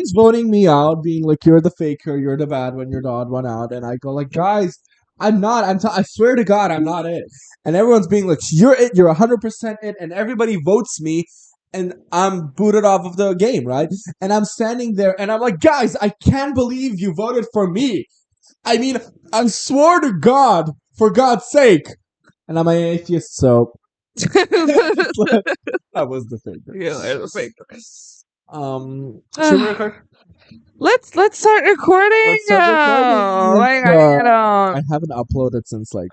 everyone's voting me out, being like, "You're the faker, you're the bad one, you're the odd one out," and I go like, "Guys, I'm not. I swear to God, I'm not it." And everyone's being like, "You're it. You're 100% it," and everybody votes me. And I'm booted off of the game, right? And I'm standing there and I'm like, guys, I can't believe you voted for me. I mean, I swore to God, for God's sake. And I'm an atheist, so I was the faker. Yeah, the faker. Should we record? Let's start recording. Let's start recording. I haven't uploaded since like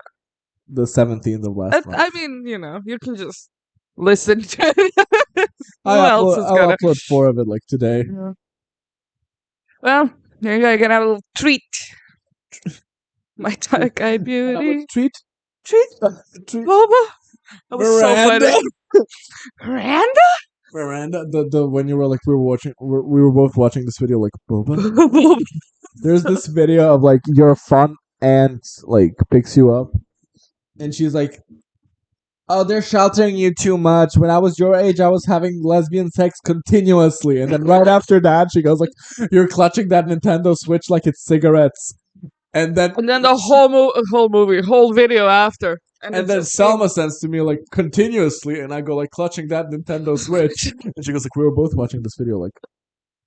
the 17th of last month. I mean, you can just listen to it. I'll upload 4 of it like today. Yeah. Well, there you go. You're gonna have a little treat. My dark-eyed beauty. Treat. Boba. That was Miranda. so funny. Miranda. Miranda. The when you were like we were both watching this video like Boba. There's this video of like your fun aunt like picks you up, and she's like, "Oh, they're sheltering you too much. When I was your age, I was having lesbian sex continuously." And then right after that, she goes like, "You're clutching that Nintendo Switch like it's cigarettes." And then the whole video after. And then Selma sends to me like continuously, and I go like clutching that Nintendo Switch, and she goes like, "We were both watching this video like,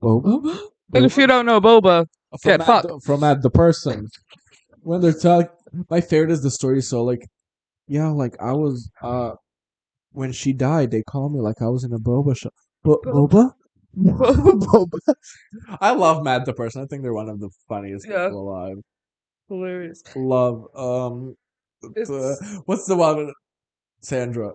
Boba." And if you don't know Boba, get fucked. From Ed the person. When they're telling, my favorite is the story. So like, yeah, like I was when she died, they called me like I was in a boba shop. Boba? Boba. I love Matt the person. I think they're one of the funniest people alive. Hilarious. Love. What's the one? Sandra.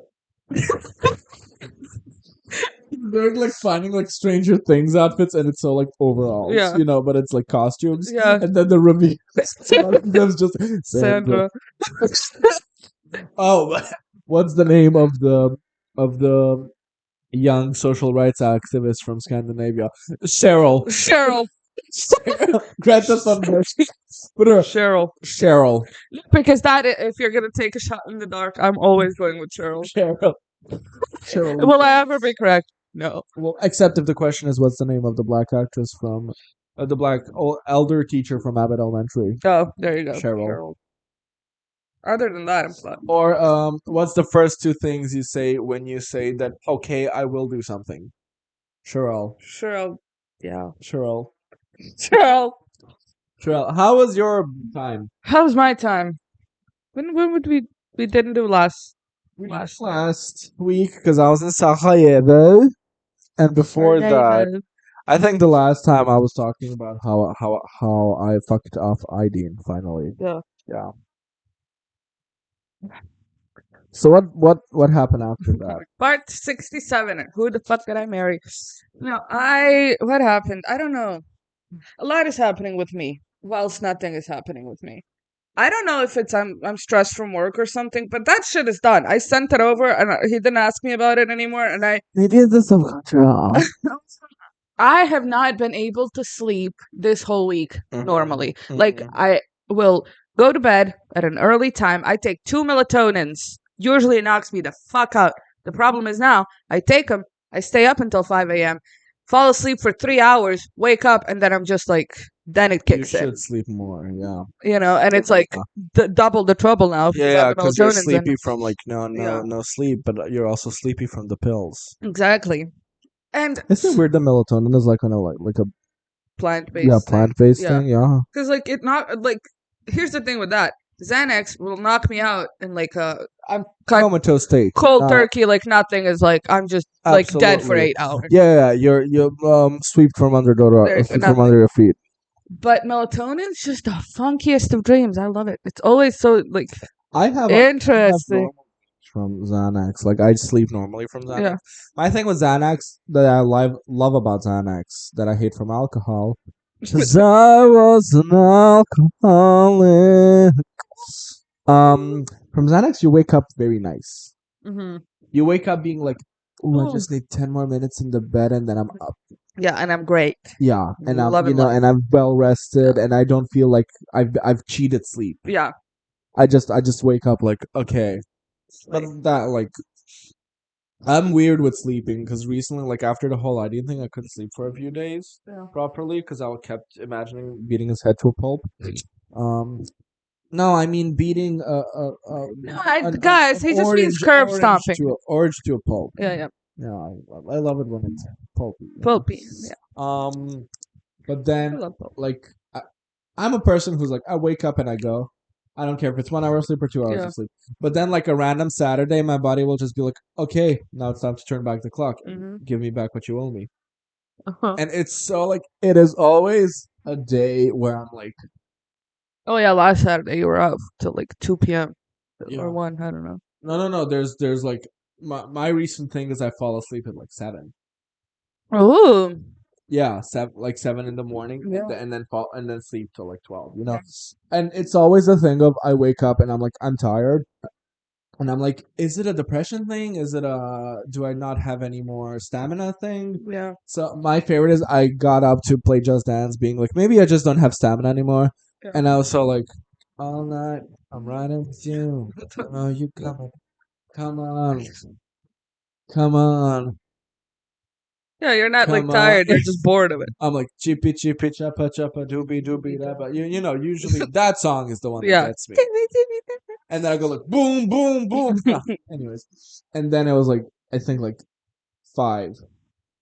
They're like finding like Stranger Things outfits, and it's so like overalls, but it's like costumes. Yeah. And then the reveal, there's just Sandra. Oh, what's the name of the young social rights activist from Scandinavia? Cheryl. Greta Thunberg. Cheryl. Because if you're gonna take a shot in the dark, I'm always going with Cheryl. Will I ever be correct? No. Well, except if the question is, what's the name of the black actress from the black elder teacher from Abbott Elementary? Oh, there you go. Cheryl. Other than that, I'm fine. Or what's the first 2 things you say when you say that? Okay, I will do something. Cheryl. Yeah. Cheryl. How was your time? How was my time? When would we didn't do last week because I was in Sarajevo, and before that, I think the last time I was talking about how I fucked off Aideen finally. Yeah. So what happened after that? Part 67. Who the fuck did I marry? No, what happened? I don't know. A lot is happening with me, whilst nothing is happening with me. I don't know if it's I'm stressed from work or something, but that shit is done. I sent it over, and he didn't ask me about it anymore. And maybe it's some control. I have not been able to sleep this whole week normally. Like I will go to bed at an early time. I take 2 melatonins. Usually it knocks me the fuck out. The problem is now I take them. I stay up until 5 a.m. Fall asleep for 3 hours, wake up, and then I'm just like, then it kicks in. You should sleep more, yeah. And it's like double the trouble now. Yeah, because you're sleepy from like no sleep, but you're also sleepy from the pills. Exactly. And isn't it weird that melatonin is like like a plant-based plant-based thing, yeah. Because like it not like here's the thing with that. Xanax will knock me out in like I'm comatose state, cold turkey, like nothing is like I'm just like dead for 8 hours. Yeah, you're swept from under your feet. But melatonin is just the funkiest of dreams. I love it. It's always so like I have interesting. From Xanax, like I sleep normally from Xanax. Yeah. My thing with Xanax that I love about Xanax that I hate from alcohol. Cause I was an alcoholic. From Xanax, you wake up very nice. Mm-hmm. You wake up being like, "Oh, I just need 10 more minutes in the bed, and then I'm up." Yeah, and I'm great. Yeah, and I'm and I'm well rested, and I don't feel like I've cheated sleep. Yeah, I just wake up like okay, but that like I'm weird with sleeping because recently, like after the whole ID thing, I couldn't sleep for a few days Yeah. properly because I kept imagining beating his head to a pulp. Um, no, I mean beating No, an guys, he just means curb stomping. orange to a pulp. Yeah, yeah. Yeah, I love it when it's pulpy. Pulpy. Yeah. But I then love pulp. like I'm a person who's like I wake up and I go. I don't care if it's 1 hour of sleep or 2 hours Yeah. of sleep. But then like a random Saturday, my body will just be like, okay, now it's time to turn back the clock. Mm-hmm. Give me back what you owe me. Uh-huh. And it's so like it is always a day where I'm like, Oh yeah, last Saturday you were up till like 2 p.m. or yeah, 1, I don't know. no. There's like my recent thing is I fall asleep at like 7. Oh. Yeah, 7 in the morning, Yeah. and then fall and then sleep till like 12. And it's always a thing of I wake up and I'm like I'm tired, and I'm like, is it a depression thing? Is it a do I not have any more stamina thing? Yeah. So my favorite is I got up to play Just Dance, being like maybe I just don't have stamina anymore, Yeah. and I was so like all night I'm riding with you. Oh, you coming? Come on, come on, Yeah, you're not like come on. tired, you're just bored of it. I'm like chippy chippy chappa chappa doobie doobie da but usually that song is the one that Yeah. gets me. And then I go like boom boom boom. Anyways, and then it was like I think like 5.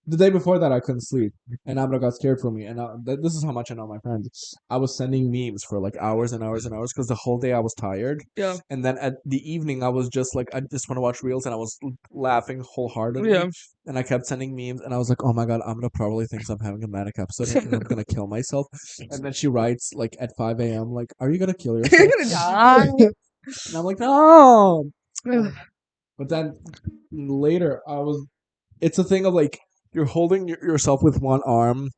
The day before that I couldn't sleep, and Abra got scared for me. And this is how much I know my friends. I was sending memes for like hours and hours and hours because the whole day I was tired. Yeah. And then at the evening I was just like I just want to watch reels, and I was laughing wholeheartedly. Yeah. And I kept sending memes, and I was like, "Oh my god, Amna probably thinks I'm having a manic episode, and I'm gonna kill myself." And then she writes like at 5 a.m., like, "Are you gonna kill yourself?" You're gonna die. And I'm like, "No." Ugh. But then later, it's a thing of like you're holding yourself with one arm,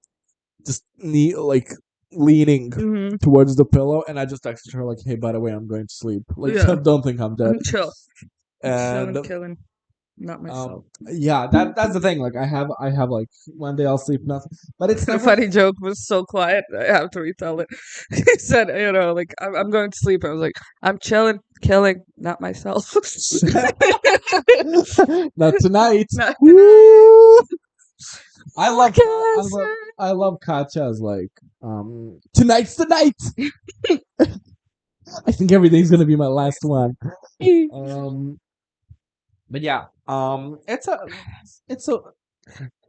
just like leaning Mhm. towards the pillow, and I just texted her like, "Hey, by the way, I'm going to sleep. Like, Yeah. don't think I'm dead." I'm chill. And Killing. Not myself. yeah, that's the thing. Like, I have like one day I'll sleep nothing, but it's The never. funny joke was so quiet. I have to retell it. He said, like, I'm going to sleep. I was like, I'm chilling, killing, not myself. Not tonight. Not tonight. Woo! I What love can I I love say? I love Katya's like tonight's the night. I think everything's gonna be my last one. Um, but yeah, it's a Mr.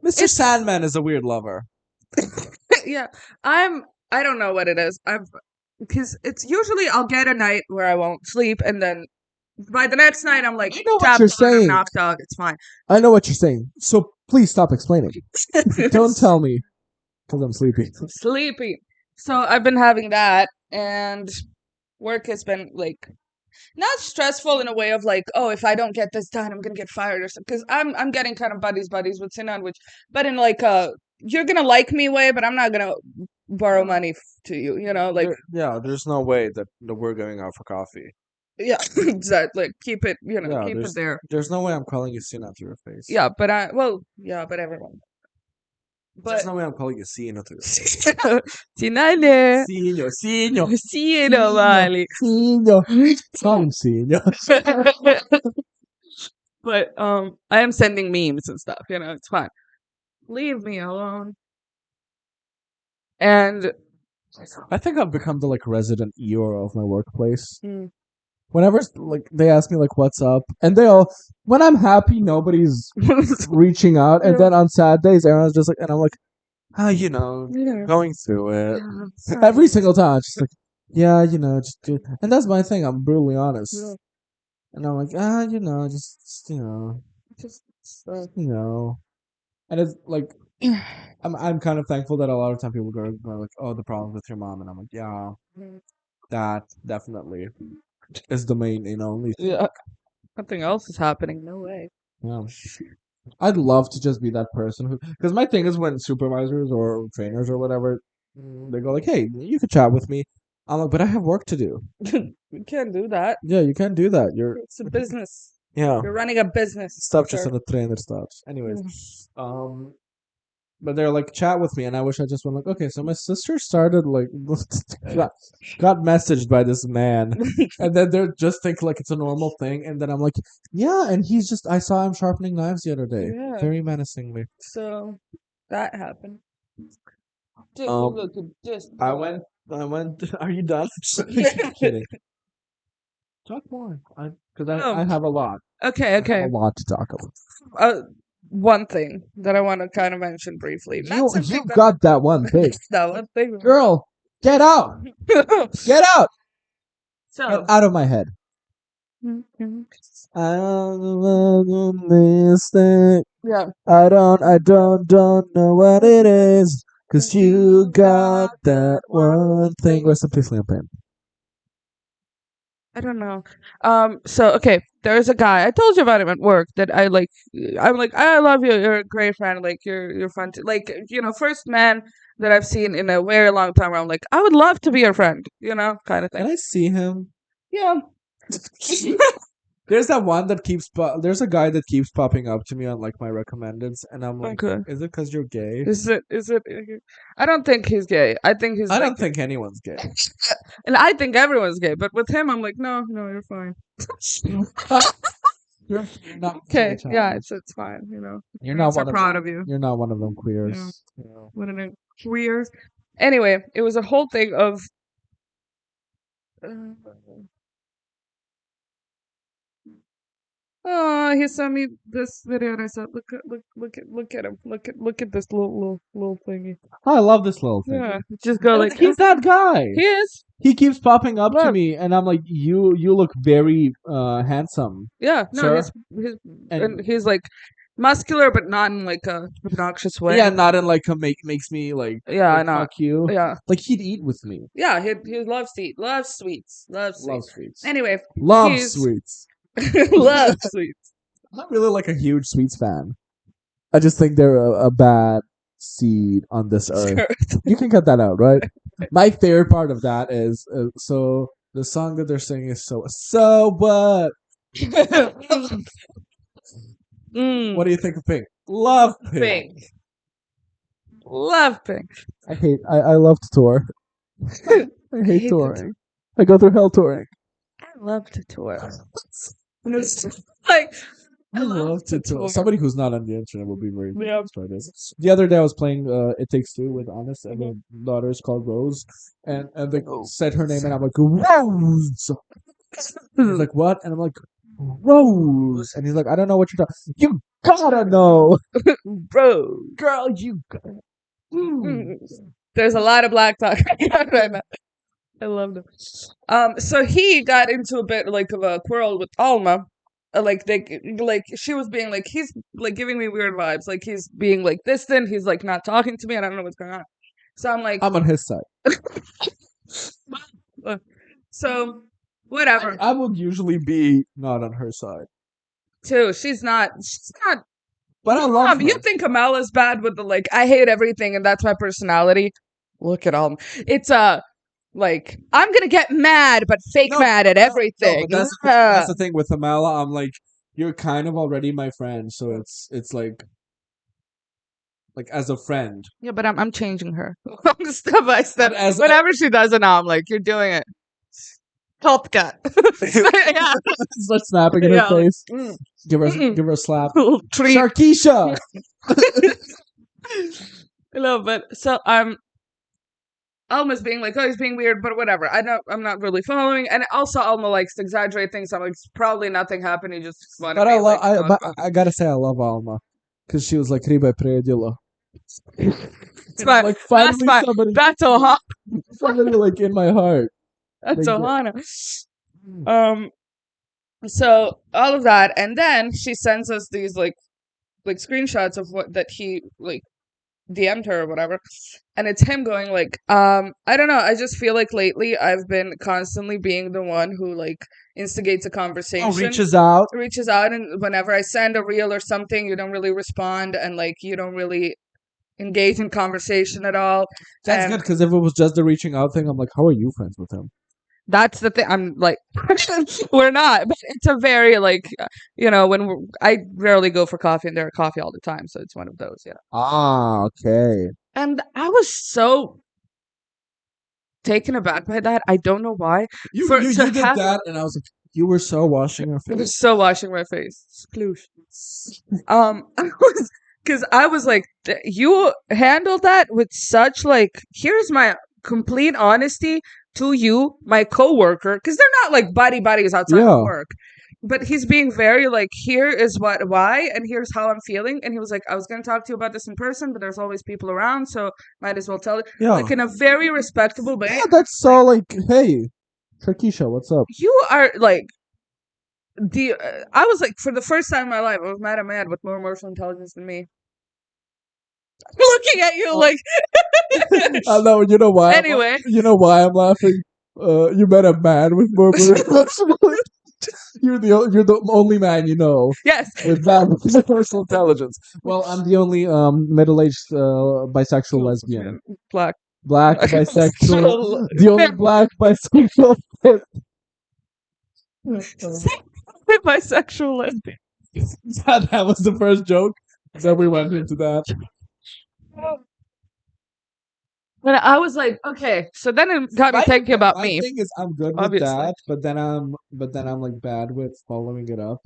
It's Sandman is a weird lover. yeah. I don't know what it is. Because it's usually I'll get a night where I won't sleep, and then by the next night I'm like I know what tapped you're out, I'm saying. knocked out. It's fine. I know what you're saying. So please stop explaining. Don't tell me because I'm sleepy. Sleepy. So I've been having that, and work has been like not stressful in a way of like, oh, if I don't get this done, I'm gonna get fired or something. Because I'm getting kind of buddies with Sinan, which, but in like you're gonna like me way, but I'm not gonna borrow money to you. Like Yeah, there's no way that we're going out for coffee. yeah, exactly. Like, keep it, Yeah, keep it there. there's no way I'm calling you Sina to your face. Yeah, but yeah, but everyone. There's But no way I'm calling you Sina to your face. Sinane. Sino, Sino, Sino, Mali. Sino. Call him Sino. But I am sending memes and stuff. It's fine. Leave me alone. And I think I've become the like resident Eeyore of my workplace. mm, Whenever like they ask me like what's up, and they all when I'm happy nobody's reaching out, and then on sad days everyone's just like, and I'm like, yeah, going through it. yeah, Every single time, it's just like, yeah, just do. And that's my thing. I'm brutally honest, yeah, and I'm like, just and it's like I'm kind of thankful that a lot of time people go like, oh, the problems with your mom, and I'm like, yeah, that definitely is the main and only thing. yeah. Nothing else is happening. No way. Yeah. I'd love to just be that person who, because my thing is when supervisors or trainers or whatever, they go like, "Hey, you could chat with me." I'm like, "But I have work to do." You can't do that. Yeah, you can't do that. It's a business. Yeah. You're running a business. Stuff just Sir. in the trainer stuff. Anyways, um, but they're like chat with me, and I wish I just went like, okay, so my sister started like got, got messaged by this man, and then they're just think like it's a normal thing, and then I'm like, yeah, and he's just I saw him sharpening knives the other day, Yeah. very menacingly. So that happened. Just Um, look at just. I went. Are you done? I'm kidding. Talk more. Because I have a lot. Okay, I have okay. a lot to talk about. One thing that I want to kind of mention briefly. You got that one thing. That one thing. Girl, get out. Get out. So Get out of my head. I don't mistake. yeah. I don't know what it is. Cause you got that one thing. Rest in peace, Liam Payne. I don't know. So okay, there's a guy I told you about him at work that I like. I'm like, I love you. You're a great friend. Like you're fun. Like first man that I've seen in a very long time. Where I'm like, I would love to be your friend. Kind of Can thing. I see him? Yeah. There's that one that keeps. There's a guy that keeps popping up to me on like my recommendeds, and I'm like, Okay. is it because you're gay? Is it? I don't think he's gay. I think he's. I like, don't think anyone's gay. and I think everyone's gay. But with him, I'm like, no, you're fine. You're not Okay. gay, Yeah, child. it's fine. You're not Parents are one of proud of you. You're not one of them Yeah. queers. What an queers. Anyway, it was a whole thing of. Oh, he sent me this video, and I said, look at him, look at this little thingy. Oh, I love this little thing. Yeah, just go like He's that guy. he is. He keeps popping up to Look. me, and I'm like, you look very handsome. Yeah, no, Sir? and And he's like muscular, but not in like a obnoxious way. yeah, not in like a makes me like Yeah, I know. fuck you. Yeah, Like he'd eat with me. yeah, he loves to eat, loves sweets, loves Love sweets. sweets. Anyway, Love he's- sweets. loves sweets. I'm not really like a huge sweets fan. I just think they're a bad seed on this earth. You can cut that out, right? My favorite part of that is so the song that they're singing is so what? What do you think of Pink? Love Pink. Pink. Love Pink. I love to tour. I hate hate touring. I go through hell touring. I love to tour. Like I love to tour. Somebody who's not on the internet will be very Yeah. try this. The other day I was playing It Takes Two with Honest, and my daughter is called Rose, and they said her name, and I'm like Rose. He's like, what? And I'm like, Rose. And he's like, I don't know what you're talking. You gotta know, Bro. girl. You gotta. There's a lot of black talk right now. I love them. So he got into a bit like of a quarrel with Alma. Like she was being like, he's like giving me weird vibes. Like he's being like distant. He's like not talking to me. And I don't know what's going on. So I'm like, I'm on his side. so whatever. I would usually be not on her side, Too. She's not. but I love her. You think Kamala's bad with the like, I hate everything and that's my personality. Look at Alma. It's like I'm gonna get mad, but fake mad at everything. No, but that's the thing with Amala. I'm like, you're kind of already my friend, so it's like as a friend. Yeah, but I'm changing her step by step. As Whenever she does it now, I'm like, you're doing it. Top cut. Yeah. Start snapping in her Yeah, like, face. Give her a slap. Little treat. Sharkeisha. No, but so Alma's being like, oh, he's being weird, but whatever. I'm not really following. And also, Alma likes to exaggerate things. I'm like, it's probably nothing happened. He just wanted But to I gotta say I love Alma because she was like riba predila. It's fine. Like finally That's somebody, That's Ohana. somebody like in my heart. That's Like, Ohana. So all of that, and then she sends us these like screenshots of what that he like DM'd her or whatever, and it's him going like, I don't know. I just feel like lately I've been constantly being the one who like instigates a conversation, reaches out. and whenever I send a reel or something, you don't really respond, and like you don't really engage in conversation at all. That's And- good because if it was just the reaching out thing, I'm like, how are you friends with him? That's the thing. I'm like, we're not, but it's a very like, I rarely go for coffee, and they're at coffee all the time, so it's one of those. Yeah. Ah, okay. And I was so taken aback by that. I don't know why. You For you to you did have, that, and I was like, you were so washing your I was face. so washing my face. Sploosh. I was like, you handled that with such like. Here's my complete honesty to you, my coworker, because they're not like buddies outside of Yeah, work. But he's being very like, here is why, and here's how I'm feeling. And he was like, I was gonna talk to you about this in person, but there's always people around, so might as well tell you. yeah, Like in a very respectable way. yeah. That's so like, hey, Trakisha, what's up? You are like I was like, for the first time in my life, I was mad at a man with more emotional intelligence than me. Looking at you Oh, like. I know. You know why? Anyway, You know why I'm laughing? You met a man with more. You're the only man you know yes. with that personal intelligence. Well, I'm the only middle-aged bisexual lesbian, Black. black bisexual, the only black bisexual. Bisexual lesbian. That was the first joke. Then we went into that. And I was like, okay. So then it got me thinking about My me. thing is, I'm good with Obviously. that, but then I'm like bad with following it up.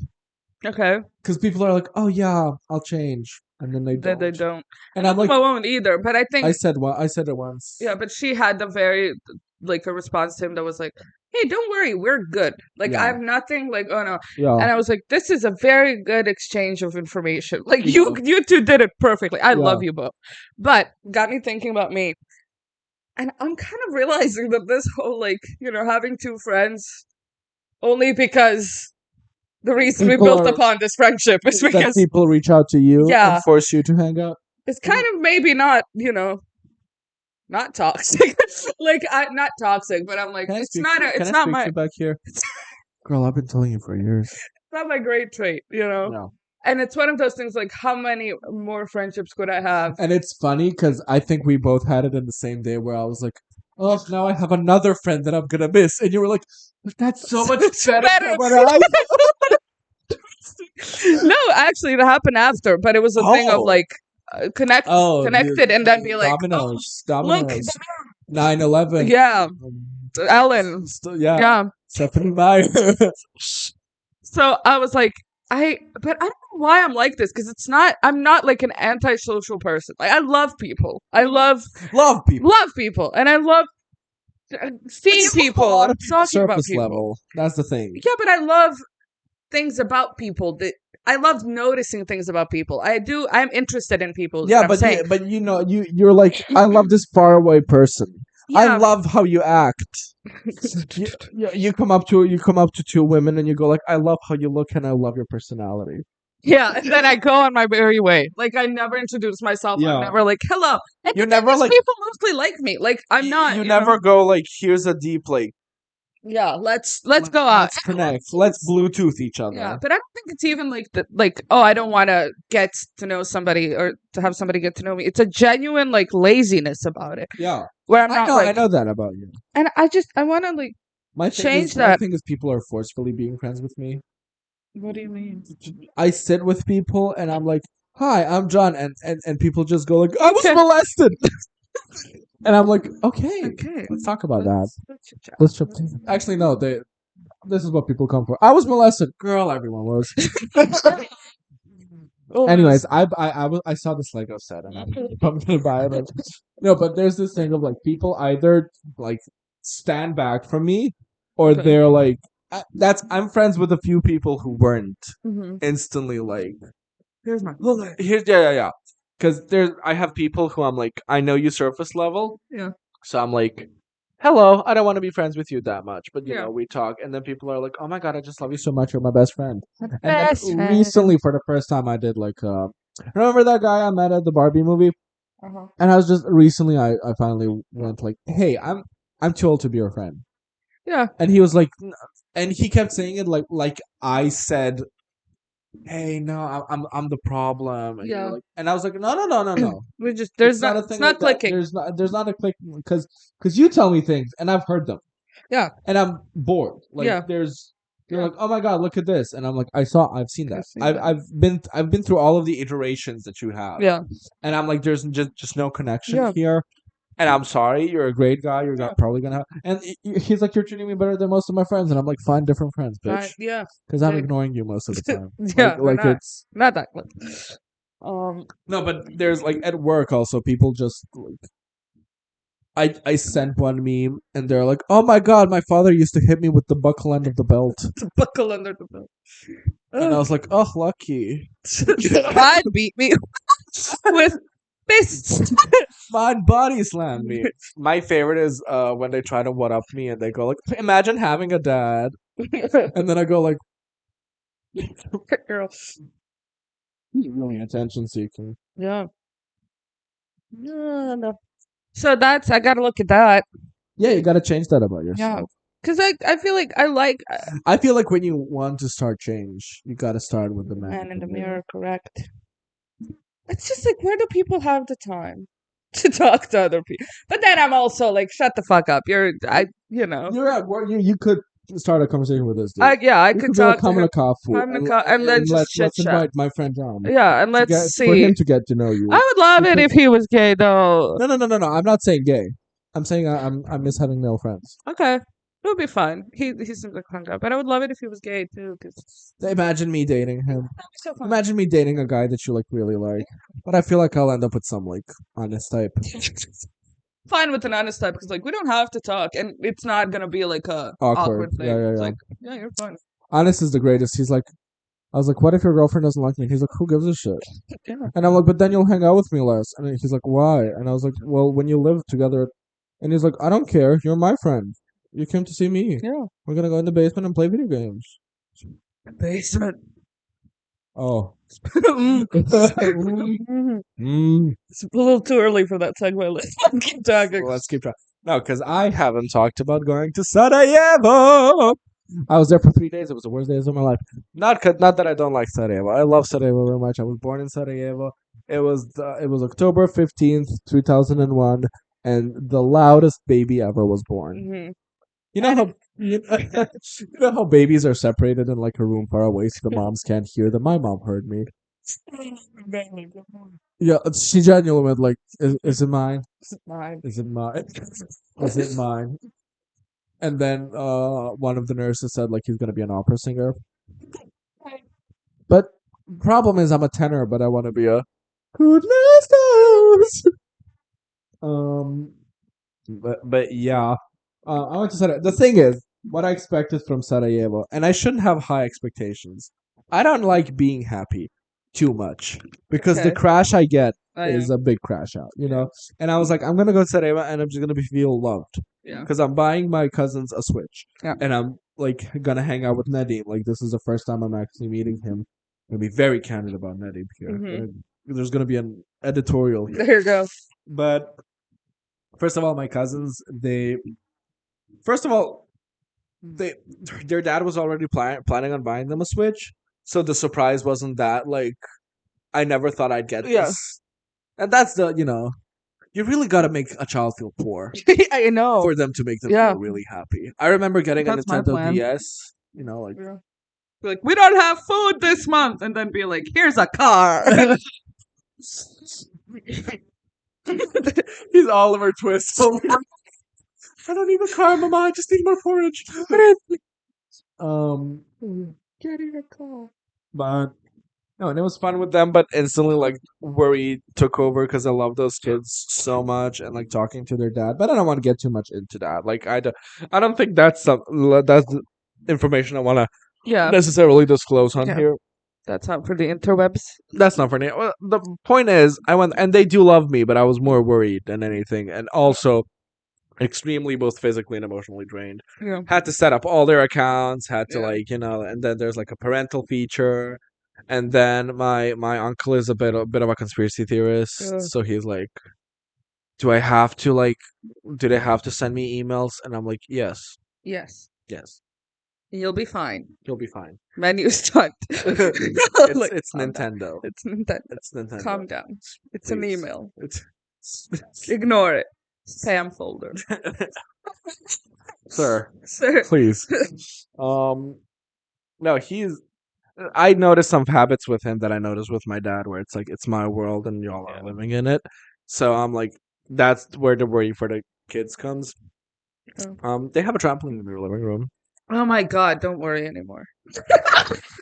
Okay. Because people are like, "Oh yeah, I'll change," and then they That don't. they don't. And I'm like, I won't either. But I think. I said it once. Yeah, but she had the very like a response to him that was like, "Hey, don't worry, we're good. Like I Yeah. have nothing. Like oh no." Yeah. And I was like, "This is a very good exchange of information. Like Yeah. you two did it perfectly. I Yeah. love you both." But got me thinking about me, and I'm kind of realizing that this whole like having two friends only because the reason we People built are- upon this friendship is that because people reach out to you Yeah. and force you to hang out. it's kind of maybe not not toxic. Like not toxic, but I'm like Can I it's speak? not Can it's I not speak my to you back here, girl? I've been telling you for years. not my great trait, No. And it's one of those things like how many more friendships could I have? And it's funny because I think we both had it in the same day where I was like, "Oh, now I have another friend that I'm gonna miss," and you were like, "But that's so much better than what I." No, actually, it happened after, but it was a thing of Oh. like connected, and then be like, Dominoes, oh, look, Dominoes, 9/11. yeah, Ellen, Yeah, yeah. Stephanie Meyer. So I was like, but I don't know why I'm like this because I'm not like an antisocial person. Like I love people. I love Love people. and I love seeing people, A lot of and people talking about surface people. level. That's the thing. Yeah, but I love things about people that I love noticing things about people. I'm interested in people. Yeah, I'm but saying. but you're like, I love this faraway person. I Yeah. love how you act. You come up to two women and you go like, I love how you look and I love your personality. Yeah, and then I go on my merry way. Like I never introduce myself. Yeah. I'm never like hello. And You the thing never is, like people mostly like me. Like I'm not. You know? never go like, here's a deep like. Yeah, let's go out. Let's connect. Let's Bluetooth each other. Yeah, but I don't think it's even like oh, I don't want to get to know somebody or to have somebody get to know me. It's a genuine like laziness about it. Yeah. Where I'm not I know that about you. And I want to like My thing change is, that. My thing is people are forcefully being friends with me. What do you mean? I sit with people and I'm like, hi, I'm John, and people just go like, I was Okay. molested. And I'm like, okay, Okay. let's talk about that. Let's Actually, no, this is what people come for. I was molested. Girl, everyone was. Anyways, I saw this Lego set and I'm gonna buy it. No, but there's this thing of like people either like stand back from me or Okay. they're like I'm friends with a few people who weren't Mhm. instantly like Here's my here's yeah. Because I have people who I'm like, I know you surface level. Yeah. So I'm like, hello, I don't want to be friends with you that much, but you Yeah. know, we talk, and then people are like, oh my god, I just love you so much, you're my best friend. And then best friend. recently, for the first time, I did like, remember that guy I met at the Barbie movie? Uh-huh. And I was just recently, I finally went like, hey, I'm too old to be your friend. Yeah. And he was like, and he kept saying it like I said, hey, no, I'm the problem. And Yeah. and I was like, no. We just there's It's not a it's thing not like that. clicking. There's not a click because you tell me things and I've heard them. Yeah. and I'm bored. Like Yeah. you're Yeah. like, oh my god, look at this, and I'm like, I've seen that. I've seen that. I've been through all of the iterations that you have, Yeah. and I'm like, there's just no connection Yeah. here. And I'm sorry, you're a great guy. You're Yeah. probably gonna have, and he's like, you're treating me better than most of my friends, and I'm like, find different friends, bitch, Yeah. because I'm They- ignoring you most of the time. yeah. We're Like not. it's Not that close. no, but there's like at work also people just like I sent one meme and they're like, oh my god, my father used to hit me with the buckle end of the belt, buckle under the belt. and I was like, oh lucky. I'd beat me with fists. Mine body slammed me. My favorite is when they try to one up me and they go like, imagine having a dad, and then I go like, Girl. he's really attention seeking. Yeah. No, no. So that's I gotta look at that. Yeah, you got to change that about Yeah. yourself. Because I feel like I like I feel like when you want to start change, you got to start with the man, man in the mirror, correct. It's just like where do people have the time to talk to other people? But then I'm also like, shut the fuck up. You're at work. You could start a conversation with this dude. I You could could be like, talk to come on him. a coffee And let's just chit let's chat. invite my friend John. Yeah, and let's For him see. to get to know you. I would love it Because- if he was gay though. No. I'm not saying gay. I'm saying I miss having male friends. Okay. It would be fun. He seems like a fun guy, but I would love it if he was gay too. Cause Imagine me dating him. that'd be so fun. Imagine me dating a guy that you like really like. But I feel like I'll end up with some like honest type. Fine with an honest type because like we don't have to talk, and it's not gonna be like a awkward thing. Yeah. It's like yeah, you're fine. Honest is the greatest. He's like, I was like, what if your girlfriend doesn't like me? And he's like, who gives a shit? Yeah. And I'm like, but then you'll hang out with me less. And he's like, why? And I was like, well, when you live together. And he's like, I don't care. You're my friend. You came to see me. Yeah. We're gonna go in the basement and play video games. Basement. Oh. Mm. Mm. It's a little too early for that segue. Let's keep talking. Let's keep trying. No, because I haven't talked about going to Sarajevo. I was there for 3 days. It was the worst days of my life. Not that I don't like Sarajevo. I love Sarajevo very much. I was born in Sarajevo. It was October 15th, 2001, and the loudest baby ever was born. Mm-hmm. You know how you know how babies are separated in like a room far away so the moms can't hear them. My mom heard me. Yeah, she genuinely went like, "Is it mine? Mine. Is it mine? Is it mine?" And then one of the nurses said like he's gonna be an opera singer. But problem is I'm a tenor, but I want to be a goodness knows. But yeah, I went to Sarajevo. The thing is, what I expected from Sarajevo, and I shouldn't have high expectations. I don't like being happy too much because the Okay. crash I get I is know. a big crash out, you know. And I was like, I'm gonna go to Sarajevo, and I'm just gonna feel loved Yeah. because I'm buying my cousins a Switch, Yeah. and I'm like gonna hang out with Nadim. Like this is the first time I'm actually meeting him. I'm gonna be very candid about Nadim here. Mhm. There's gonna be an editorial here, There you go. but first of all, my cousins, first of all, they their dad was already planning on buying them a Switch, so the surprise wasn't that like I never thought I'd get Yeah. this, and that's the you really got to make a child feel poor I know. for them to make them Yeah. feel really happy. I remember getting a That's my Nintendo plan. DS, like Yeah. Like we don't have food this month, and then be like, "Here's a car." he's Oliver Twist. I don't need a car, Mama. I just need more porridge. Getting a car. But no, and it was fun with them. But instantly, like worry took over because I love those kids so much and like talking to their dad. But I don't want to get too much into that. Like I don't think that's that's information I want to Yeah. necessarily disclose on Yeah. here. That's not for the interwebs. That's not for me. Well, the point is, I went and they do love me, but I was more worried than anything, and also extremely both physically and emotionally drained. Yeah. Had to set up all their accounts, had to Yeah. and then there's like a parental feature, and then my uncle is a bit of a conspiracy theorist, Yeah. so he's like, do I have to like, do they have to send me emails? And I'm like, yes, Yes. you'll You'll be fine. be fine. Menu's done. It's calm down. Nintendo. It's Nintendo. It's Nintendo. Calm down. It's an Please. email. It's Ignore it. Spam folder. Sir, Sir. please. No, I noticed some habits with him that I noticed with my dad, where it's like it's my world and y'all are living in it. So I'm like, that's where the worry for the kids comes. They have a trampoline in their living room. Oh my god, don't worry anymore.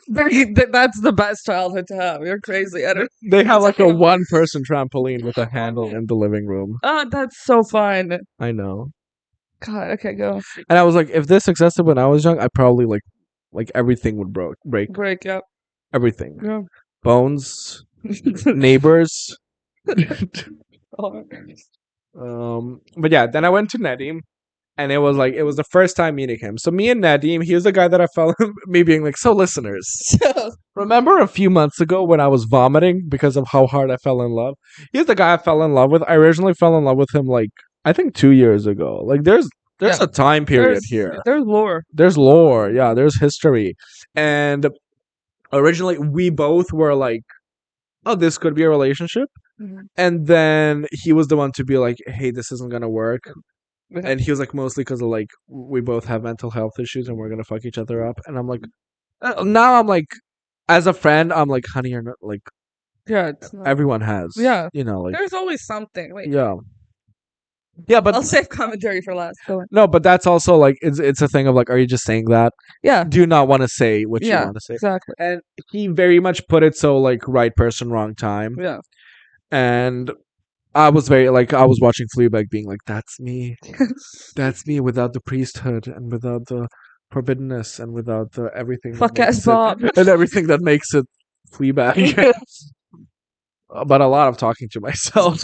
That's the best childhood to have. You're crazy. I don't. They have like a one-person trampoline with a handle in the living room. Oh, that's so fun. I know. God, okay, go. And I was like, if this existed when I was young, I probably like everything would break. Break up. Everything. Yeah. Bones, neighbors. Oh. But yeah, then I went to Nadim, and it was the first time meeting him. So me and Nadim, he was the guy that I felt me being like, so listeners, remember a few months ago when I was vomiting because of how hard I fell in love? He's the guy I fell in love with. I originally fell in love with him like I think 2 years ago. Like there's Yeah. a time period here. There's lore. There's lore, yeah, there's history. And originally we both were like, oh, this could be a relationship. Mhm. And then he was the one to be like, hey, this isn't gonna work. Yeah. And he was like, mostly because of like we both have mental health issues and we're gonna fuck each other up. And I'm like, now I'm like, as a friend, I'm like, honey, you're not like, Yeah, it's not. everyone has, Yeah. you know, like, There's always something. Wait, yeah, yeah, but I'll save commentary for last. Go on. no, but that's also like, it's a thing of like, are you just saying that? Yeah. Do you not want to say what you Yeah. want to say? Exactly. And he very much put it so like right person, wrong time. Yeah. And I was very like, I was watching Fleabag being like, that's me. That's me without the priesthood and without the forbiddenness and without the everything that Fuck ass makes Bob. it, and everything that makes it Fleabag. But a lot of talking to myself.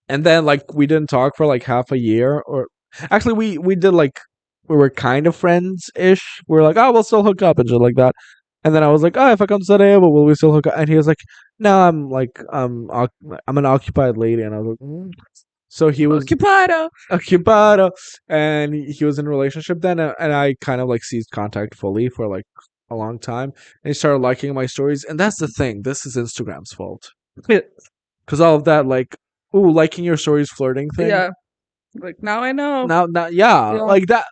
And then like we didn't talk for like half a year, or actually we did like we were kind of friends ish. We were like, oh, we'll still hook up and shit like that. And then I was like, oh, if I come to Sarajevo, will we still hook up? And he was like, no, I'm like I'm an occupied lady. And I was like, so he was Occupado. Occupado, and he was in a relationship then, and I kind of like ceased contact fully for like a long time, and he started liking my stories, and that's the thing. This is Instagram's fault, because all of that like, ooh, liking your stories, flirting thing. Yeah. Like now I know. Now, yeah, Yeah. like that.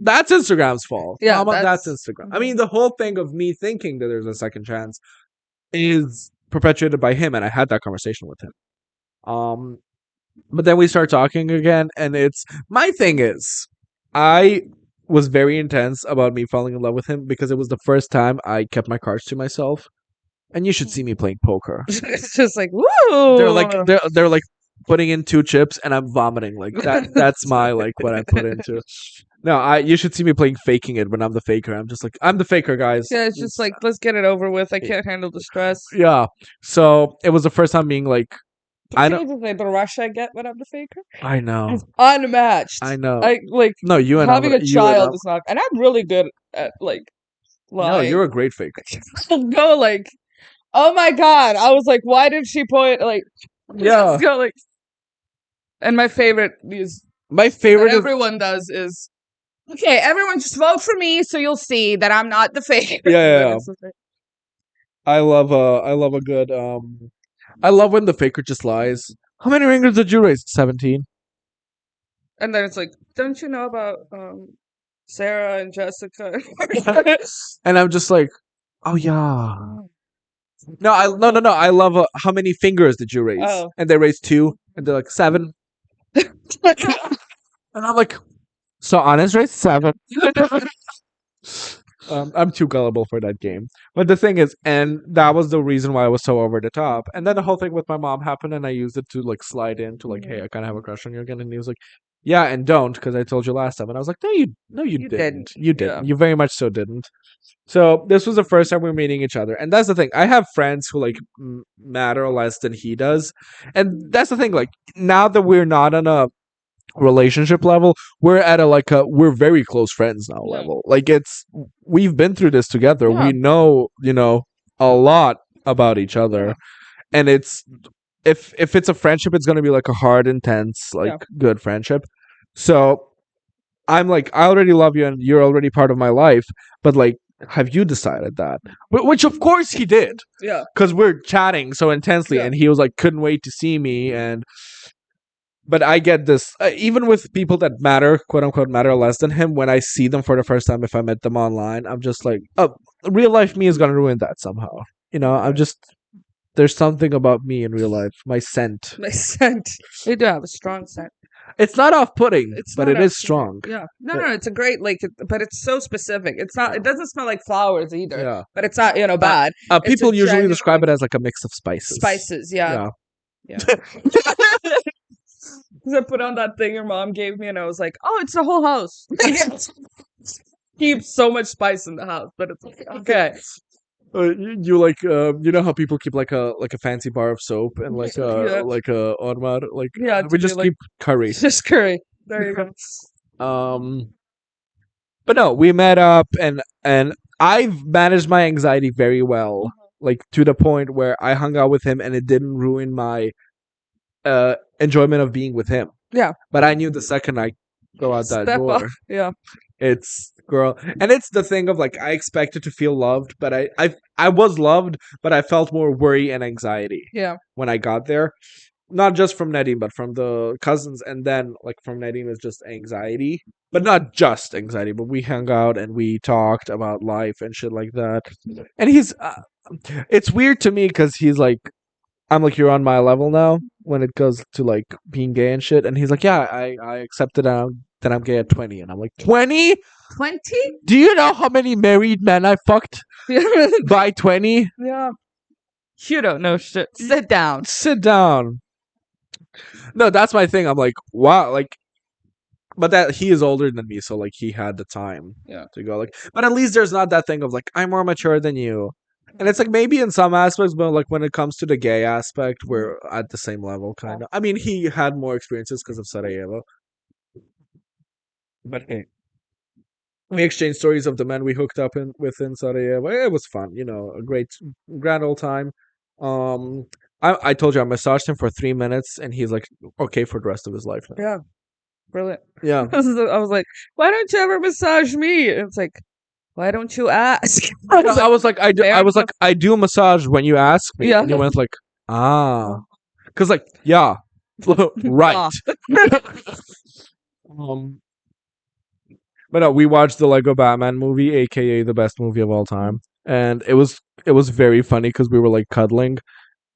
That's Instagram's fault. Yeah, Mama, that's that's- Instagram. I mean, the whole thing of me thinking that there's a second chance is perpetuated by him, and I had that conversation with him. But then we start talking again, and it's my thing is, I was very intense about me falling in love with him because it was the first time I kept my cards to myself. And you should see me playing poker. It's just like woo. They're like putting in 2 chips, and I'm vomiting like that. That's my like what I put into. No, you should see me playing faking it when I'm the faker. I'm just like, I'm the faker, guys. Yeah, it's just like let's get it over with. I can't handle the stress. Yeah. So it was the first time being like, I don't. The rush I get when I'm the faker. I know. It's unmatched. I know. I like No, you and having I'm, a child is not, and I'm really good at like lying. No, you're a great faker. Go like, oh my god! I was like, why did she point like? Yeah. Go like. And my favorite is that everyone does is okay. Everyone just vote for me, so you'll see that I'm not the favorite. Yeah. I love a good I love when the faker just lies. How many ringers did you raise? 17. And then it's like, don't you know about Sarah and Jessica? And I'm just like, oh yeah. No, I love how many fingers did you raise? Oh. And they raised 2, and they're like 7. And I'm like, so honest raised 7. I'm too gullible for that game. But the thing is, and that was the reason why I was so over the top. And then the whole thing with my mom happened, and I used it to like slide into like, hey, I kind of have a crush on you again. And he was like, yeah, and don't, because I told you last time. And I was like, no, you didn't. You didn't. Yeah. You very much so didn't. So this was the first time we were meeting each other, and that's the thing. I have friends who like matter less than he does, and that's the thing. Like now that we're not on a relationship level, we're at we're very close friends now level. Like we've been through this together. Yeah. We know a lot about each other, and it's if it's a friendship, it's gonna be like a hard, intense, like good friendship. So I'm like, I already love you, and you're already part of my life. But like, have you decided that? Which of course he did. Yeah. Because we're chatting so intensely, Yeah. and he was like, couldn't wait to see me, and but I get this even with people that matter, quote unquote, matter less than him. When I see them for the first time, if I met them online, I'm just like, oh, real life me is gonna ruin that somehow. I'm just there's something about me in real life, my scent. My scent. You do have a strong scent. It's not off-putting, It's but not it is off-putting. strong. Yeah. No, it's a great but it's so specific. It's not. It doesn't smell like flowers either. Yeah. But it's not bad. It's People a usually describe it genuine as like a mix of spices. spices. Yeah. Yeah. Yeah. 'Cause I put on that thing your mom gave me, and I was like, "Oh, it's the whole house." Keep so much spice in the house, but it's like, okay. You like you know how people keep like a fancy bar of soap and like Yeah. like a automat, like Yeah, we to just be like keep curry. just curry. There you go. But no, we met up and I've managed my anxiety very well, like to the point where I hung out with him and it didn't ruin my enjoyment of being with him. Yeah. But I knew the second I go out that Step door, up. Yeah. it's girl, and it's the thing of like I expected to feel loved, but I was loved, but I felt more worry and anxiety Yeah. when I got there. Not just from Nadine, but from the cousins, and then like from Nadine is just anxiety, but not just anxiety. But we hung out and we talked about life and shit like that. And it's weird to me because he's like, I'm like, you're on my level now when it goes to like being gay and shit. And he's like, yeah, I accepted that I'm gay at 20, and I'm like, 20? 20? Do you know how many married men I fucked by 20? Yeah. You don't know shit. Sit down. Sit down. No, that's my thing. I'm like, wow, like, but that he is older than me, so like he had the time to go. Like, but at least there's not that thing of like I'm more mature than you, and it's like maybe in some aspects, but like when it comes to the gay aspect, we're at the same level, kind of. I mean, he had more experiences because of Sarajevo, but hey, we exchanged stories of the men we hooked up in Sarajevo. It was fun, a great, grand old time. Um, I told you I massaged him for 3 minutes, and he's like okay for the rest of his life now. Yeah. Brilliant. Yeah. I was like, why don't you ever massage me? And it's like, why don't you ask? I was like, I do a massage when you ask me. Yeah. And he went like, because like, yeah, right. um, but no, we watched the Lego Batman movie, aka the best movie of all time, and it was very funny because we were like cuddling,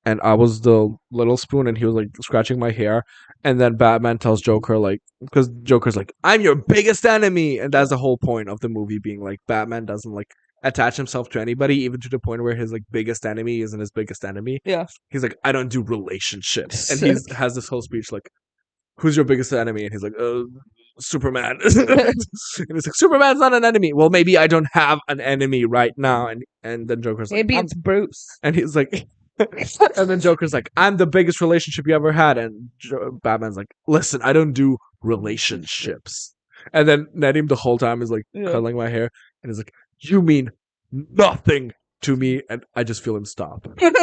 and I was the little spoon, and he was like scratching my hair, and then Batman tells Joker like, because Joker's like, I'm your biggest enemy, and that's the whole point of the movie being like Batman doesn't like attach himself to anybody, even to the point where his like biggest enemy isn't his biggest enemy. Yeah. He's like, I don't do relationships, and he has this whole speech like, who's your biggest enemy? And he's like, Superman. And it's like, Superman's not an enemy. Well, maybe I don't have an enemy right now. And then Joker's like, maybe it's Bruce. and he's like, and then Joker's like, I'm the biggest relationship you ever had. And Batman's like, listen, I don't do relationships. And then Nadim the whole time is like cuddling my hair. And he's like, you mean nothing to me. And I just feel him stop. And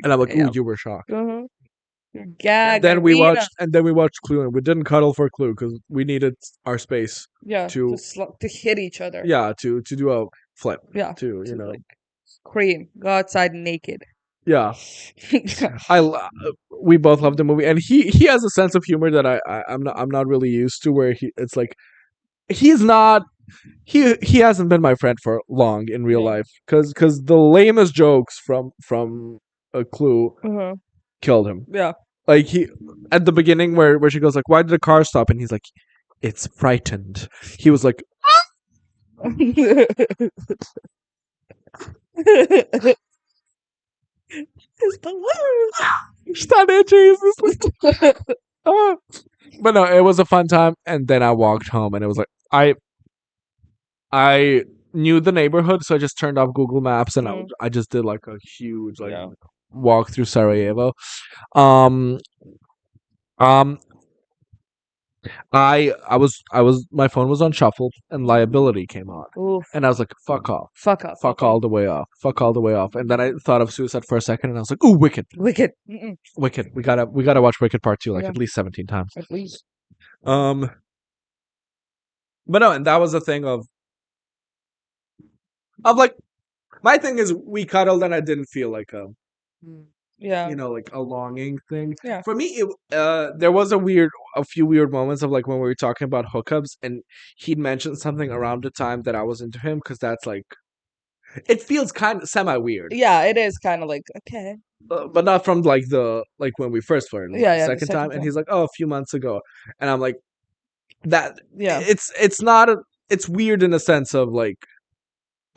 I'm like, ooh, you were shocked. Gag. And then we watched Clue, and we didn't cuddle for Clue because we needed our space. Yeah. To hit each other. Yeah, to do a flip. Yeah. To like cream. Go outside naked. Yeah. We both love the movie, and he has a sense of humor that I'm not really used to. Where it's like he's not. He hasn't been my friend for long in real life because the lamest jokes from a Clue killed him. Yeah. Like he at the beginning where she goes like, why did the car stop? And he's like, it's frightened. He was like, stop it, Jesus. But no, it was a fun time. And then I walked home, and it was like I knew the neighborhood, so I just turned off Google Maps, and I just did like a huge walk through Sarajevo. I was my phone was on shuffle, and Liability came on. Oof. And I was like, fuck off. Fuck off. Fuck all the way off. Fuck all the way off. And then I thought of Suicide for a second, and I was like, ooh, Wicked. Wicked. Wicked. We gotta watch Wicked Part 2 like at least 17 times. At least. But no, and that was the thing of like, my thing is we cuddled and I didn't feel like Yeah. like a longing thing. Yeah. For me, there was a few weird moments of like when we were talking about hookups, and he'd mentioned something around the time that I was into him, because that's like it feels kind of semi weird, Yeah, it is kind of like, okay. but not from like when we first flirted. Yeah, The yeah, the second time, second and time. he's like, "Oh, a few months ago," and I'm like, "That Yeah. it's not it's weird in a sense of like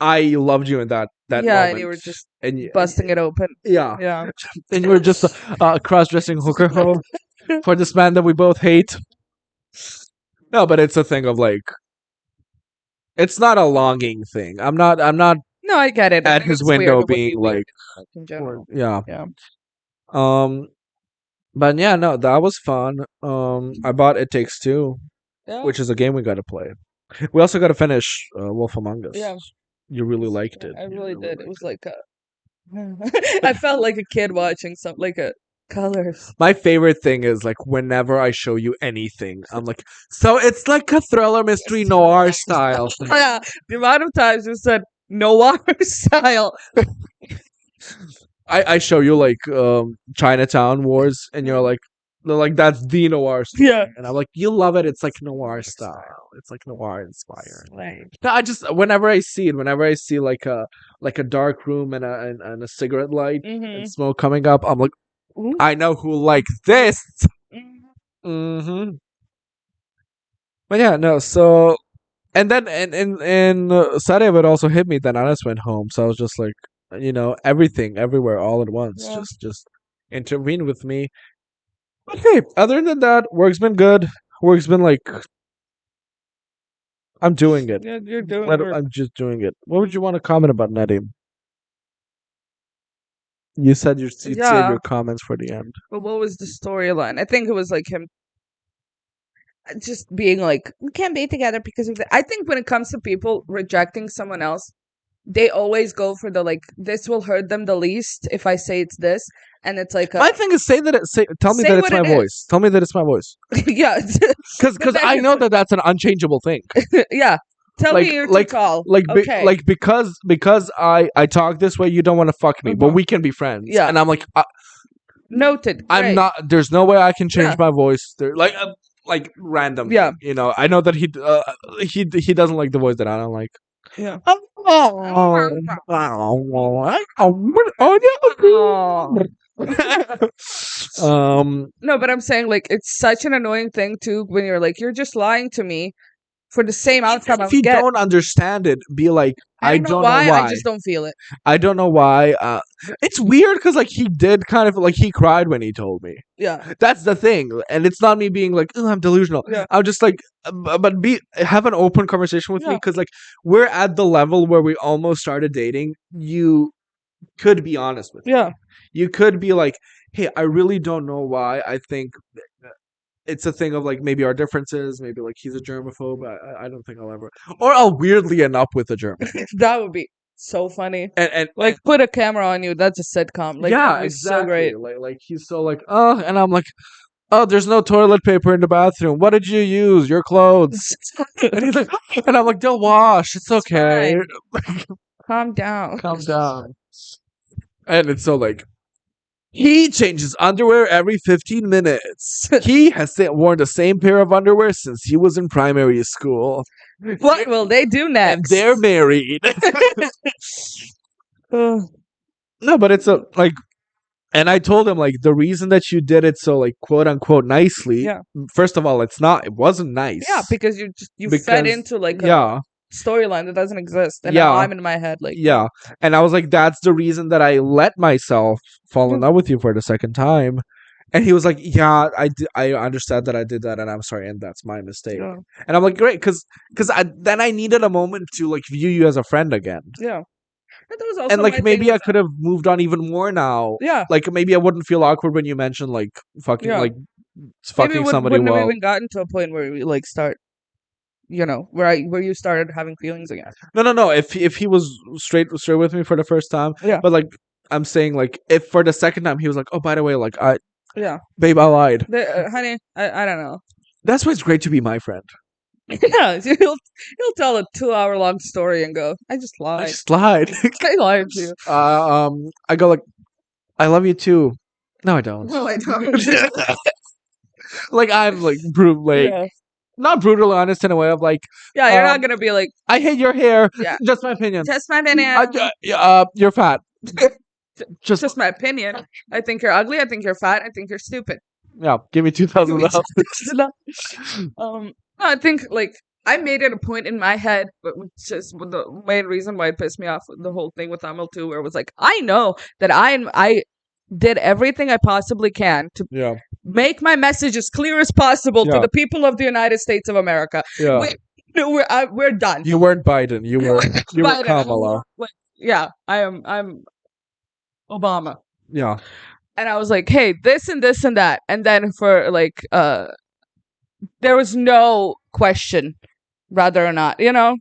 I loved you in that Yeah, moment, and you were just and you, busting it open. yeah, Yeah. and you were just a cross-dressing hooker hoe for this man that we both hate." No, but it's a thing of like it's not a longing thing. I'm not No, I get it. at his It's weird. window It would being be weird, like, like, in or general. yeah. Yeah. Um, but yeah, no, that was fun. I bought It Takes Two, Yeah. which is a game we got to play. We also got to finish Wolf Among Us. Yeah. You really liked it. I You really did. It liked was like a. I felt like a kid watching like a colors. My favorite thing is like whenever I show you anything, I'm like, so it's like a thriller mystery noir style. Yeah, the amount of times you said noir style. I show you like Chinatown Wars, and you're like, they're like, that's the noir story. Yeah. And I'm like, you love it. It's like noir style. It's like noir inspired. No, I just whenever I see it, whenever I see like a dark room and a cigarette light and smoke coming up, I'm like, I know who likes this. Mm-hmm. But yeah, no. So and then and Saturday would also hit me. Then I just went home, so I was just like, everything, everywhere, all at once, Yeah. just intervene with me. Okay. Other than that, work's been good. Work's been like I'm doing it. Yeah, you're doing it. I'm just doing it. What would you want to comment about Nedim? You said you'd save Yeah. your comments for the end. But what was the storyline? I think it was like him just being like, we can't be together because of that. I think when it comes to people rejecting someone else, they always go for the like, this will hurt them the least if I say it's this. And it's like, My thing is tell me Say that it's what my it is. voice. Tell me that it's my voice. yeah. Because I know that that's an unchangeable thing. Yeah. Tell Like- me you're like- too tall. Like Okay. because I talk this way, you don't want to fuck me, but we can be friends. Yeah. And I'm like, Noted. I'm Great. not. There's no way I can change Yeah. my voice. There, like random. Yeah. I know that he doesn't like the voice that I don't like. Yeah. No, but I'm saying like it's such an annoying thing too when you're like, you're just lying to me for the same outcome. If you don't understand it, be like, I don't know why. I just don't feel it. I don't know why. It's weird because like he did kind of like he cried when he told me. Yeah. That's the thing, and it's not me being like, oh, I'm delusional. Yeah. I'm just like, but have an open conversation with me, Yeah. because like we're at the level where we almost started dating. You could be honest with me. Yeah. You could be like, hey, I really don't know why. I think it's a thing of like maybe our differences. Maybe like he's a germaphobe. I don't think I'll ever, or I'll weirdly end up with a German. That would be so funny. And Like put a camera on you. That's a sitcom. Like yeah, that would be exactly. so great. Like he's so like, oh, and I'm like, oh, there's no toilet paper in the bathroom. What did you use? Your clothes. And he's like, and I'm like, they'll wash. It's okay. Calm down. Calm down. And it's so like, he changes underwear every 15 minutes. He has worn the same pair of underwear since he was in primary school. What will they do And next? they're married. No, but it's a like, and I told him like the reason that you did it so like quote unquote nicely. Yeah. First of all, it wasn't nice. Yeah, because you fed into like a yeah. storyline that doesn't exist, and Yeah. now I'm in my head like Yeah, and I was like, that's the reason that I let myself fall in love with you for the second time. And he was like, yeah, I understand that I did that, and I'm sorry, and that's my mistake. Yeah. And I'm like, great, because then I needed a moment to like view you as a friend again. Yeah. But that was also And my like thing maybe I with- could have moved on even more now. Yeah. Like maybe I wouldn't feel awkward when you mentioned like fucking Yeah. like Maybe fucking we somebody wouldn't well. have even gotten to a point where we like start, where you started having feelings again. No. If he was straight with me for the first time, Yeah. But like I'm saying, like if for the second time he was like, oh, by the way, like Yeah. babe, I lied. Honey, I don't know. That's why it's great to be my friend. Yeah, he'll tell a 2-hour long story and go, I just I lied. just lied. I lied to you. I go like, I love you too. No, I don't. No, I don't. Like I'm like Yeah. not brutally honest in a way of like Yeah, you're not um, gonna be like, I hate your hair. yeah, Just my opinion. just my opinion. You're fat. Just my opinion. I think you're ugly. I think you're fat. I think you're stupid. Yeah, give me $2,000. No, I think like I made it a point in my head, but which is the main reason why it pissed me off the whole thing with Amal too, where it was like I know that I did everything I possibly can to Yeah, make my message as clear as possible to Yeah. the people of the United States of America. yeah. We're done. You weren't Biden. You were Biden. Kamala. Like, yeah, I'm Obama. Yeah, And I was like, hey, this and this and that. And then for like there was no question whether or not, yeah.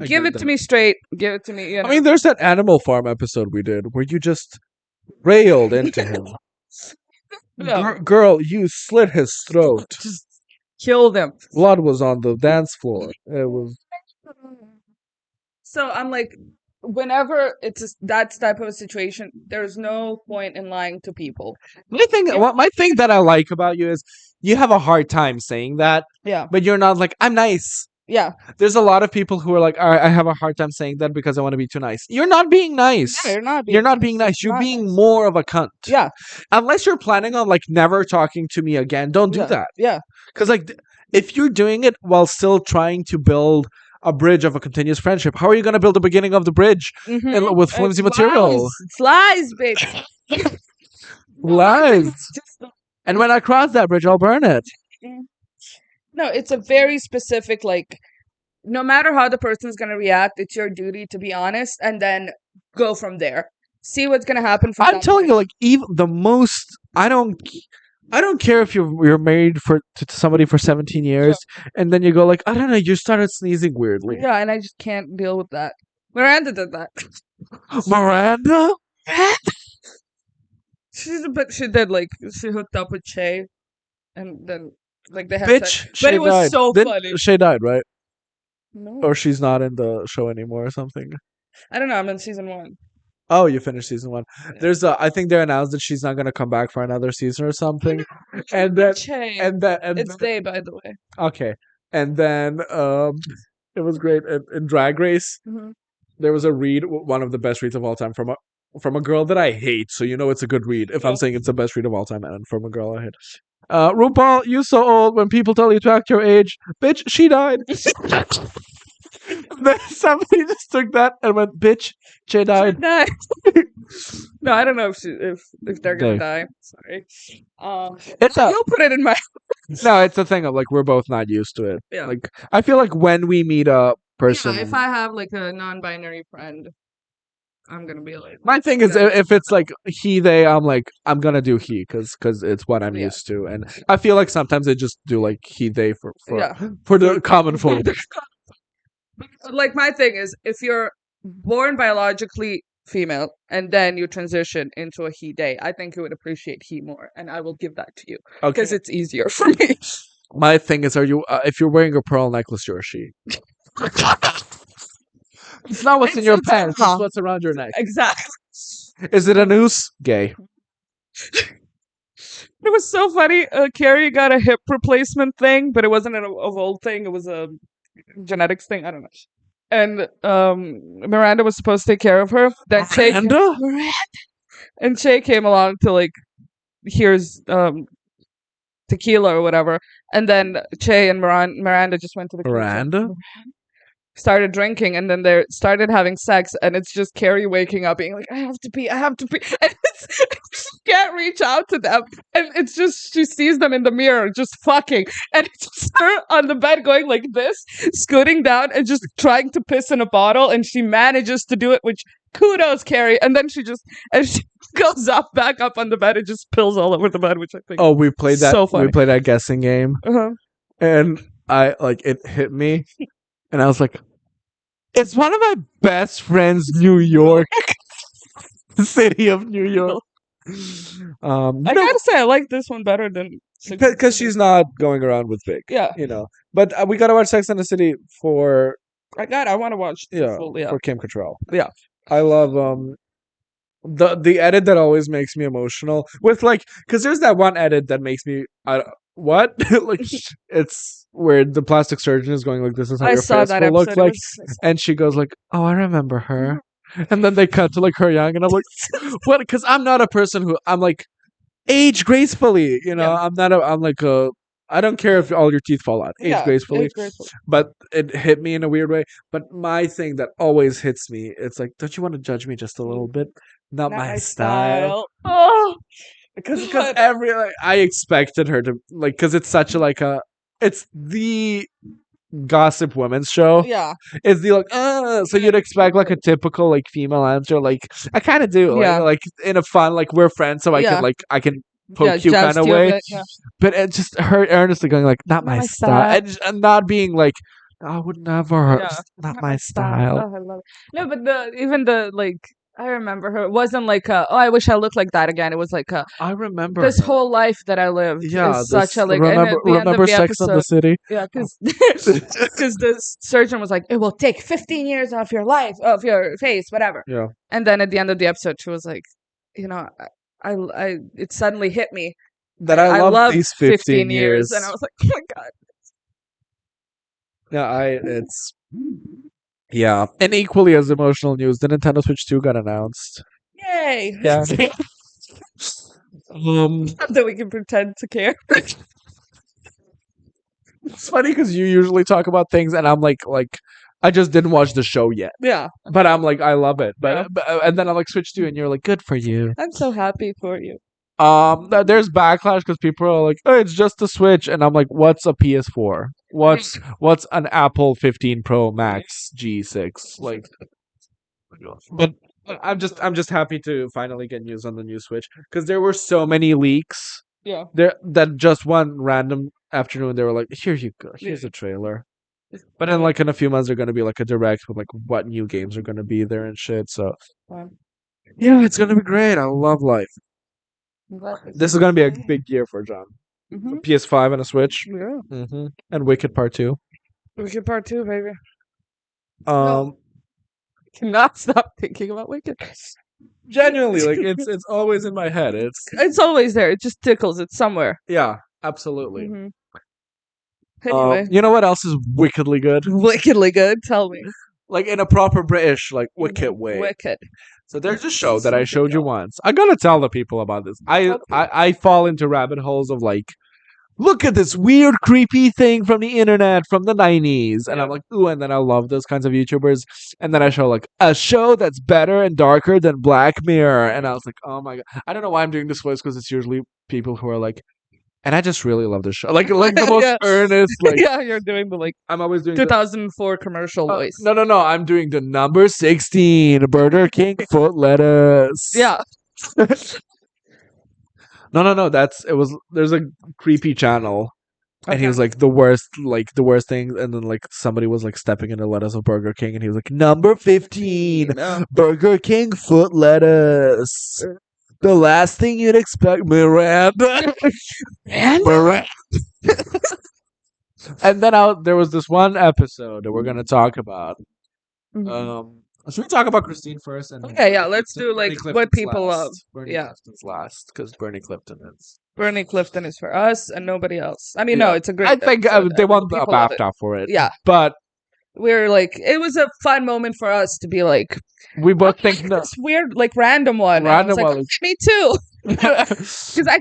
I give get it to that. me straight, give it to me, I mean, there's that Animal Farm episode we did where you just railed into him. Yeah. Girl, you slit his throat. Just kill them. Blood was on the dance floor. It was. So I'm like, whenever it's that type of a situation, there's no point in lying to people. My thing that I like about you is you have a hard time saying that, Yeah. but you're not like, I'm nice. Yeah. There's a lot of people who are like, all right, I have a hard time saying that because I want to be too nice. You're not being nice. Yeah, You're not being nice. You're Not being nice. more of a cunt. Yeah. Unless you're planning on like never talking to me again, don't do Yeah. that. Yeah. Because like if you're doing it while still trying to build a bridge of a continuous friendship, how are you going to build the beginning of the bridge with flimsy material? It's lies, bitch. Lies. Just And when I cross that bridge, I'll burn it. no, it's a very specific, like, no matter how the person's going to react, it's your duty to be honest and then go from there. See what's going to happen from I'm telling you, like, even the most, I don't care if you're married to somebody for 17 years and then you go like, I don't know, you started sneezing weirdly. Yeah, and I just can't deal with that. Miranda did that. Miranda? She did, like, she hooked up with Shay and then, like, they had Bitch, sex. Shay But it was died. so funny. Shay died, right? No. Or she's not in the show anymore or something. I don't know, I'm in season 1. Oh, you finished season 1. Yeah. There's I think they announced that she's not gonna come back for another season or something. And then Shay. it's they, by the way. okay. And then it was great in Drag Race. Mm-hmm. There was a read, one of the best reads of all time from a girl that I hate. So you know it's a good read if I'm saying it's the best read of all time, and from a girl I hate. RuPaul, you so old when people tell you to act your age. Bitch, she died. Then somebody just took that and went, bitch, she died. No, I don't know if they're gonna die. Sorry. You'll put it in my. No, it's a thing of like we're both not used to it. Yeah. Like I feel like when we meet a person, Yeah, if I have like a non-binary friend, I'm gonna be like. My thing is if it's like he they, I'm like I'm gonna do he because it's what I'm used to, and I feel like sometimes they just do like he they for the common folk. Like my thing is if you're born biologically female and then you transition into a he they, I think you would appreciate he more, and I will give that to you because it's easier for me. My thing is, are you if you're wearing a pearl necklace, you're a she. It's not what's in your pants; it's what's around your neck. Exactly. Is it a noose? Gay. It was so funny. Carrie got a hip replacement thing, but it wasn't an old thing. It was a genetics thing. I don't know. And Miranda was supposed to take care of her. Then Miranda? And Shay came along to like, here's tequila or whatever. And then Che and Miranda just went to the kitchen, started drinking, and then they started having sex, and it's just Carrie waking up being like, I have to pee, and she can't reach out to them, and it's just she sees them in the mirror just fucking, and it's just her on the bed going like this, scooting down and just trying to piss in a bottle, and she manages to do it, which kudos Carrie, and then she goes back up on the bed and just pills all over the bed, which I think we played that so funny. We played that guessing game, and I like it hit me. And I was like, it's one of my best friends, New York. City of New York. I gotta say, I like this one better than... Because she's not going around with Vic. Yeah. You know. But we gotta watch Sex and the City for... I want to watch for Kim Cattrall. Yeah. I love... the edit that always makes me emotional with like because there's that one edit that makes me what like it's where the plastic surgeon is going like this is how I your saw face that will look episode. It like, was and she goes like, oh, I remember her, and then they cut to like her young, and I'm like, what? Because I'm not a person who I'm like age gracefully, Yeah. I'm not a I'm like a I don't care if all your teeth fall out. Age Yeah, gracefully. age graceful. But it hit me in a weird way. But my thing that always hits me, it's like, don't you want to judge me just a little bit? Not Not my my style. style. Oh, Because God. every like, I expected her to like because it's such a like a it's the gossip women's show. Yeah. It's the like so you'd expect like a typical like female answer like I kind of do Yeah. like in a fun like we're friends so Yeah. I can Yeah, poke you kind joust of you a way. bit. Yeah. But it just her earnestly going like, not Not my my style, style. and not being like, I would never, Yeah. not Not my my style. style. Oh, I love it. No, but even the like I remember her. It wasn't like oh, I wish I looked like that again. It was like I remember this her. whole life that I lived Yeah, is such this a like, and at the end of remember the Sex on the episode, City. yeah, because the surgeon was like, it will take 15 years off your life, of your face, whatever. Yeah, And then at the end of the episode, she was like, you know, it suddenly hit me. that I I love loved these 15 15 years, years. and I was like, oh my god, Yeah, it's yeah, and equally as emotional news, the Nintendo Switch 2 got announced. yay! Yeah. That we can pretend to care. It's funny because you usually talk about things, and I'm like, I just didn't watch the show yet, Yeah, but I'm like, I love it. Yeah. And then I'm like, switch to, and you're like, good for you. I'm so happy for you. There's backlash because people are like, oh, it's just a Switch, and I'm like, what's a PS4? What's an Apple 15 Pro Max G6? Like, but I'm just happy to finally get news on the new Switch because there were so many leaks. Yeah. There that just one random afternoon they were like, here you go, here's a trailer. But then like in a few months they're gonna be like a direct with like what new games are gonna be there and shit. So yeah, it's gonna be great. I love life. This is gonna be a big year for John. Mm-hmm. PS5 and a Switch. Yeah. And Wicked Part 2. Wicked Part 2, baby. Um Cannot stop thinking about Wicked. genuinely, like it's always in my head. It's always there. It just tickles. It's somewhere. Yeah, absolutely. Mhm. Anyway, You know what else is wickedly good? wickedly good. Tell me. Like in a proper British, like wicked way. Wicked. So there's a show that I showed you once. I gotta tell the people about this. I fall into rabbit holes of like, look at this weird, creepy thing from the internet from the 90s. And I'm like, ooh, and then I love those kinds of YouTubers. And then I show like a show that's better and darker than Black Mirror. And I was like, oh my god. I don't know why I'm doing this voice because it's usually people who are like, and I just really love this show. Like the most Yeah. earnest, like Yeah, you're doing the like I'm always doing 2004 commercial voice. No, I'm doing the number 16 Burger King foot lettuce. Yeah. No. There's a creepy channel, and he was like the worst thing, and then like somebody was like stepping in the lettuce of Burger King, and he was like number 15 Burger King foot lettuce. The last thing you'd expect, Miranda. Miranda. And then there was this one episode that we're gonna talk about. Should we talk about Christine first? And Okay, yeah, let's do like what people love. Bernie Yeah. Clifton's last because Bernie Clifton is. Bernie Clifton is for us and nobody else. I mean, no, it's a great. I think episode, they and won a people love it. BAFTA for it. Yeah. But We're like, it was a fun moment for us to be like, we both think this weird, like random one. And I was Random like, one. me too. Because I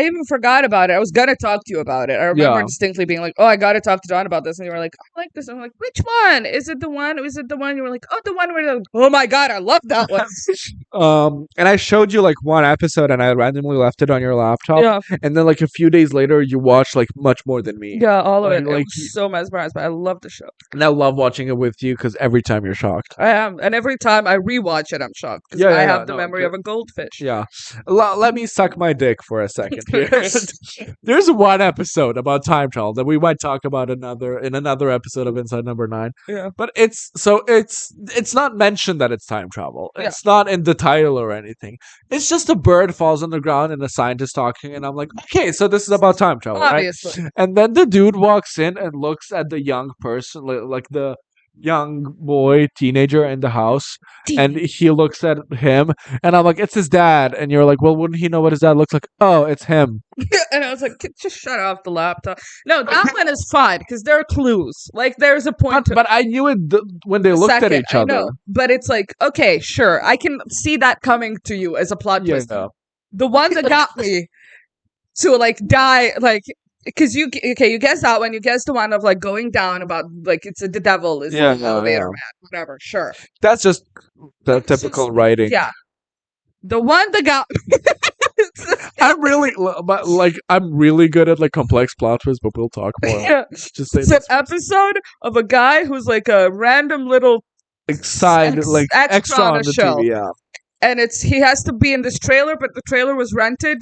even forgot about it. I was gonna talk to you about it. I remember Yeah. distinctly being like, "Oh, I gotta talk to John about this," and you were like, "I like this." And I'm like, "Which one? Is it the one? Is it the one?" You were like, "Oh, the one where." Like, oh my god, I love that one. And I showed you like one episode, and I randomly left it on your laptop. Yeah, And then like a few days later, you watched like much more than me. yeah, all of Like- it. like I was so mesmerized, but I love the show. And I love watching it with you because every time you're shocked. I am, and every time I rewatch it, I'm shocked because Yeah, I yeah, have the no, memory of a goldfish. Yeah. Let me suck my dick for a second here. There's one episode about time travel that we might talk about in another episode of Inside Number 9. Yeah. But it's not mentioned that it's time travel. Yeah. It's not in the title or anything. It's just a bird falls on the ground and a scientist talking, and I'm like, okay, so this is about time travel, right? Obviously. And then the dude walks in and looks at the young person, like young boy, teenager in the house, and Teen. he looks at him, and I'm like, it's his dad, and you're like, well, wouldn't he know what his dad looks like? Oh, it's him. And I was like, just shut off the laptop. No, that one is fine because there are clues. Like, there's a point to But I knew it when they the looked at second. each I other. know, but it's like, okay, sure, I can see that coming to you as a plot Yeah, twist. no. The one that got me to like die, like, because you guess that one, you guess the one of like going down about like the devil is Yeah, the no, elevator yeah. man, whatever, sure. That's just the That's typical just- writing. Yeah, the one that got I'm really, but like, I'm really good at like complex plot twists, but we'll talk more. yeah, Just say it's an this episode of a guy who's like a random little like side, like extra on the show. TV, yeah. And he has to be in this trailer, but the trailer was rented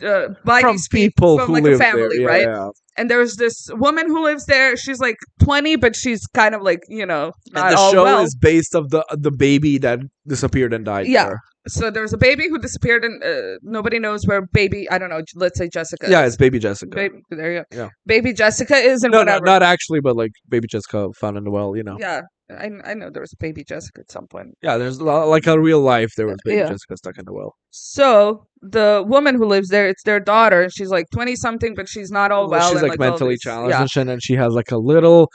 by From these people from who like live a family, there, right? yeah. And there's this woman who lives there. She's like 20, but she's kind of like, And not the all show well. is based of the baby that disappeared and died. Yeah. There. So there's a baby who disappeared, and nobody knows where baby. I don't know. Let's say Jessica. Yeah, is. it's baby Jessica. There you go. Yeah. Baby Jessica is, and No, whatever. not actually, but like baby Jessica found in the well. Yeah, I know there was a baby Jessica at some point. Yeah, there's like a real life. There was baby Yeah. Jessica stuck in the well. So the woman who lives there, it's their daughter, and she's like 20 something, but she's not all well. She's and, like all mentally this- challenged Yeah. and shit, and she has like a little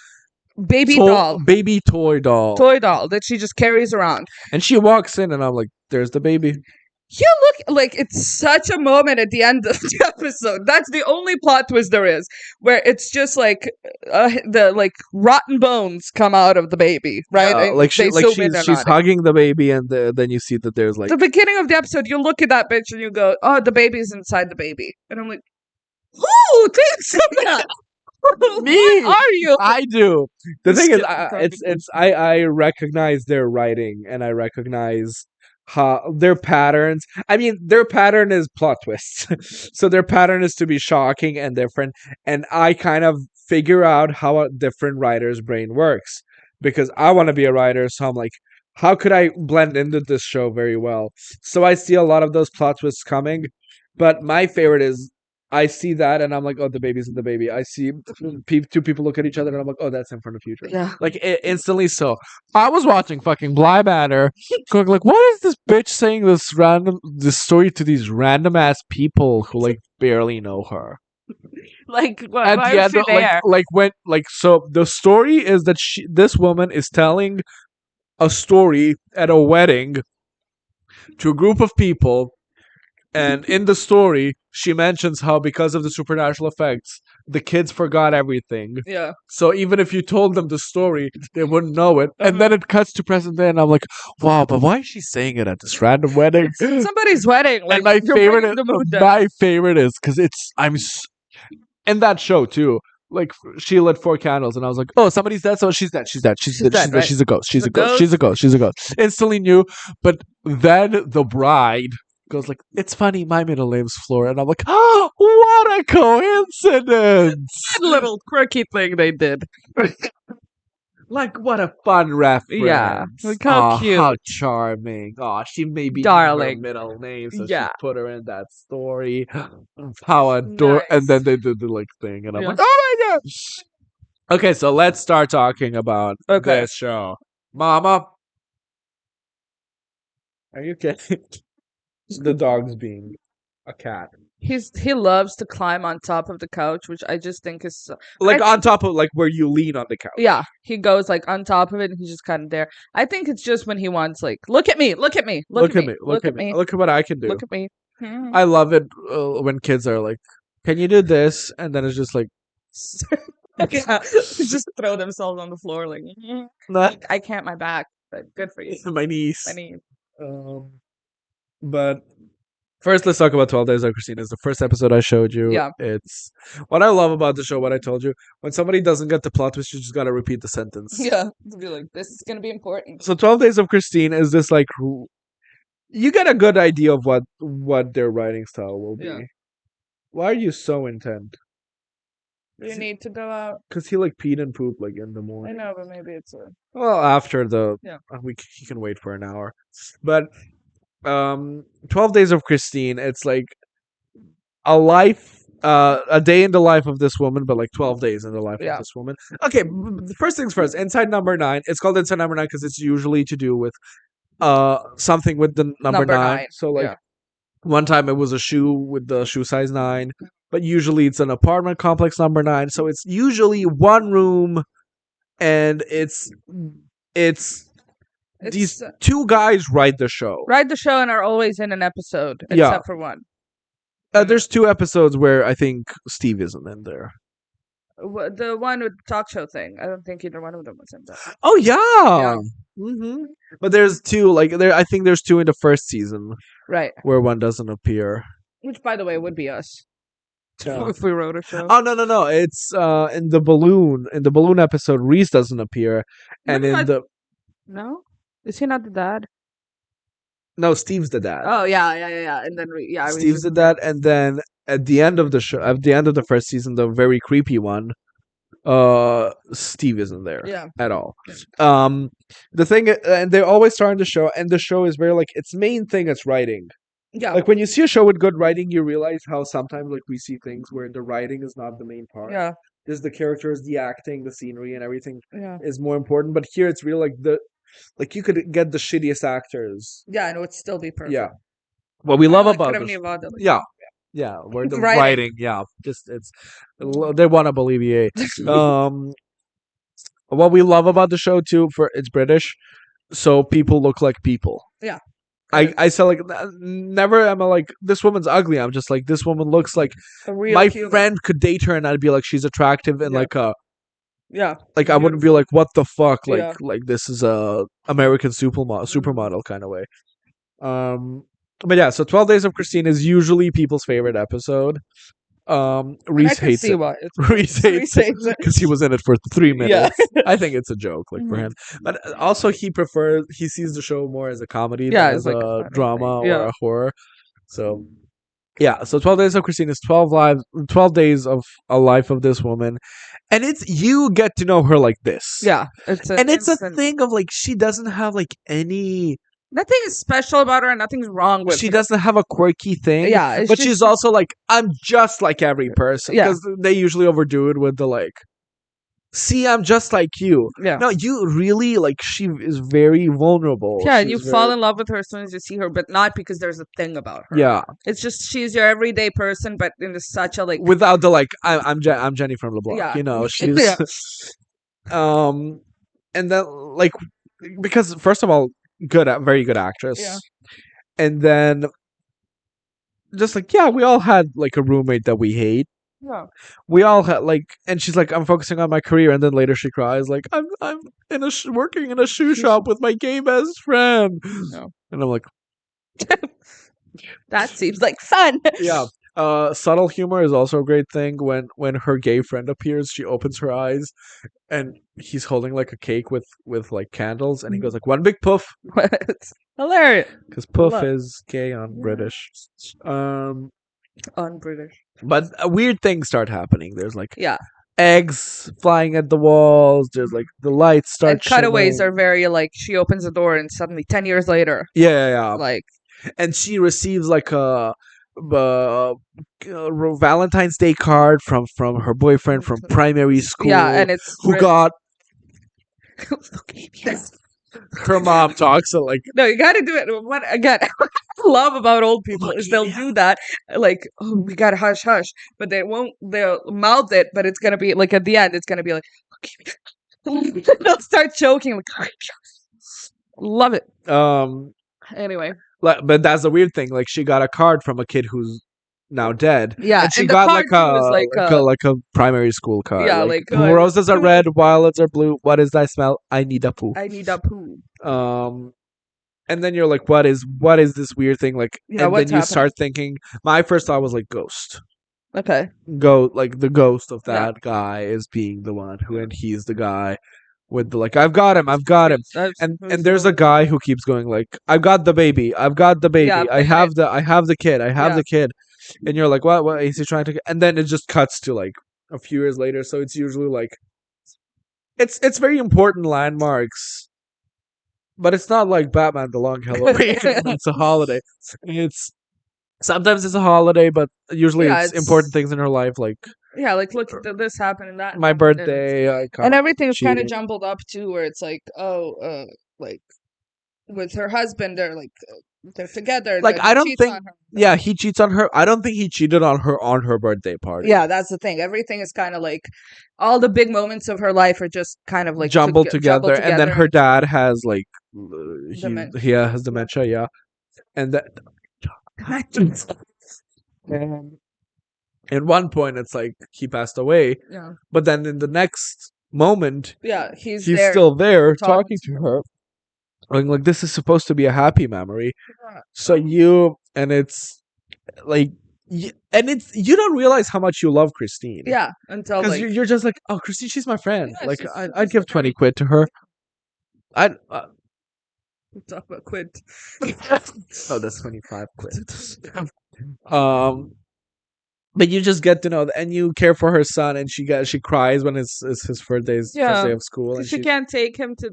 Baby doll. baby toy doll. Toy doll that she just carries around. And she walks in, and I'm like, "There's the baby." You look like it's such a moment at the end of the episode. That's the only plot twist there is, where it's just like the like rotten bones come out of the baby, right? Yeah, And like they zoom in she's on it. hugging the baby, and then you see that there's like The beginning of the episode, you look at that bitch and you go, "Oh, the baby's inside the baby," and I'm like, "Who thinks of that? Me. What are you?" I do. The thing is, Skip- I recognize their writing, and I recognize how their patterns. I mean, their pattern is plot twists. So their pattern is to be shocking and different, and I kind of figure out how a different writer's brain works because I want to be a writer. So I'm like, how could I blend into this show very well? So I see a lot of those plot twists coming, but my favorite is I see that and I'm like, oh, the baby's in the baby. I see two people look at each other and I'm like, oh, that's him from the future. Yeah. Like instantly. So I was watching fucking Bly Banner, going like, what is this bitch saying this story to these random ass people who like barely know her? Like, what? At Why the is end, she there? so the story is that this woman is telling a story at a wedding to a group of people. And in the story, she mentions how because of the supernatural effects, the kids forgot everything. Yeah. So even if you told them the story, they wouldn't know it. And then it cuts to present day, and I'm like, wow, but why is she saying it at this random wedding? Somebody's wedding. Like, And my you're favorite bringing the mood down. is because in that show too. Like she lit 4 candles, and I was like, "Oh, somebody's dead. So she's dead. She's dead. She's dead. dead, She's dead. right? She's a ghost. She's The a ghost. She's a ghost. She's a ghost." Instantly knew, but then the bride goes like, "It's funny. My middle name's Flora," and I'm like, "Oh, what a coincidence!" Little quirky thing they did. Like, what a fun reference. Yeah, like, how cute. How charming. Oh, she maybe knew her Darling. middle name, so Yeah. she put her in that story. How adorable. Nice. And then they did the like thing, and I'm Yeah. like, oh my gosh. Okay, so let's start talking about Okay. this show. Mama. Are you kidding? The dog's being a cat. He loves to climb on top of the couch, which I just think is Like I on top of like where you lean on the couch. yeah. He goes like on top of it, and he's just kind of there. I think it's just when he wants like, look at me, look at me, Look at me. Look at me. Look at what I can do. look at me. Hmm. I love it when kids are like, "Can you do this?" And then it's just like, Yeah. Just throw themselves on the floor like, "Nah, I can't my back, but good for you. my niece." I need But first, let's talk about 12 Days of Christine. It's the first episode I showed you. Yeah. It's what I love about the show, what I told you. When somebody doesn't get the plot twist, you just gotta repeat the sentence. yeah. To be like, this is gonna be important. So 12 Days of Christine is this like you get a good idea of what their writing style will be. Yeah. Why are you so intent? You need to go out. Because he like peed and pooped like in the I morning. know, but maybe it's a Well, after the Yeah. he can wait for an hour. But 12 Days of Christine, it's like a life A day in the life of this woman, but like 12 days in the life Yeah. of this woman. Okay, first things first. Inside number 9. It's called Inside number 9 because it's usually to do with something with the number 9. So like Yeah. one time it was a shoe with the shoe size 9, but usually it's an apartment complex number 9. So it's usually one room, and it's these It's two guys write the show. Ride the show and are always in an episode, Yeah. except for one. There's 2 episodes where I think Steve isn't in there. The one with the talk show thing. I don't think either one of them was in that. Oh yeah. But there's 2 like there. I think there's 2 in the first season Right. where one doesn't appear. Which, by the way, would be us Yeah. if we wrote a show. Oh no! It's in the balloon episode. Reese doesn't appear, and No, in the No, is he not the dad? no, Steve's the dad. Oh yeah. And then Steve's the dad, and then at the end of the show, at the end of the first season, the very creepy one, Steve isn't there Yeah. at all. The thing, and they're always starting the show, and the show is very like its main thing is writing. Yeah. Like when you see a show with good writing, you realize how sometimes like we see things where the writing is not the main part. Yeah. There's the characters, the acting, the scenery, and everything Yeah. is more important. But here it's real like you could get the shittiest actors. Yeah, and it would still be perfect. Yeah. What we love about this, Yeah. yeah, where the Writing. writing, yeah, just it's they want to believe you. What we love about the show too, for it's British, so people look like people. Yeah. I say like never am I like this woman's ugly. I'm just like this woman looks like A real my human. friend could date her and I'd be like she's attractive and Yeah. like Yeah. like I wouldn't be like what the fuck like Yeah. like this is a American supermodel kind of way. But yeah, so 12 Days of Christine is usually people's favorite episode. Reese hates it. Why. Reese hates it because he was in it for 3 minutes. Yeah. I think it's a joke, like for him. But also, he sees the show more as a comedy Yeah, than it's as like a a funny drama thing. or Yeah. a horror. So, yeah. So 12 Days of Christine is 12 days of a life of this woman, and it's you get to know her like this. Yeah. It's a thing of like she doesn't have like any. Nothing is special about her, and nothing's wrong with She her. doesn't have a quirky thing. Yeah, it's but just- she's also like, I'm just like every person. Yeah. Because they usually overdo it with the like, see, I'm just like you. Yeah. No, you really, like, she is very vulnerable. Yeah, and you She's fall very- in love with her as soon as you see her, but not because there's a thing about her. Yeah. It's just she's your everyday person, but in such a like. Without the like, I'm Jenny from the block. Yeah. You know, she's. Yeah. And then, like, because, first of all, very good actress. Yeah. And then, just like, yeah, we all had, like, a roommate that we hate. Yeah. We all had like, and she's like, I'm focusing on my career, and then later she cries like, I'm in working in a shoe shop with my gay best friend, No. and I'm like, That seems like fun. yeah. Subtle humor is also a great thing. When her gay friend appears, she opens her eyes, and he's holding like a cake with like candles, and he goes like, one big puff, It's hilarious. because puff Love. is gay on British. On British. But weird things start happening. There's like Yeah. eggs flying at the walls. There's like the lights start. And cutaways shimmering. are very like she opens the door and suddenly 10 years later, Yeah. like And she receives like a Valentine's Day card from her boyfriend from primary school. yeah, and it's who got her mom talks so like No, you got to do it. What again? What I love about old people is they'll do that. Like, oh, we got to hush, hush, but they won't. They'll mouth it, but it's gonna be like at the end, it's gonna be like, okay. They'll start choking. Like, okay. Love it. Anyway, but that's the weird thing. Like she got a card from a kid who's now dead. yeah, And she and the got card like too is a primary school card. Yeah, roses are red, violets are blue. What is that smell? I need a poo. I need a poo. And then you're like, what is this weird thing? Like, Yeah, and what's then you happening? start thinking. My first thought was like ghost. Okay. Like the ghost of Yeah. that guy is being the one and he's the guy with the like, I've got him. And there's a guy who keeps going like, I've got the baby. I have the kid. The kid. And you're like, what is he trying to get? And then it just cuts to like a few years later. So it's usually like it's very important landmarks. But it's not like Batman the Long Halloween. It's a holiday. Sometimes it's a holiday, but usually Yeah, it's important things in her life, like yeah, like look, this happened and that my happened, birthday. I and caught everything's kind of cheating. jumbled up too, where it's like, oh, like with her husband, they're together, Like, then he I don't cheats think. on her. Yeah, he cheats on her. I don't think he cheated on her birthday party. Yeah, that's the thing. Everything is kind of like all the big moments of her life are just kind of like Jumbled jumbled together, and then together. her dad has like he Dementia. has dementia. Yeah, and that. And at one point, it's like he passed away, Yeah, but then in the next moment, yeah, he's he's there still there talking talking to to her. her. Like this is supposed to be a happy memory. Yeah. So it's like, and it's you don't realize how much you love Christine. Yeah, until Because like you're just like, oh, Christine, she's my friend. yeah, Like, she's I'd just give like 20 quid to her. I'd talk about quit. oh, that's 25 quid. um, but you just get to know, and you care for her son, and she cries when it's his first Yeah, day of school, and because she she can't take him to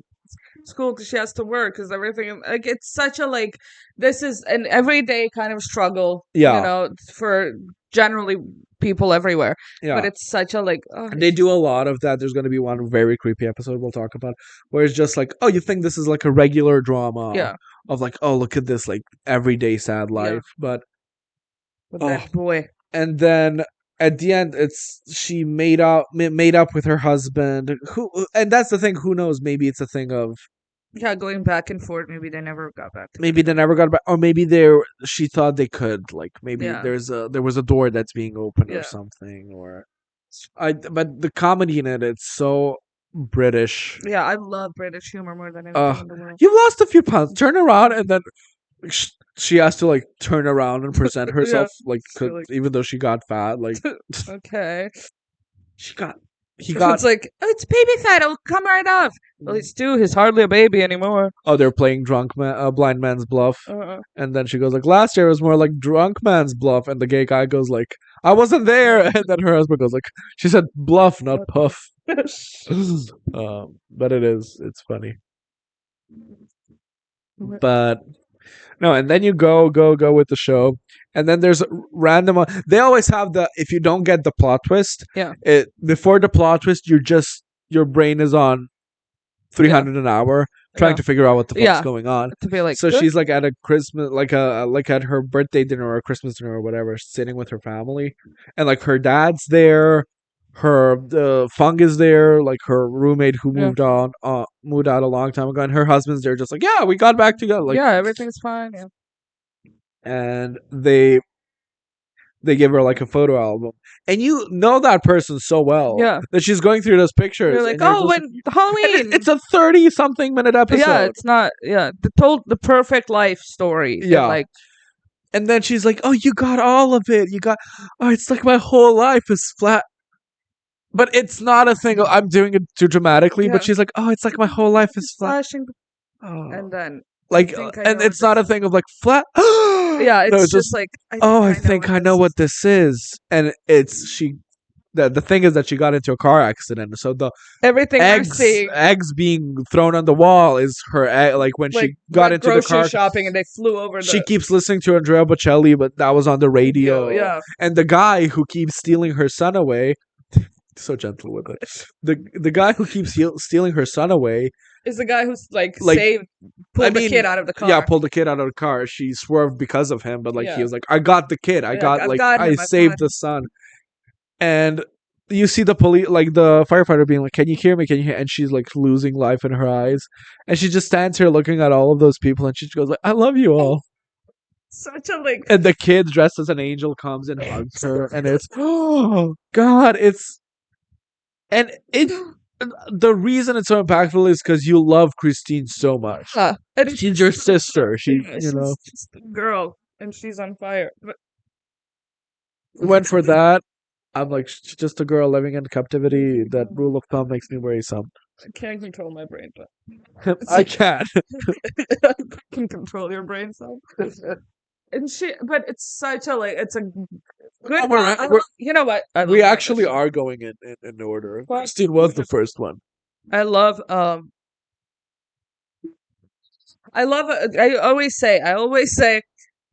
school because she has to work because everything like it's such a like this is an everyday kind of struggle, yeah for generally people everywhere. But yeah. it's such a like oh, And they do a lot of that. There's going to be one very creepy episode we'll talk about, where it's just like, oh, you think this is like a regular drama yeah, of like, oh, look at this like everyday sad yeah. life, but But oh, then boy, and then at the end it's she made up with her husband, who, and that's the thing, who knows, maybe it's a thing of yeah, going back and forth. Maybe they never got back maybe together. they never got back, or maybe she thought they could, like maybe Yeah, there was a door that's being opened or yeah, something, or I but the comedy in it's so British. yeah. I love British humor more than anything uh in the world. you've lost a few pounds, turn around, and then she has to like turn around and present Yeah, herself like so like even though she got fat, like okay. she got he got It's like oh, it's baby fat. It'll come right off. Well, he's too. He's hardly a baby anymore. oh, they're playing blind man's bluff. Uh, And then she goes like, last year was more like drunk man's bluff, and the gay guy goes like, I wasn't there, and then her husband goes like, she said bluff, not puff. But it's funny. But no, and then you go with the show, and then there's random. They always have the, if you don't get the plot twist, yeah, before the plot twist, your brain is on 300 an hour trying yeah, to figure out what the fuck's yeah. going on. To be like, So good. she's like at a Christmas, like at her birthday dinner or Christmas dinner or whatever, sitting with her family, and like her dad's there, her Fung is there, like her roommate who Yeah, moved out a long time ago, and her husband's there, just like, yeah, we got back together, like, yeah. Everything's fine. Yeah, and they give her like a photo album, and you know that person so well yeah. that she's going through those pictures, You're like, and you're oh, just when like, and Halloween. it's a 30 something minute Yeah, episode. it's not. Yeah, told the perfect life story. And Yeah. like, And then she's like, "Oh, you got all of it. You got. Oh, it's like my whole life is flat." But it's not a thing. I'm doing it too dramatically. yeah, But she's like, "Oh, it's like my whole life is it's flat." flashing, Oh, and then I like, think I and know what it's not a this. thing of like flat. Yeah, No, it's it's just just. like I Oh, think I I know think what I this know what is. this is, and it's she. The thing is that she got into a car accident, so the Everything we're seeing, eggs being thrown on the wall is her egg. Like when like she got went into the grocery car, shopping and they flew over she the keeps listening to Andrea Bocelli, but that was on the radio. radio. Yeah, And the guy who keeps stealing her son away, so gentle with it. The guy who keeps stealing her son away, is the guy who's like like, saved, pulled the kid out of the car. yeah, pulled the kid out of the car. She swerved because of him, but like he Yeah, was like, I got the kid. I yeah, got I've like got I him. I've saved got the him. son. And you see the police, like the firefighter, being like, "Can you hear me? Can you hear?" And she's like losing life in her eyes, and she just stands here looking at all of those people, and she just goes like, "I love you all." Such a like. And the kid dressed as an angel comes and hugs her, and it's oh god, it's and it. The reason it's so impactful is because you love Christine so much. And She's your sister. she's just a girl, and she's on fire. But went for that. I'm like, she's just a girl living in captivity. That rule of thumb makes me worrisome. I can't control my brain, but I can't. I can control your brain cell. And but it's such a like, it's a good. You know what? I We love actually British. are going in order. What? Christine was the first one. I love. I love. I always say.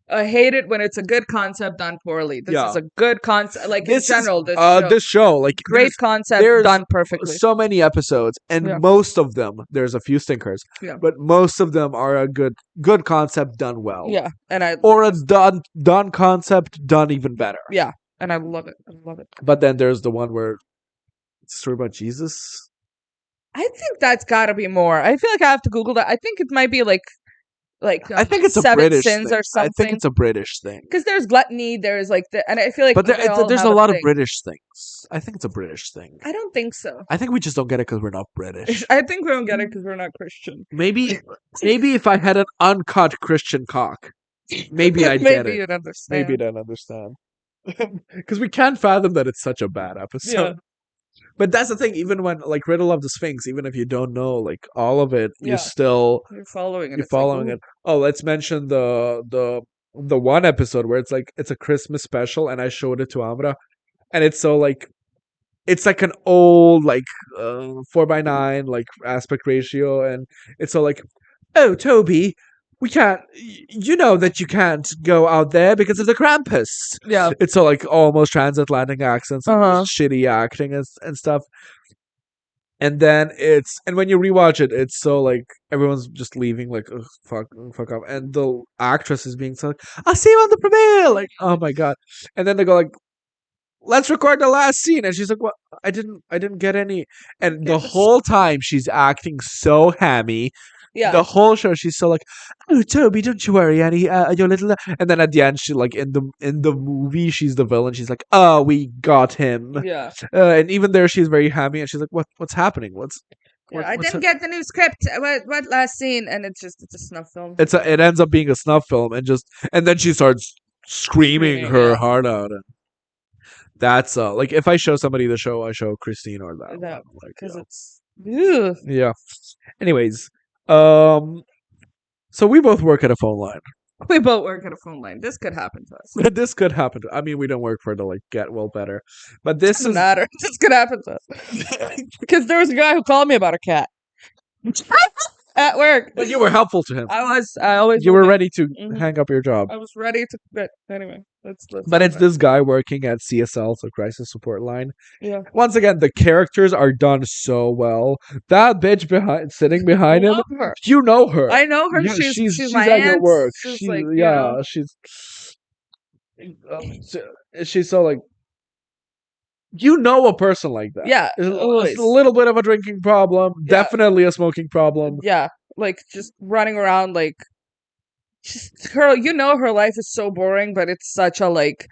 I hate it when it's a good concept done poorly. This Yeah. is a good concept. Like, in This is general, this show. like Great concept there's done perfectly. so many episodes, and Yeah. most of them there's a few stinkers, Yeah. but most of them are a good concept done well. Yeah. And I Or a done concept done even better. yeah. And I love it. I love it. But then there's the one where it's a story about Jesus. I think that's gotta be more. I feel like I have to Google that. I think it might be like I think it's a Seven British Sins thing. or I think something. it's a British thing. Because there's gluttony, there's like and I feel like But they all there's have a lot of thing. British things. I think it's a British thing. I don't think so. I think we just don't get it because we're not British. I think we don't get it because we're not Christian. Maybe if I had an uncut Christian cock, maybe I'd get Maybe it. you'd understand. Maybe I'd understand. Because we can't fathom that it's such a bad episode. Yeah. But that's the thing. Even when like Riddle of the Sphinx, even if you don't know like all of it, Yeah. you're still You're following it. you're It's like, following ooh. it. Oh, let's mention the one episode where it's like it's a Christmas special, and I showed it to Amra, and it's so like it's like an old like 4:9 like aspect ratio, and it's so like, oh Toby, we can't. You know that you can't go out there because of the Krampus. Yeah. It's so like almost transatlantic accents, and Uh-huh. shitty acting and stuff. And then and when you rewatch it, it's so like everyone's just leaving like, ugh, fuck up, and the actress is being so like, I'll see you on the premiere, like, oh my god. And then they go like, let's record the last scene, and she's like, what? I didn't get any. And the whole time she's acting so hammy. Yeah. The whole show she's so like, oh Toby, don't you worry, Annie, your little. And then at the end she like in the movie she's the villain. She's like, oh, we got him. Yeah. And even there she's very hammy, and she's like, what's happening? I didn't get the new script. What last scene? And it's a snuff film. It ends up being a snuff film, and then she starts screaming her heart out. And that's like if I show somebody the show, I show Christine or that because it's yeah. Anyways, so we both work at a phone line. We both work at a phone line. This could happen to us. This could happen. I mean, we don't work for it to like get well better, but this doesn't matter. This could happen to us. Because there was a guy who called me about a cat at work. But you were helpful to him. I always. You were ready to hang up your job. I was ready to quit. Anyway, let's but it's this guy working at CSL, so crisis support line. Yeah. Once again, the characters are done so well. That bitch sitting behind him, her. You know her. I know her. Yeah, she's my at your work. She's she's like, yeah, she's so like. You know a person like that. Yeah, a little bit of a drinking problem, definitely a smoking problem. Yeah, like just running around like just her. You know her life is so boring, but it's such a like.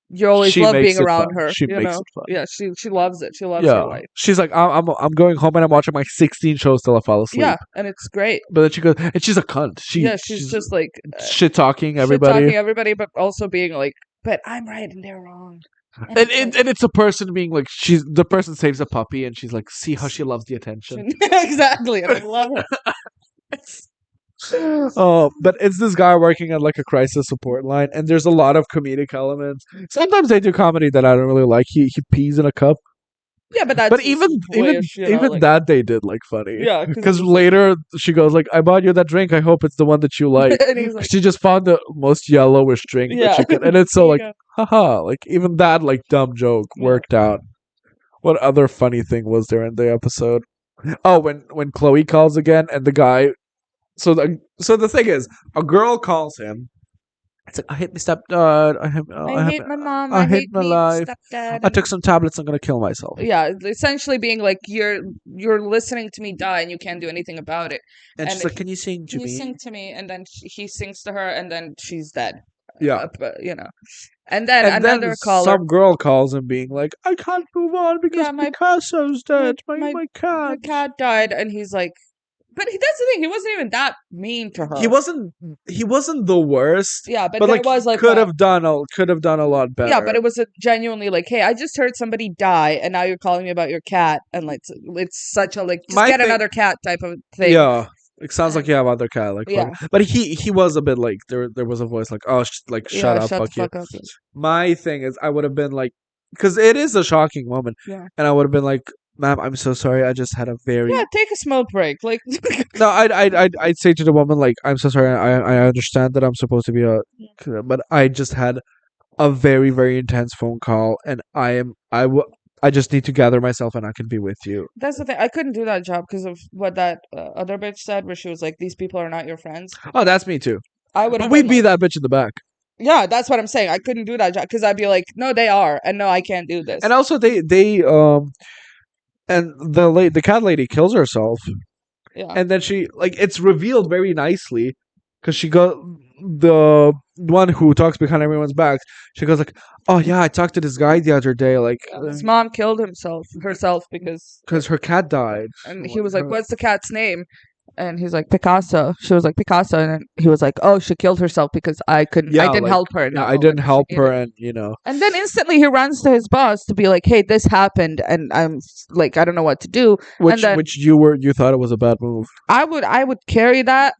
You always love being around her. She makes it fun. Yeah, she loves it. She loves her life. She's like, I'm going home and I'm watching my 16 shows till I fall asleep. Yeah, and it's great. But then she goes, and she's a cunt. She's just like shit talking everybody, but also being like, but I'm right and they're wrong. And it's a person being like, the person saves a puppy and she's like, see how she loves the attention. Exactly, and I love her. Oh, but it's this guy working at like a crisis support line, and there's a lot of comedic elements. Sometimes they do comedy that I don't really like. He pees in a cup. Yeah, but even like, that they did like funny. Yeah, because later she goes like, "I bought you that drink. I hope it's the one that you like." Like, she just found the most yellowish drink that she could, and it's so like, haha, like even that like dumb joke worked out. What other funny thing was there in the episode? Oh, when Chloe calls again, and the guy. So the thing is, a girl calls him. It's like, I hate my stepdad. I hate my mom. I hate my life. Stepdad. I took some tablets. I'm gonna kill myself. Yeah, essentially being like you're listening to me die and you can't do anything about it. And she's like, "Can you sing to me?" Can you sing to me? And then he sings to her, and then she's dead. Yeah, And then another caller. Some girl calls him, being like, "I can't move on because Picasso's dead. My cat. My cat died," and he's like. But that's the thing. He wasn't even that mean to her. He wasn't the worst. Yeah, but like was like could have done a lot better. Yeah, but it was genuinely like, hey, I just heard somebody die, and now you're calling me about your cat, and like it's such a like just get another cat type of thing. Yeah, it sounds like you have other cat. Like, yeah. But he was a bit like there was a voice like, oh, shut up, fuck you. Up. My thing is, I would have been like, because it is a shocking moment, yeah, and I would have been like, ma'am, I'm so sorry. I just had a very Yeah, take a smoke break. Like, no. I'd say to the woman like, I'm so sorry. I understand that I'm supposed to be but I just had a very very intense phone call, and I just need to gather myself, and I can be with you. that's the thing. I couldn't do that job because of what that other bitch said, where she was like, "These people are not your friends." Oh, that's me too. I would But have we'd been be like, that bitch in the back. yeah, that's what I'm saying. I couldn't do that job because I'd be like, no, they are, and no, I can't do this. And also they and the cat lady kills herself, Yeah, and then she like it's revealed very nicely because she got the one who talks behind everyone's backs. She goes like, "Oh yeah, I talked to this guy the other day, like his mom killed herself because, because her cat died." and he was like, "What's the cat's name?" And he's like, Picasso. She was like, Picasso, and then he was like, "Oh, she killed herself because I Yeah, didn't like help her in yeah, that I moment didn't that she help her, needed." and you know, And then instantly he runs to his boss to be like, "Hey, this happened, and I'm like, I don't know what to do." And then which you thought it was a bad move. I would carry that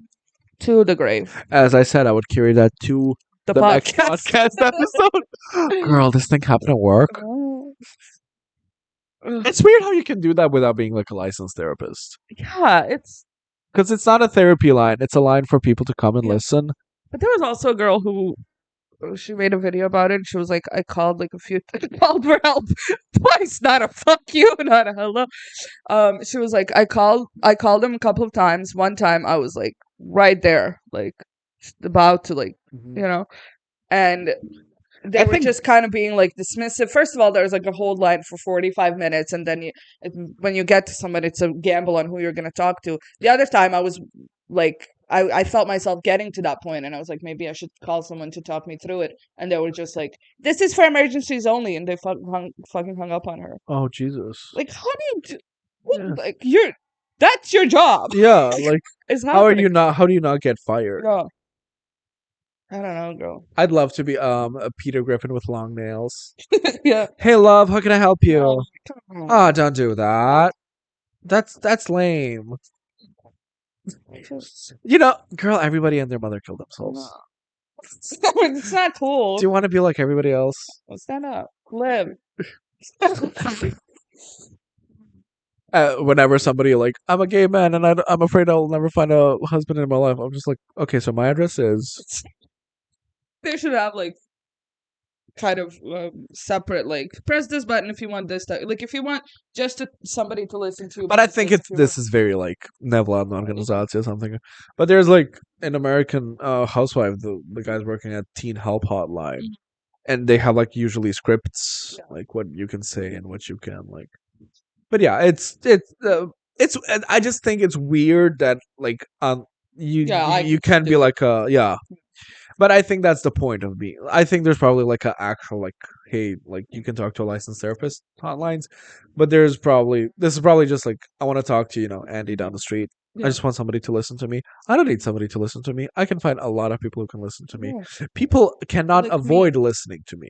to the grave. As I said, I would carry that to The the next podcast. podcast episode. Girl, this thing happened at work. Oh. Ugh. It's weird how you can do that without being like a licensed therapist. Yeah, it's Because it's not a therapy line; it's a line for people to come and yeah. listen. But there was also a girl who she made a video about it. And she was like, I called like a few called for help twice, not a fuck you, not a hello. She was like, I called him a couple of times. One time I was like right there, like about to like you know, and they I were think just kind of being like dismissive. First of all, there's like a hold line for 45 minutes, and then when you get to someone, it's a gamble on who you're going to talk to. The other time, I was like, I felt myself getting to that point, and I was like, maybe I should call someone to talk me through it. And they were just like, "This is for emergencies only," and they fucking hung up on her. oh Jesus. Like, how do you Yeah. like that's your job? Yeah, like It's how are happening. you not? How do you not get fired? No, I don't know, girl. I'd love to be a Peter Griffin with long nails. Yeah. Hey, love, how can I help you? Oh, come on. Ah, don't do that. That's lame. Just, You know, girl, everybody and their mother killed themselves. it's not cool. Do you want to be like everybody else? Stand up. Live. Whenever somebody like, I'm a gay man and I'm afraid I'll never find a husband in my life, I'm just like, okay, so my address is. They should have like kind of separate like press this button if you want this stuff. Like if you want just somebody to listen to. But I think this is very like nevladna organizacija or something. But there's like an American housewife, the guy's working at Teen Help Hotline, and they have like usually scripts like what you can say and what you can like. But yeah, it's. I just think it's weird that like you can be like yeah. But I think that's the point of being. I think there's probably like an actual like, hey, like you can talk to a licensed therapist hotlines, but this is probably just like I want to talk to Andy down the street. I just want somebody to listen to me. I don't need somebody to listen to me. I can find a lot of people who can listen to me. Yeah. People cannot Like avoid listening to me.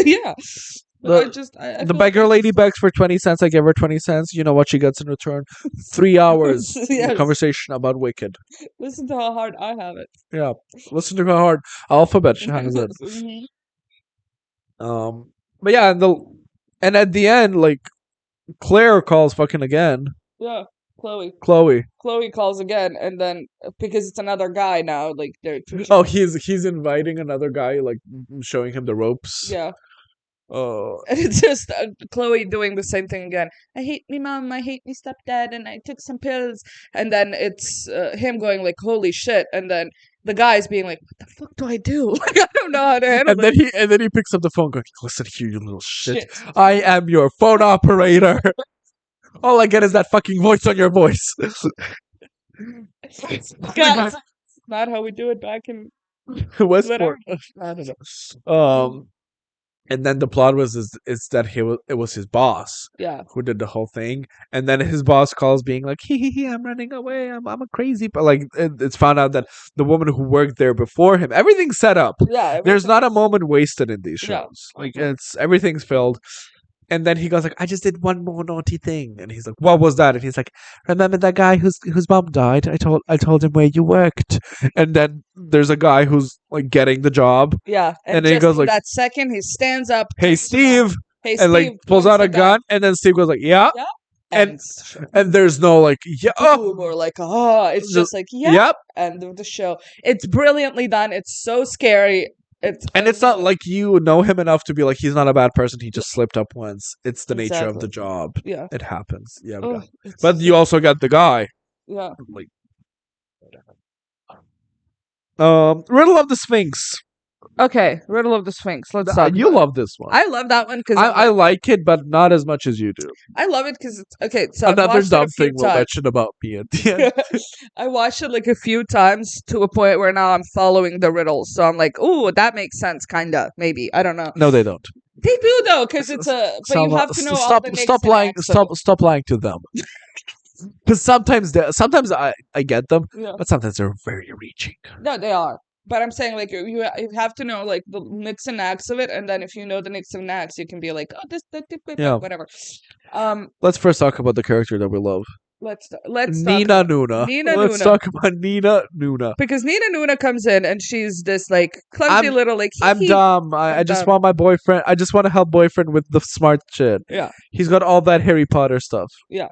Yeah. The beggar lady begs for 20 cents. I give her 20 cents. You know what she gets in return? 3 hours Yes. of conversation about Wicked. Listen to how hard I have it. Yeah. Listen to how hard Alphabet has it. But yeah, and at the end, like Claire calls fucking again. Yeah. Chloe calls again, and then because it's another guy now, like they're Oh, he's inviting another guy, like showing him the ropes. yeah. Oh, And it's just Chloe doing the same thing again. I hate me mom, I hate me stepdad, and I took some pills. And then it's him going like, holy shit. And then the guy's being like, what the fuck do I do? Like, I don't know how to handle it. And then he picks up the phone going, listen here, you little shit. I am your phone operator. All I get is that fucking voice on your voice. Guys, not how we do it back in Westport. I don't know. And then the plot was is that it was his boss, who did the whole thing, and then his boss calls being like, I'm running away, I'm a crazy, but like it's found out that the woman who worked there before him, everything's set up. There's not a moment wasted in these shows. Like everything's filled. And then he goes like, I just did one more naughty thing, and he's like, what was that? And he's like, remember that guy whose mom died? I told him where you worked. And then there's a guy who's like getting the job. Yeah, and then he goes like, that second he stands up. hey Steve, Hey, and like Steve, pulls points out a the gun. gun, and then Steve goes like, "Yeah," Yeah. and Ends. and there's no like, "Yeah," Boom, or like, oh, it's just like, yeah. yep. End of the show. It's brilliantly done. It's so scary. I And it's not love it. like you know him enough to be like he's not a bad person. He just slipped up once. It's the nature of the Exactly. job. Yeah. It happens. Yeah, Oh, it's but you also got the guy. yeah. Like, Riddle of the Sphinx. Okay, Riddle of the Sphinx. Let's talk You about it. love this one. I love that one because I like it, but not as much as you do. I love it because it's okay. So I've Another watched it a dumb few thing we'll times. mention about me at the end. I watched it like a few times to a point where now I'm following the riddles. So I'm like, ooh, that makes sense, kinda, maybe. I don't know. No, they don't. They do though, because it's a. But you have to know all the nicks stop and lying. knacks of it. Stop lying to them. Because sometimes I get them, Yeah. but sometimes they're very reaching. No, they are. But I'm saying like you have to know like the nicks and knacks of it, and then if you know the nicks and knacks, you can be like, oh, Yeah. whatever. Let's first talk about the character that we love. Let's talk Nina about Nuna. Nina Let's Nuna. talk about Nina Nuna. Because Nina Nuna comes in and she's this like clumsy little like I'm hee-hee. dumb. I just dumb. want my boyfriend. I just want to help boyfriend with the smart shit. Yeah. He's got all that Harry Potter stuff. Yeah.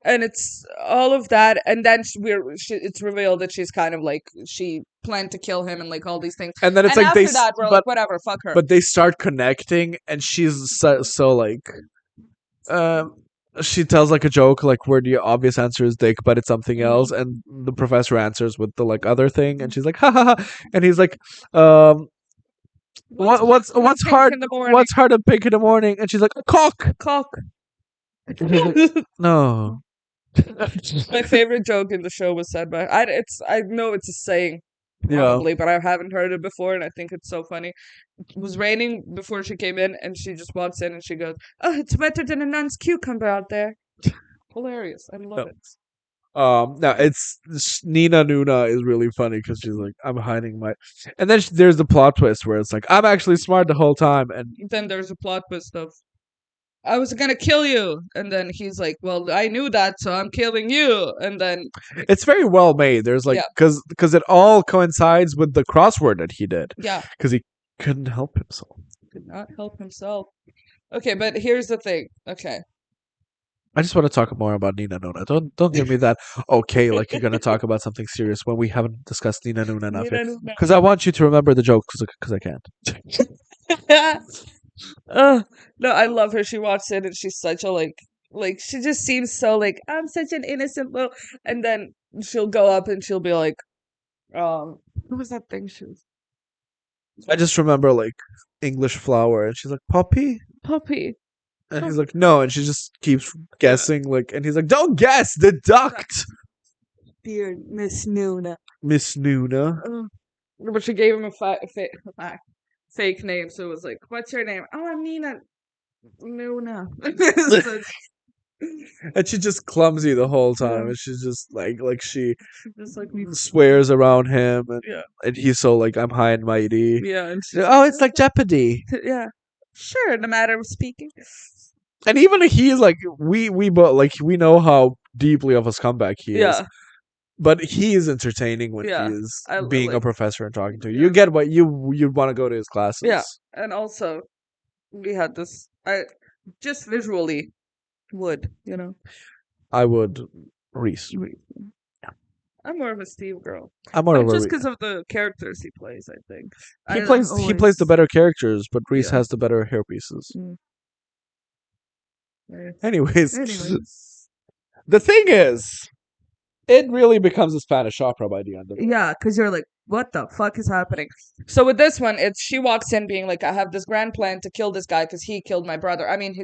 And it's all of that, and then it's revealed that she's kind of like she planned to kill him and like all these things. And then it's and like after that, we're like, whatever, fuck her. But they start connecting, and she's so like, she tells like a joke like where the obvious answer is dick, but it's something else, and the professor answers with the like other thing, and she's like, ha ha ha, and he's like, what's hard what's hard and pink in the morning, and she's like, a cock. Like, no. My favorite joke in the show was said by I know it's a saying probably, but I haven't heard it before, and I think it's so funny. It was raining before she came in, and she just walks in and she goes, "Oh, it's wetter than a nun's cucumber out there." Hilarious! I love it. No, it's Nina Nuna is really funny because she's like, I'm hiding my, and then there's the plot twist where it's like, I'm actually smart the whole time, and then there's a plot twist of, I was gonna kill you, and then he's like, "Well, I knew that, so I'm killing you." And then it's very well made. There's like, because it all coincides with the crossword that he did. Yeah, because he couldn't help himself. Could not help himself. Okay, but here's the thing. Okay, I just want to talk more about Nina Nuna. Don't give me that. Okay, like you're gonna talk about something serious when we haven't discussed Nina Nuna enough. Because I want you to remember the joke because I can't. No, I love her. She walks in and she's such a like she just seems so like, I'm such an innocent little, and then she'll go up and she'll be like, what was that thing she was? I just remember like English flower, and she's like, Poppy? And he's like, no, and she just keeps guessing, like, and he's like, don't guess, deduct. Dear Miss Nuna. Miss Nuna. But she gave him a fake name, so it was like, what's your name? Oh, I'm Nina Nuna. And she's just clumsy the whole time, and she's just like she just like swears around him, and he's so like, I'm high and mighty. Yeah, and it's like Jeopardy. Yeah, sure, in a matter of speaking. And even he's like, we both like, we know how deeply of a scumbag he is. But he is entertaining when he is being a professor and talking to you. You get what you want to go to his classes. Yeah, and also we had this. I just visually would, I would Reese. Yeah. I'm more of a Steve girl. I'm more of a just because of the characters he plays. I think he plays the better characters, but Reese has the better hairpieces. Anyways, the thing is, it really becomes a Spanish opera by the end of it. Yeah, because you're like, what the fuck is happening? So with this one, she walks in being like, I have this grand plan to kill this guy because he killed my brother. I mean,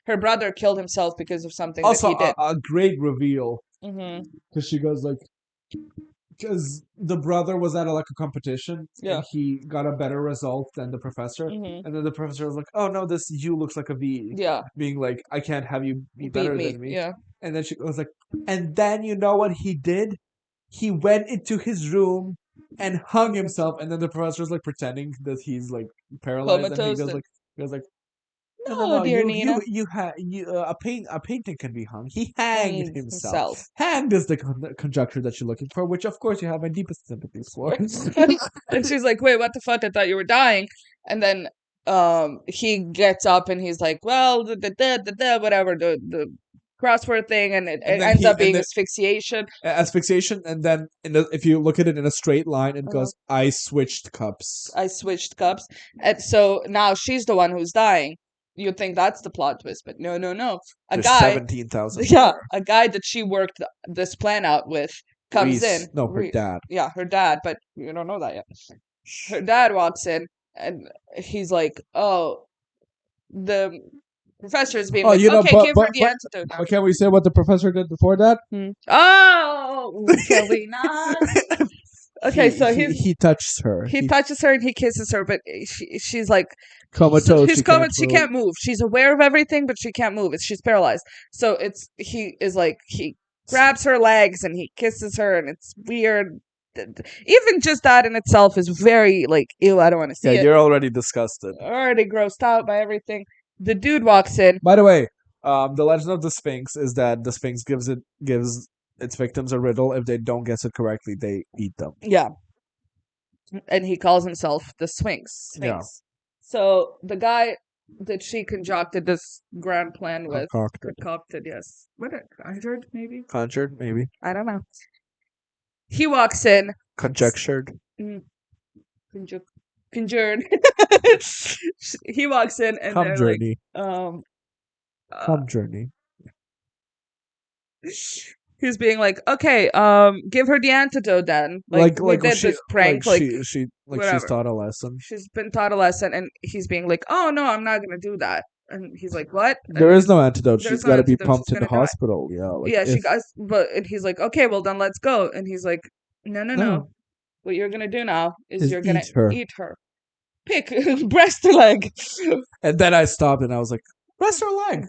her brother killed himself because of something that he did. A great reveal. Because she goes like, because the brother was at like a competition, and he got a better result than the professor, and then the professor was like, "Oh no, this you looks like a V." Yeah, being like, "I can't have you be better than me." Yeah, and then she was like, and then you know what he did? He went into his room and hung himself, and then the professor's like pretending that he's like paralyzed, and he goes like. No, dear Nina. A painting can be hung. He hanged himself. Hanged is the conjecture that you're looking for, which of course you have my deepest sympathies for. And she's like, wait, what the fuck? I thought you were dying. And then he gets up and he's like, well, whatever, the crossword thing, and it And then ends he up being and then asphyxiation. asphyxiation, and then if you look at it in a straight line, it goes, "I switched cups." I switched cups. And so now she's the one who's dying. You'd think that's the plot twist, but no, no, no. A There's guy, 17,000 yeah, more. a guy that she worked this plan out with comes Reese. in. No, her dad. Yeah, her dad, but you don't know that yet. Her dad walks in and he's like, "Oh, the professor is being Oh, like, you know, okay, give her the antidote now." but can we say what the professor did before that? Oh, can we not? Okay, so he touches her. he touches her and he kisses her, but she's like Comatose. she's She comatose. can't She move. can't move. She's aware of everything, but she can't move. She's paralyzed. So he is like he grabs her legs and he kisses her, and it's weird. Even just that in itself is very like ew. I don't want to see Yeah, it. you're already disgusted. Already grossed out by everything. The dude walks in. By the way, the legend of the Sphinx is that the Sphinx gives its victims a riddle. If they don't guess it correctly, they eat them. Yeah, and he calls himself the Sphinx. Yeah. So the guy that she concocted this grand plan with, Concocted. yes. What conjured, maybe? Conjured, maybe. I don't know. He walks in. Conjectured. Conjured. He walks in and Come they're journey. like, Come journey. he's being like, okay, give her the antidote then. Like we did this prank, she's whatever. taught a lesson. She's been taught a lesson, and he's being like, oh no, I'm not gonna do that. And he's like, what? There And is no antidote. there's She's no got to be antidote. pumped She's in the gonna die. hospital. Yeah. Like Yeah, she got, but and he's like, okay, well then let's go. And he's like, no, no, no. What you're gonna do now is you're gonna eat her. Pick breast or leg. And then I stopped and I was like, breast or leg?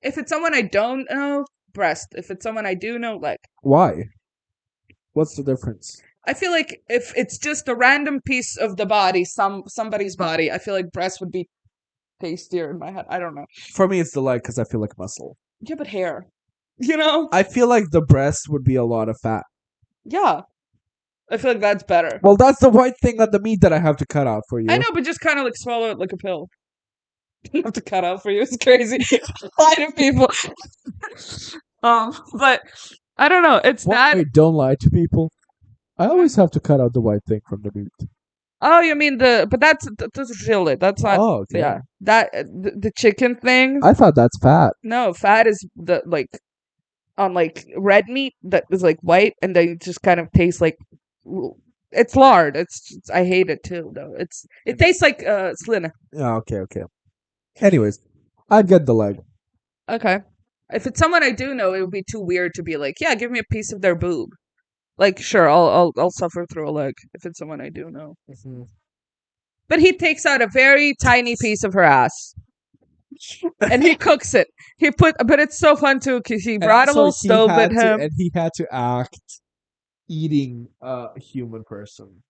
If it's someone I don't know, breast. If it's someone I do know, leg. Why? What's the difference? I feel like if it's just a random piece of the body, somebody's body, I feel like breast would be tastier in my head. I don't know. For me, it's the leg because I feel like muscle. Yeah, but hair. You know? I feel like the breast would be a lot of fat. Yeah. I feel like that's better. Well, that's the white thing on the meat that I have to cut out for you. I know, but just kind of like swallow it like a pill. You have to cut out for you. It's crazy. A lot of people. But I don't know. It's that. Wait, don't lie to people. I always have to cut out the white thing from the meat. Oh, you mean but that's really, that's not. Oh, okay. Yeah, that the chicken thing. I thought that's fat. No, fat is the like on like red meat that is like white, and they just kind of taste like it's lard. I hate it too though. It tastes like slina. Yeah, okay. Anyways, I'd get the leg. Okay. If it's someone I do know, it would be too weird to be like, yeah, give me a piece of their boob. Like, sure, I'll suffer through a leg if it's someone I do know. Mm-hmm. But he takes out a very tiny piece of her ass, and he cooks it. But it's so fun too because he brought a little stove with him, and he had to act eating a human person,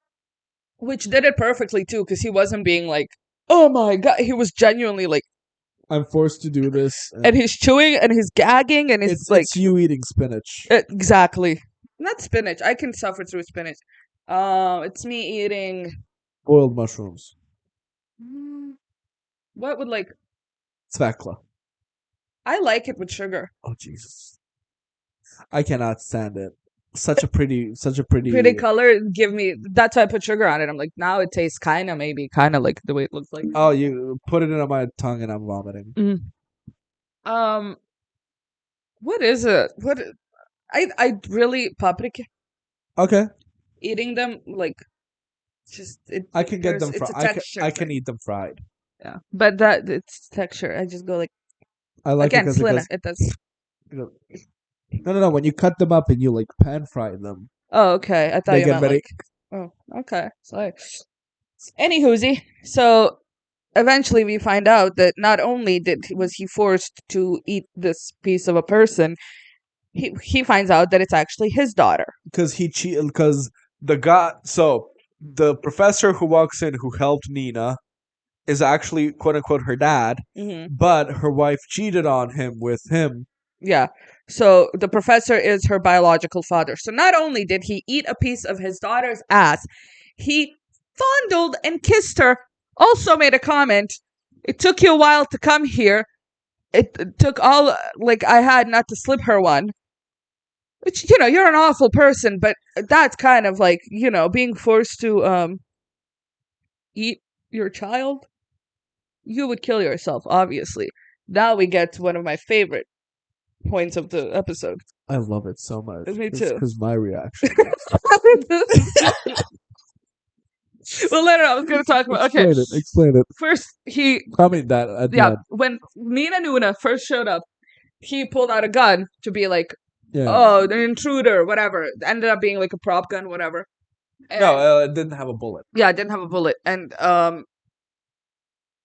which did it perfectly too because he wasn't being like, oh my god, he was genuinely like, I'm forced to do this, and he's chewing and he's gagging and it's you eating spinach. Exactly. Not spinach. I can suffer through spinach. It's me eating boiled mushrooms. What would like Svekla. I like it with sugar. Oh Jesus. I cannot stand it. Such a pretty color. That's why I put sugar on it. I'm like, now it tastes kind of like the way it looks like. Oh, you put it in my tongue and I'm vomiting. Mm. What is it? I really paprika. Okay. Eating them like I can get them fried. I can eat them fried. Yeah, but it's texture. I just go like. I like again, it because it does. No. When you cut them up and you like pan fry them. Oh, okay. I thought you meant like. Oh, okay. Sorry. Anywhoosie, so eventually we find out that not only was he forced to eat this piece of a person, he finds out that it's actually his daughter. Because the professor who walks in who helped Nina is actually quote unquote her dad, but her wife cheated on him with him. Yeah. So the professor is her biological father. So not only did he eat a piece of his daughter's ass, he fondled and kissed her also made a comment. It took you a while to come here. It took all like I had not to slip her one. Which, you're an awful person, but that's kind of like, being forced to eat your child. You would kill yourself, obviously. Now we get to one of my favorite points of the episode. I love it so much. Me too. Because my reaction. Well, later I was going to talk about. Okay, Explain it. first he. I mean that. At the Yeah, end. when Nina Nuna first showed up, he pulled out a gun to be like, Yeah. oh, the intruder, whatever. It ended up being like a prop gun, whatever. And, No, it didn't have a bullet. Yeah, it didn't have a bullet, and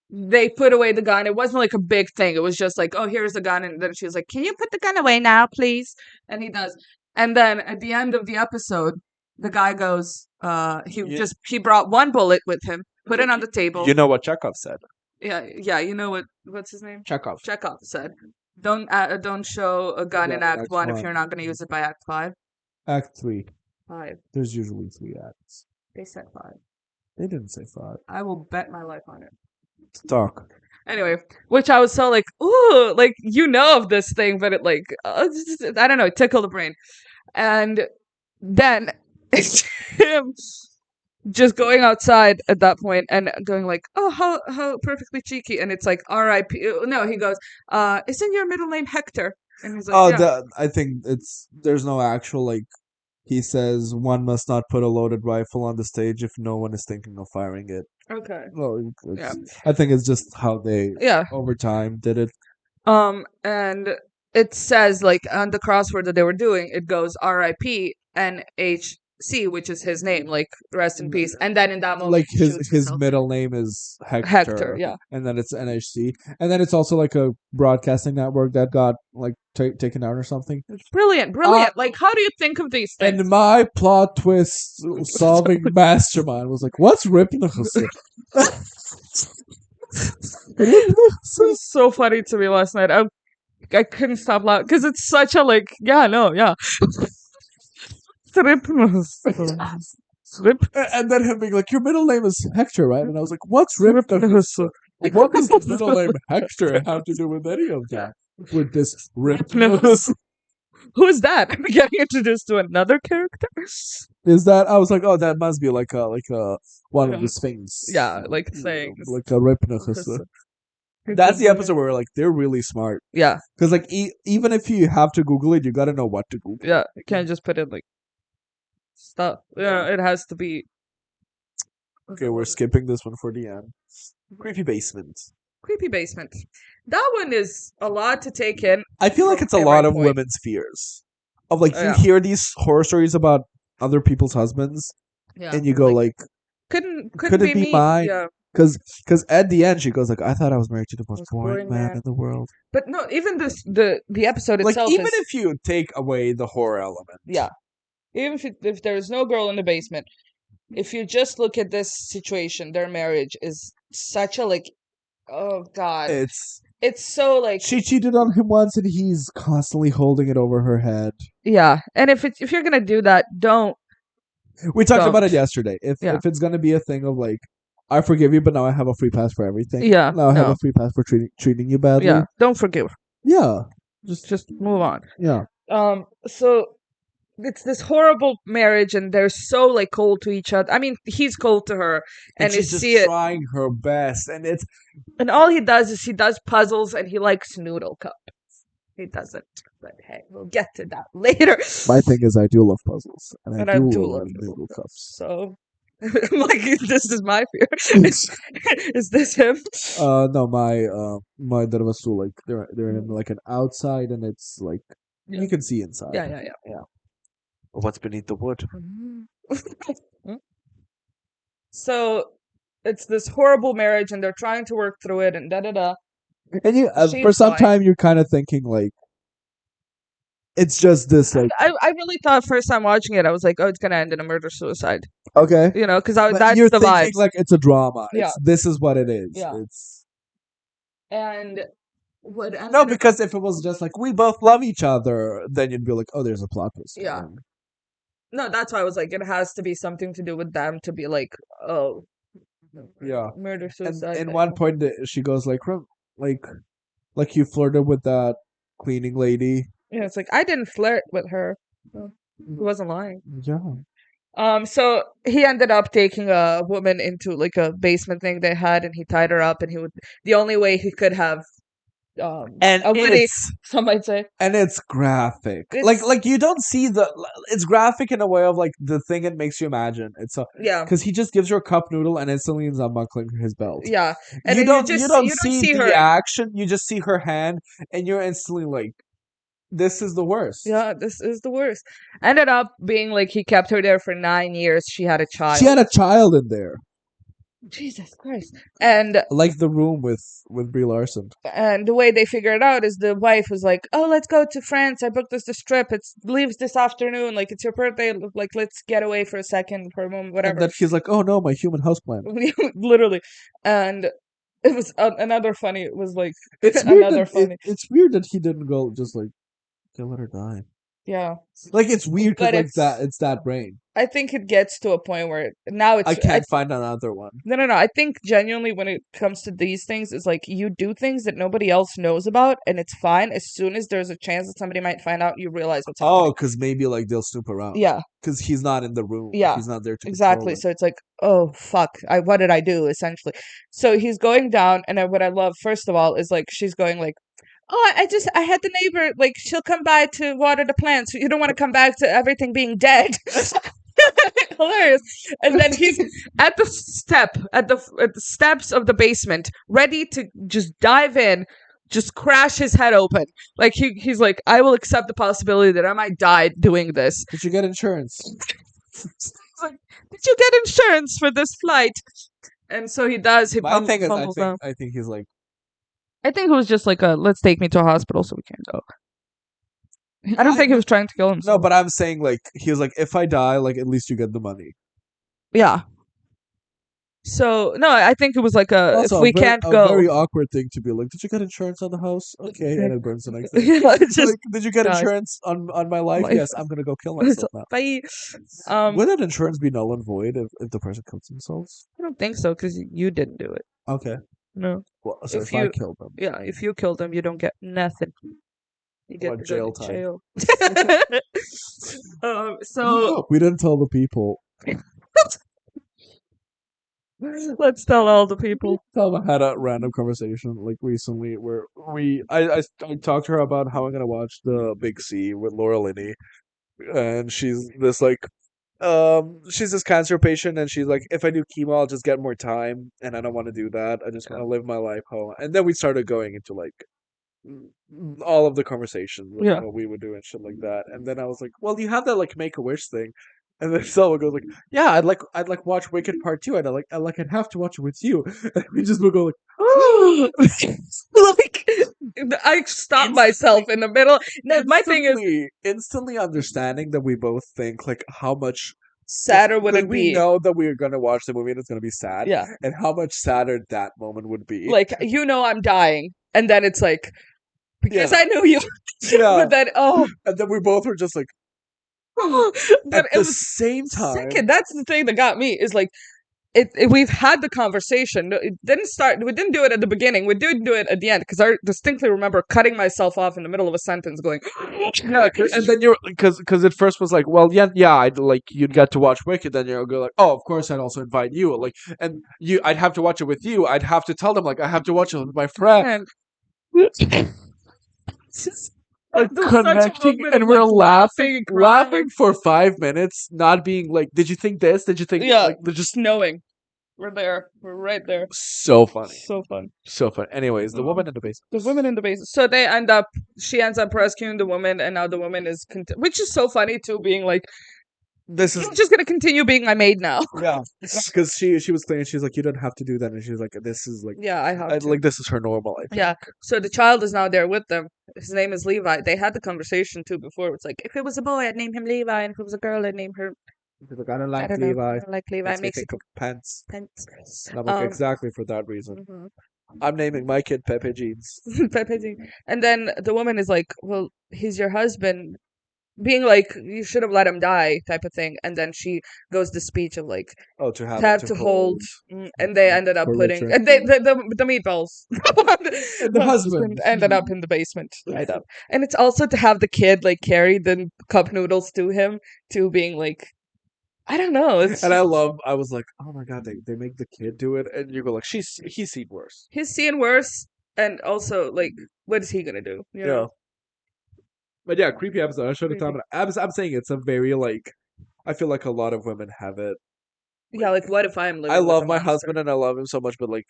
they put away the gun. It wasn't like a big thing. It was just like, oh, here's the gun. And then she was like, can you put the gun away now, please? And he does. And then at the end of the episode, the guy goes, he brought one bullet with him, put it on the table. You know what Chekhov said? Yeah, you know what's his name? Chekhov said, don't show a gun in Act 1 if you're not going to use it by Act 5. Act 3. 5. There's usually 3 acts. They said 5. They didn't say 5. I will bet my life on it. Talk. Anyway, which I was so like, ooh, like, of this thing, but it like, I don't know, it tickled the brain. And then him just going outside at that point and going like, oh, how perfectly cheeky. And it's like, R.I.P. No, he goes, isn't your middle name Hector? And he's like, yeah. I think there's no actual, like, he says one must not put a loaded rifle on the stage if no one is thinking of firing it. Okay. Well, I think it's just how they over time did it. And it says like on the crossword that they were doing, it goes R.I.P. NHC, which is his name, like rest in peace. And then in that moment, like his middle name is Hector, yeah. And then it's NHC, and then it's also like a broadcasting network that got like taken out or something. It's brilliant. Like, how do you think of these things? And my plot twist solving mastermind was like, "What's Ripnachus?" It was so funny to me last night. I couldn't stop laughing because it's such a like, yeah. And then him being like, your middle name is Hector, right? And I was like, what's Ripnachus? What does his middle name Hector have to do with any of that? With this Ripnachus? Who's that? I'm getting introduced to another character. Is that? I was like, oh, that must be like a one of the Sphinx. Yeah, like things. Like a Ripnachus. That's the episode where like they're really smart. Yeah, because like even if you have to Google it, you gotta know what to Google. Yeah, you can't just put in like stuff. Yeah, it has to be. Okay, we're skipping this one for the end. Creepy basement. That one is a lot to take in. I feel like it's a lot of women's fears. Of like you hear these horror stories about other people's husbands, and you go like, could it be mine? Yeah. Because at the end she goes like, I thought I was married to the most boring man in the world. But no, even the episode like, itself. Even if you take away the horror element, yeah, even if there's no girl in the basement, if you just look at this situation, their marriage is such a like, oh god, it's so like she cheated on him once and he's constantly holding it over her head. Yeah, and if you're gonna do that, don't. We talked about it yesterday. If it's gonna be a thing of like, I forgive you, but now I have a free pass for everything. Yeah. Now I have a free pass for treating you badly. Yeah. Don't forgive. Yeah. Just move on. Yeah. So it's this horrible marriage, and they're so like cold to each other. I mean, he's cold to her, and she's just trying her best, and all he does is he does puzzles, and he likes noodle cups. He doesn't, but hey, we'll get to that later. My thing is, I do love puzzles, and I do love noodle cups. So. Like, this is my fear. Is this him? No, my Darvasu, like they're in like an outside, and it's like you can see inside. Yeah. What's beneath the wood? So it's this horrible marriage, and they're trying to work through it, and da. And you, for some time, you're kind of thinking like, it's just this like. I really thought first time watching it, I was like, oh, it's gonna end in a murder-suicide. Okay. Because that's you're the vibe. Like it's a drama. Yeah. This is what it is. Yeah. And what? No, because if it was just like we both love each other, then you'd be like, oh, there's a plot twist. Yeah. No, that's why I was like, it has to be something to do with them to be like, oh, Yeah. Murder And suicide. in one point, she goes like, like you flirted with that cleaning lady. Yeah, it's like I didn't flirt with her. So, he wasn't lying. Yeah. So he ended up taking a woman into like a basement thing they had, and he tied her up, and he would the only way he could have And a witty, it's some might say, and it's graphic. it's Like you don't see the. It's graphic in a way of like the thing it makes you imagine. It's a yeah, because he just gives her a cup noodle and instantly ends up unbuckling his belt. yeah, and You then don't you don't you don't see see her. the action. You just see her hand, and you're instantly like, this is the worst. Yeah, this is the worst. Ended up being like he kept her there for 9 years. She had a She child. had a child in there, Jesus Christ. And like the room with Brie Larson. the way they figured it out is the wife was like, "Oh, let's go to France. I booked this trip. It leaves this afternoon. Like it's your birthday. Like let's get away for a second, for a moment, And whatever." then he's like, "Oh no, my human houseplant." Literally. And it was another funny. It was like It's weird another that funny. it's weird that he didn't go just like, "Okay, let her die." Yeah. Like it's weird because But like that it's that brain. I think it gets to a point where now I it's can't find another one. no. I think genuinely when it comes to these things, it's like you do things that nobody else knows about, and it's fine. As soon as there's a chance that somebody might find out, you realize what's happening. Oh, because maybe like they'll snoop around. Yeah, Because he's not in the room. yeah, He's not there to control exactly. it. So it's like, oh fuck, what did I do? Essentially, so he's going down, and what I love first of all is like she's going like, oh, I had the neighbor like she'll come by to water the plants. You don't want to come back to everything being dead. Hilarious. And then he's at the steps of the basement, ready to just dive in, just crash his head open. Like he's like, I will accept the possibility that I might die doing this. Did you get insurance? He's like, did you get insurance for this flight? And so he does. He My thing is, fumbles down. I think he's like, I think it was just like let's take me to a hospital so we can go. I don't think he was trying to kill himself. no, but I'm saying like he was like, if I die, like at least you get the money. Yeah. So no, I think it was like Also, if we can't go. a very awkward thing to be like, did you get insurance on the house? Okay, and it burns the next day. Yeah, it's just Like, did you get guys. insurance on my life? My- Yes, I'm gonna go kill myself now. Bye. Would that insurance be null and void if the person kills themselves? I don't think so because you didn't do it. Okay. No. Well, so If if I you- kill them, Yeah, if you kill them, you don't get nothing. You get What, to jail go to time? jail. So we didn't tell the people. let's tell all the people. Selma had a random conversation like recently where I talked to her about how I'm gonna watch the Big C with Laura Linney, and she's this like she's this cancer patient, and she's like, if I do chemo, I'll just get more time, and I don't want to do that. I just want to live my life home. And then we started going into like all of the conversations of Yeah. what we would do and shit like that. And then I was like, well, you have that like Make a Wish thing. And then Selma goes like, yeah, I'd like watch Wicked Part 2, and I'd have to watch it with you. And we just would go like, Like I stopped myself in the middle. No, my thing is instantly understanding that we both think like how much sadder would like, it we be? know that we're gonna watch the movie and it's gonna be sad. Yeah. And how much sadder that moment would be. Like I'm dying, and then it's like because Yeah. I knew you. Yeah. But then And then we both were just like but at it the was same time. second. That's the thing that got me is like we've had the conversation. It didn't start. We didn't do it at the beginning. We did do it at the end because I distinctly remember cutting myself off in the middle of a sentence, going, Yeah, and then you're because it first was like, well, yeah, I'd like you'd get to watch Wicked, then you'll go like, oh, of course, I'd also invite you, like, and I'd have to watch it with you. I'd have to tell them like I have to watch it with my friend. and Like There's such a connecting, moment and of, we're like, laughing, and crying. laughing for 5 minutes, not being like, did you think this? Did you think Yeah. like they're just knowing we're there, we're right there. so funny, So fun. so fun. Anyways, the woman in the basement. The women in the basement. So she ends up rescuing the woman, and now the woman is, which is so funny too, being like, This is I'm just gonna continue being my maid now. yeah, because she was clear, and she's like, you don't have to do that, and she's like, this is like, Yeah, I have to. like this is her normal. I think. Yeah. So the child is now there with them. His name is Levi. They had the conversation too before. It's like if it was a boy, I'd name him Levi, and if it was a girl, I'd name her. She's like, I don't I like don't know. Levi. I don't like Levi. Makes me Makes think of pants. sense. And I'm like, exactly for that reason. Mhm. I'm naming my kid Pepe Jeans. And then the woman is like, "Well, he's your husband. being like, you should have let him die type of thing, and then she goes the speech of like Oh, to have have to hold, and they ended up for putting Richard. and the meatballs And the husband. ended up in the basement right up, and it's also to have the kid like carry the cup noodles to him, to being like, I don't know, it's And I was like, oh my god, they make the kid do it, and you go like, he's seen worse. he's seeing worse, and also like, what is he gonna do? You Yeah. know? But yeah, creepy episode. I should have Creepy. thought. I'm saying it's a very like. I feel like a lot of women have it. Yeah, like what if I'm living I with love a my monster? husband and I love him so much, but like,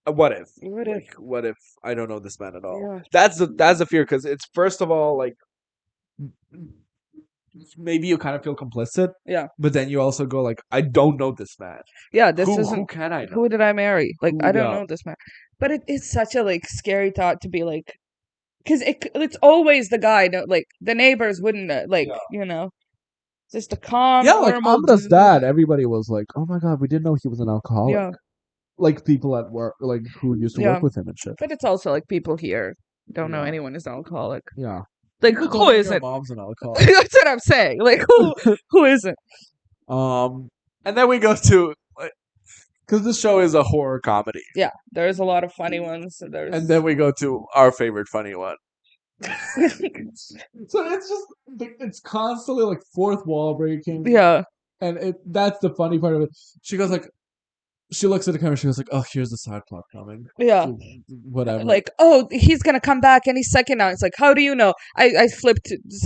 what if? What if? Like, what if I don't know this man at all? Yeah. That's the fear because it's first of all like maybe you kind of feel complicit, Yeah. but then you also go like, I don't know this man. Yeah, this Who isn't can I know? who did I marry? Like, Who- I don't yeah. know this man. But it is such a like scary thought to be like, because it's always the guy. No, like the neighbors wouldn't like, Yeah. you know, just a calm, Yeah, like normal Amra's dude. dad, everybody was like, "Oh my god, we didn't know he was an alcoholic." Yeah, Like people at work, like who used to yeah. work with him and shit. But it's also like people here don't know Yeah. anyone is an alcoholic. Yeah, Like People who don't know your isn't? mom's an alcoholic. That's what I'm saying. Like who isn't? And then we go to because this show is a horror comedy, Yeah, there's a lot of funny ones. There's and then we go to our favorite funny one. So it's just it's constantly like fourth wall breaking. yeah. And that's the funny part of it. She goes like, she looks at the camera. She goes like, "Oh, here's the side plot coming." Yeah. Whatever. Like, oh, he's gonna come back any second now. It's like, how do you know? I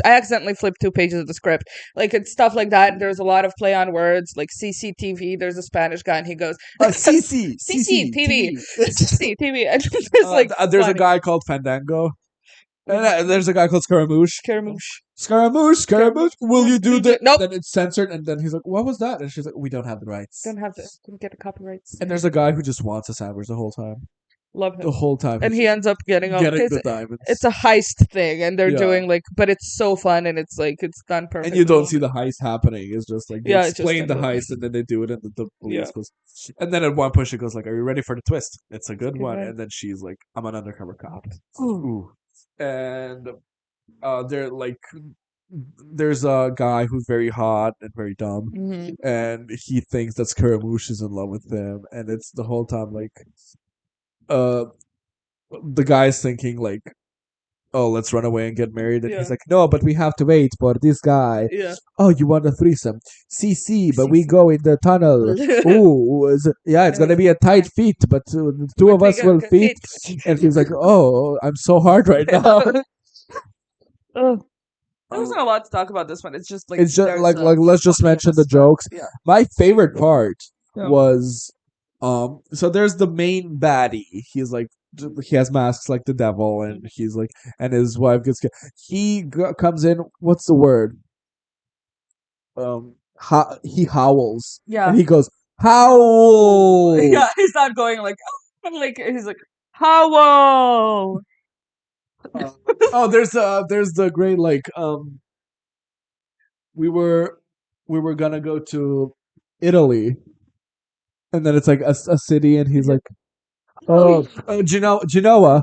accidentally flipped 2 pages of the script. Like, it's stuff like that. There's a lot of play on words, like CCTV. There's a Spanish guy, and he goes CC CCTV, CCTV. And it's like there's a funny. guy called Fandango. And there's a guy called Scaramouche. Scaramouche. Scaramouche. Will you do that? Nope. Then it's censored, and then he's like, "What was that?" And she's like, "We don't have the rights." Don't get the copyrights. And there's a guy who just wants a sandwich the whole time. Love him. The whole time. And he ends up getting the diamonds. It's a heist thing, and they're Yeah. doing like, but it's so fun, and it's like it's done perfectly. And you don't see the heist happening. It's just like they Yeah, it's just explain the simple. heist, and then they do it, and the police Yeah. goes. And then at one point she goes like, "Are you ready for the twist? It's a good Good one." one. And then she's like, "I'm an undercover cop." Ooh. And they're like, there's a guy who's very hot and very dumb, Mhm. and he thinks that Scaramouche is in love with him, and it's the whole time like, the guy's thinking like, "Oh, let's run away and get married," and Yeah. he's like, "No, but we have to wait for this guy." Yeah. "Oh, you want a threesome? CC, but we go in the tunnel." Ooh, it's gonna be a tight fit, but the two of us will fit. And he's like, "Oh, I'm so hard right now." There wasn't a lot to talk about this one. It's just like It's just there's like a let's just funny mention the episode. jokes. Yeah. My favorite part Yeah. was so there's the main baddie. He's like he has masks like the devil, and he's like, and his wife gets he comes in. What's the word? He howls. Yeah. And he goes howl. Yeah, he's not going like, like he's like, how? Oh, there's the great like we were gonna go to Italy, and then it's like a city, and he's like, "Oh, Genoa."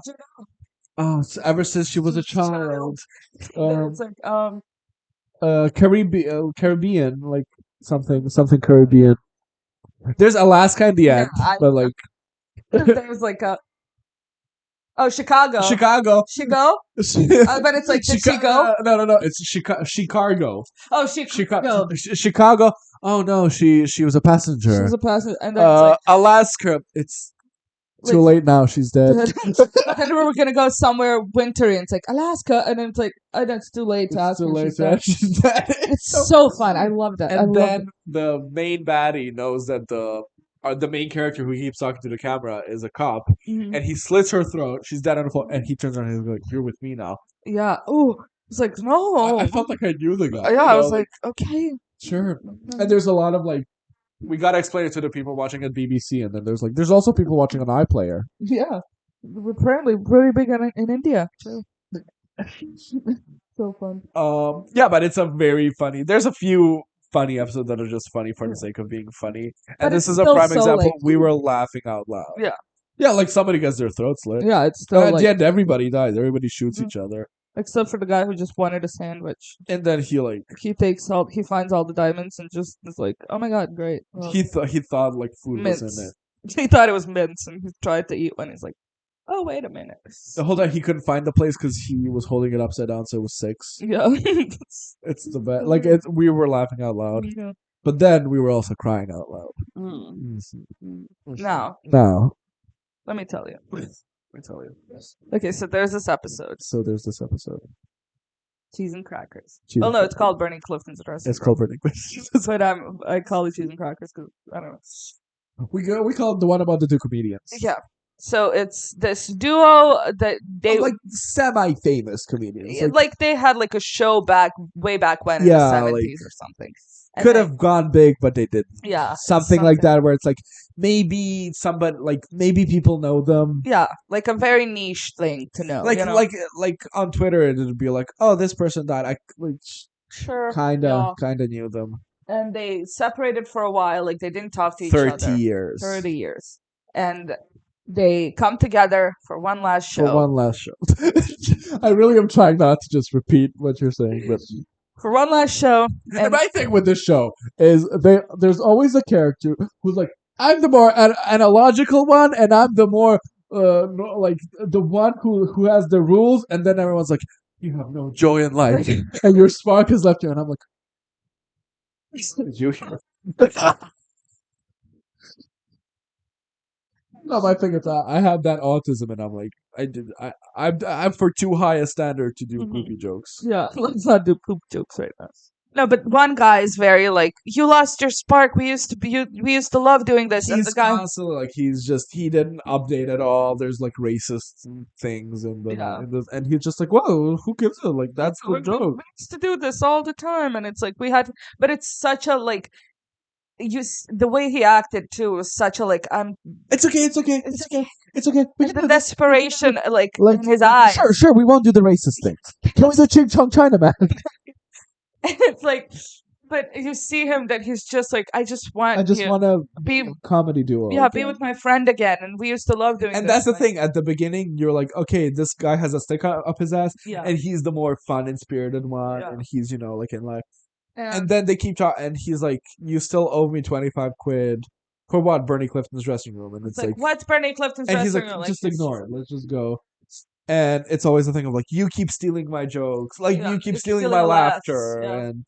Oh, ever since she was a child. It's like Caribbean, like something Caribbean. There's Alaska in the end, but like there's like a Chicago. Chicago. Chicago? But it's like did she go? No, it's Chicago. Oh, Chicago. Chicago. Oh no, she was a passenger. She was a passenger, and then it's like, Alaska. It's too late now. She's dead. then we were gonna go somewhere wintry, and it's like Alaska, and then it's like, oh, that's too late to ask. Too her, late she's to dead. ask. She's dead. It's so fun. I love that. And then the main baddie knows that the main character who keeps talking to the camera is a cop, Mhm. and he slits her throat. She's dead on the floor, and he turns around and he's like, "You're with me now." Yeah. Oh, it's like no. I felt like I knew the guy. Yeah, I was like, okay, sure. And there's a lot of like, we gotta explain it to the people watching at BBC, and then there's also people watching on iPlayer. yeah. We're apparently really big in India too. So fun. Yeah, but it's a very funny. There's a few funny episodes that are just funny for the sake of being funny, But and this it's is a still prime so, example. like- We were laughing out loud. Yeah. Yeah, like somebody gets their throat slit. Yeah, it's still At like the end, everybody dies. Everybody shoots Mhm. each other. Except for the guy who just wanted a sandwich. And then he He finds all the diamonds and just is like, oh my god, great. Well, he thought like food was in it. mints. He thought it was mints, and he tried to eat one. He's like, oh wait a minute. The whole time he couldn't find the place because he was holding it upside down, so it was 6. Yeah. It's the best. Like we were laughing out loud, Yeah. but then we were also crying out loud. Now, Now, let me tell you. let me tell you. Okay, so there's this episode, So there's this episode. Cheese and Crackers. Cheese Well, and no, it's Crackers. called Bernie Clifton's dressing It's room. called Burning. But I call it Cheese and Crackers because I don't know. We call it the one about the 2 comedians. Yeah. So it's this duo that they like semi-famous comedians. like they had like a show way back when in Yeah, the like, 70s or something. And could they- have gone big, but they didn't. Yeah. Something like that, where it's like maybe somebody, like maybe people know them. Yeah, like a very niche thing to know. Like you know? like on Twitter, it'd be like, oh, this person died. I like Sure. kinda knew them. And they separated for a while. Like they didn't talk to each 30 other. years. 30 years. And they come together for one last show. For one last show. I really am trying not to just repeat what you're saying, but For one last show. And my thing with this show is there's always a character who's like, I'm the more analogical one, and I'm the more like the one who has the rules, and then everyone's like, you have no joy in life, and your spark is left here, and I'm like, did you hear? No, my thing is I have that autism, and I'm like, I'm for too high a standard to do poopy jokes. Yeah, let's not do poop jokes right now. No, but one guy is very like, you lost your spark. We used to love doing this. And He's the guy constantly like he didn't update at all. There's like racist things and he's just like, whoa, who gives a like that's the joke. We used to do this all the time, and it's like but it's such a like. The way he acted too was such a like It's okay. it's okay. We The desperation like like in his eyes. Sure, we won't do the racist thing. Can we do Ching Chong China Man? It's like, but you see him that he's just like, I just want to be comedy duo. Yeah, be with my friend again, and we used to love doing. And that's the thing. At the beginning, you're like, okay, this guy has a stick up his ass, and he's the more fun and spirited one, and he's like in life. And then they keep talking, and he's like, you still owe me 25 quid for what? Bernie Clifton's dressing room. And it's like, what's Bernie Clifton's dressing room? And he's like, just ignore it. Let's just go. And it's always the thing of like, you keep stealing my jokes. Like, you keep stealing my laughter. And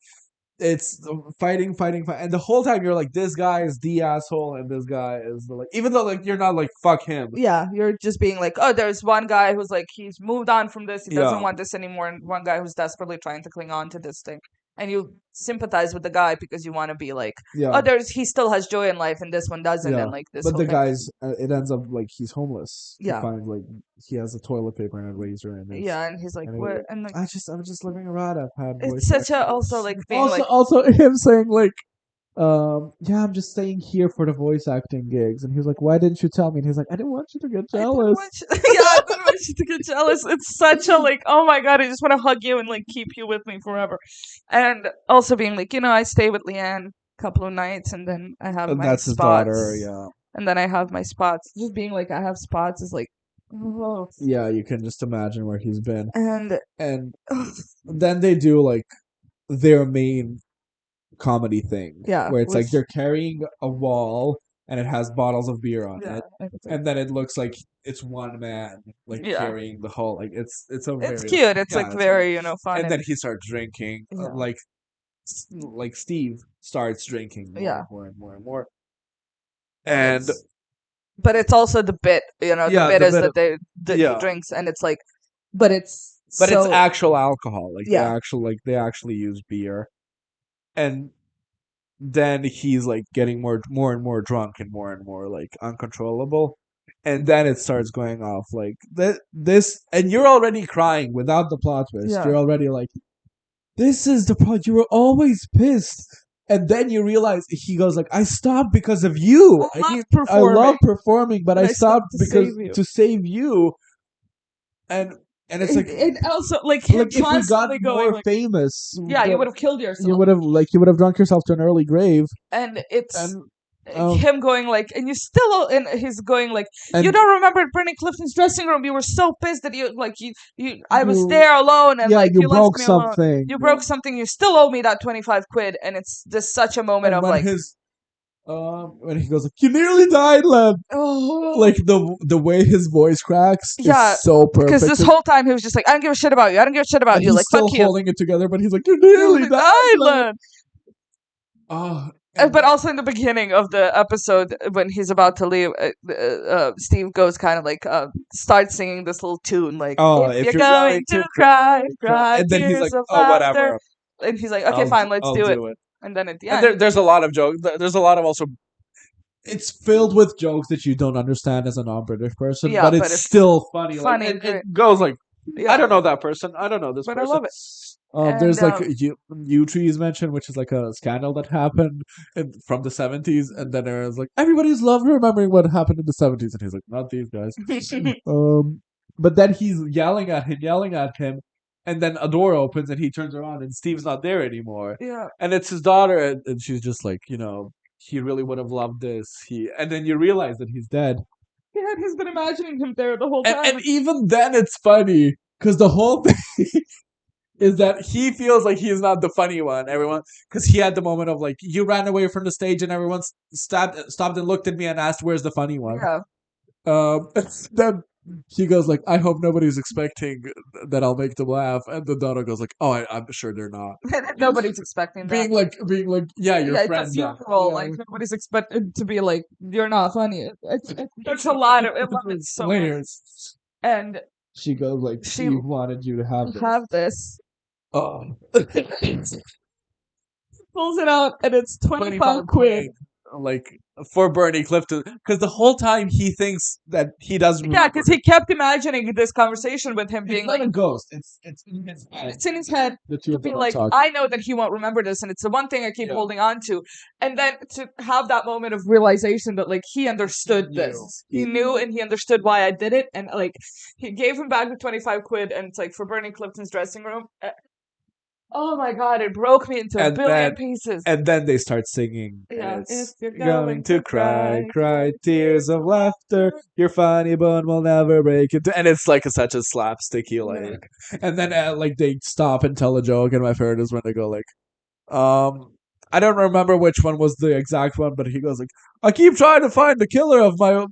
it's fighting. And the whole time you're like, this guy is the asshole, and this guy is the, like, even though like you're not like, fuck him. Yeah, you're just being like, oh, there's one guy who's like, he's moved on from this. He doesn't want this anymore. And one guy who's desperately trying to cling on to this thing. And you sympathize with the guy because you want to be like, he still has joy in life, and this one doesn't, and like this. But the guy's, it ends up like he's homeless. Yeah, he finds like he has a toilet paper and a razor, and and he's like, what? And like, I'm just living around. I've had. It's such a also like being also him saying like, I'm just staying here for the voice acting gigs, and he was like, why didn't you tell me? And he's like, I didn't want you to get jealous. I didn't want you to get jealous. It's such a like, oh my god, I just want to hug you and like keep you with me forever. And also being like, I stay with Leanne a couple of nights, and then I have my that's spots. His daughter, yeah. And then I have my spots. Just being like, I have spots is like, oh. Yeah, you can just imagine where he's been. And then they do like their main comedy thing, where it's like they're carrying a wall and it has bottles of beer on it, and then it looks like it's one man like carrying the whole, like it's cute. It's like very fun. And then he starts drinking, like Steve starts drinking more and more. And but it's also the bit, the bit is that he drinks, and it's like, it's actual alcohol, like they actually use beer. And then he's like getting more and more drunk and more like uncontrollable, and then it starts going off like this, and you're already crying without the plot twist. You're already like, this is the part. You were always pissed, and then you realize he goes like, I stopped because of you. I love performing, but I stopped because to save you. And it's like, and also like if we got more famous, you would have killed yourself. You would have drunk yourself to an early grave. And it's him going like, and you still, and he's going like, And you don't remember Bernie Clifton's dressing room? You were so pissed that I was you- there alone, and yeah, like you you left broke me alone. something. You broke something. You still owe me that 25 quid, and it's just such a moment And of when like, his when he goes like, "You nearly died, Len." oh, Like the way his voice cracks yeah, is so because perfect. this whole time he was just like, I don't give a shit about you. I don't give a shit about And you. he's Like, still fuck you. holding it together, but he's like, "You nearly died, Len." Island. Oh, But also in the beginning of the episode, when he's about to leave, Steve goes kind of like starts singing this little tune, like if you're going to cry, cry and then he's tears like, of "Oh, laughter," whatever, and he's like, okay, fine, let's I'll do it. do it." And then at the And end, there's a lot of jokes. There's a lot of also. It's filled with jokes that you don't understand as a non-British person, yeah, but but it's it's still funny. funny, Like great. it goes like, Yeah, I don't know that person. I don't know this but I person. love it. There's And like U-Trees mentioned, which is like a scandal that happened from the 70s, and then there's like everybody's loved remembering what happened in the 70s, and he's like, not these guys. But then he's yelling at him, and then a door opens and he turns around and Steve's not there anymore, yeah, and it's his daughter, and she's just like, he really would have loved this. And then you realize that he's dead, yeah, he's been imagining him there the whole and, time. and even then it's funny because the whole thing is that he feels like he's not the funny one. Everyone, because he had the moment of like, you ran away from the stage, and everyone stopped and looked at me and asked, "Where's the funny one?" Yeah, Then he goes like, "I hope nobody's expecting that I'll make them laugh," and the daughter goes like, "Oh, I'm sure they're not." nobody's expecting that. Being like, yeah, your Yeah, friend. it's a funeral. Like nobody's expected to be like, you're not funny. It's a lot of it's so much. layers. And She goes like, she "She wanted you to have this." have this, Oh, pulls it out, and it's 25 quid. like for Bernie Clifton, because the whole time he thinks that he doesn't. Yeah, because he kept imagining this conversation with him being not like, a ghost. It's in his head. it's in his head. The two To of be them like, talk. I know that he won't remember this, and it's the one thing I keep Yeah. holding on to. And then to have that moment of realization that like he understood He this. knew. He knew, and he understood why I did it, and like he gave him back the 25 quid, and it's like for Bernie Clifton's dressing room. Oh my god, it broke me into a billion pieces. And then they start singing. Yeah, It's if you're going to cry, tears of laughter. Your funny bone will never break it. And it's like such a slapsticky like. And then like they stop and tell a joke. And my favorite is when they go like, I don't remember which one was the exact one, but he goes like, "I keep trying to find the killer of my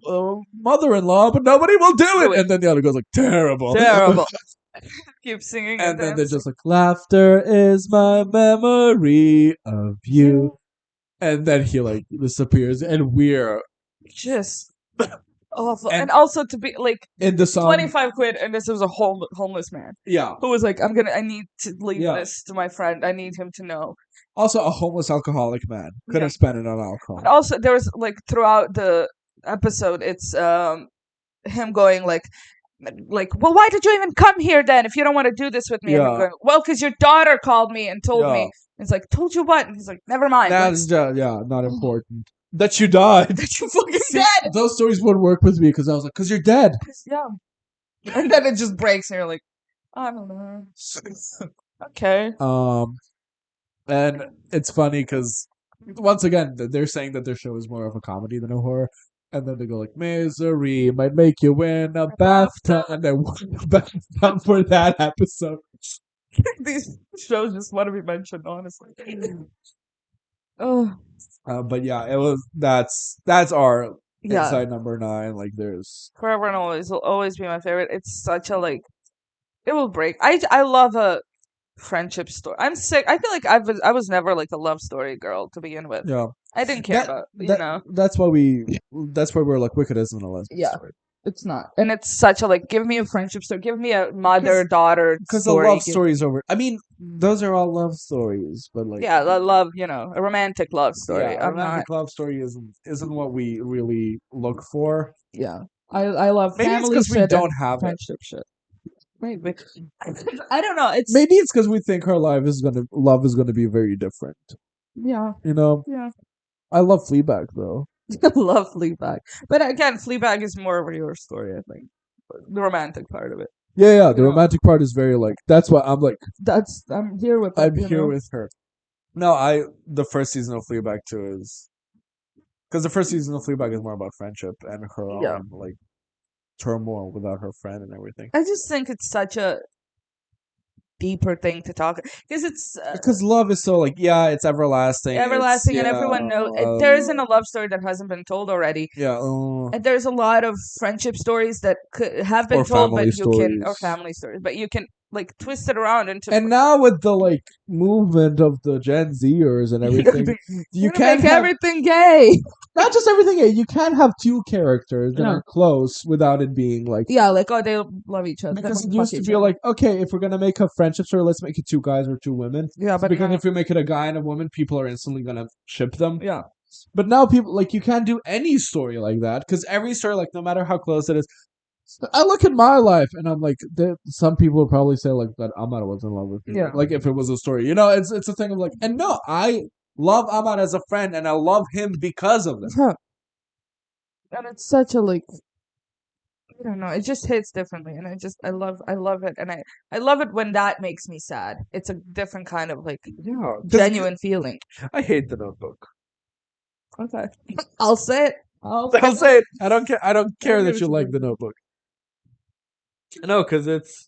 mother-in-law, but nobody will do it." And then the other goes like, "Terrible, terrible." Keep singing, and then they're just like, "Laughter is my memory of you," and then he like disappears, and we're just awful. And- And also to be like in the song. 25 quid, and this was a homeless man Yeah. who was like, I need to leave this to my friend. I need him to know. Also, a homeless alcoholic man could have spent it on alcohol. But also, there was like throughout the episode, it's him going like, well, why did you even come here then if you don't want to do this with me? And him going, well, because your daughter called me and told me. It's like, told you what? And he's like, never mind. That's just, not important. That you died. That you fucking dead. Those stories wouldn't work with me because I was like, because you're dead. Yeah. And then it just breaks, and you're like, I don't know. Okay. And it's funny because once again they're saying that their show is more of a comedy than a horror, and then they go like, "Misery might make you win a BAFTA," and then won a BAFTA for that episode. These shows just want to be mentioned, honestly. Oh. But yeah, it was that's our Yeah. inside number 9. Like, there's Forever and always will always be my favorite. It's such a like, it will break. I love a friendship story. I'm sick. I feel like I was never like a love story girl to begin with. yeah. I didn't care about That's why we're like, Wicked isn't a lesbian story. It's not. And it's such a like, give me a friendship story. Give me a mother-daughter Because the story. love stories over. I mean, those are all love stories, but like, yeah, I love, a romantic love story. Yeah, a romantic love story isn't what we really look for. Yeah, I love Maybe family it's because we shit don't and have it. friendship shit. Maybe. I don't know. It's Maybe it's because we think our love is gonna be very different. yeah, Yeah. I love Fleabag though. I love Fleabag, but again, Fleabag is more of your story. I think the romantic part of it. Yeah. The romantic part is very like. That's why I'm like. I'm here with. I'm here with her. No, the first season of Fleabag too is. Because the first season of Fleabag is more about friendship and her Yeah. like turmoil without her friend and everything. I just think it's such a deeper thing to talk because it's Because love is so like it's everlasting. everlasting, It's and everyone knows there isn't a love story that hasn't been told already. yeah, And there's a lot of friendship stories that could have been or told, but family you can, or stories. family stories, but you can like twist it around into. And now with the like movement of the Gen Zers and everything, you You're gonna can't make have everything gay. not just everything. You can't have two characters that No. are close without it being like Yeah, like oh, they love each other. because They it fuck used to each be other. like okay, if we're gonna make a friendship story, let's make it two guys or two women. Yeah, but Because no. if we make it a guy and a woman, people are instantly gonna ship them. Yeah. But now people like you can't do any story like that because every story, like no matter how close it is, I look at my life and I'm like, some people would probably say like that Ahmad was in love with me. Yeah. Like if it was a story, it's a thing of like, and no, I love Ahmad as a friend and I love him because of that. Yeah. And it's such a like I don't know, it just hits differently, and I love it, and I love it when that makes me sad. It's a different kind of like Yeah, genuine feeling. I hate the Notebook. Okay, I'll say it. I'll say it. I don't care. I don't care give that it you to like me. the Notebook. No, because it's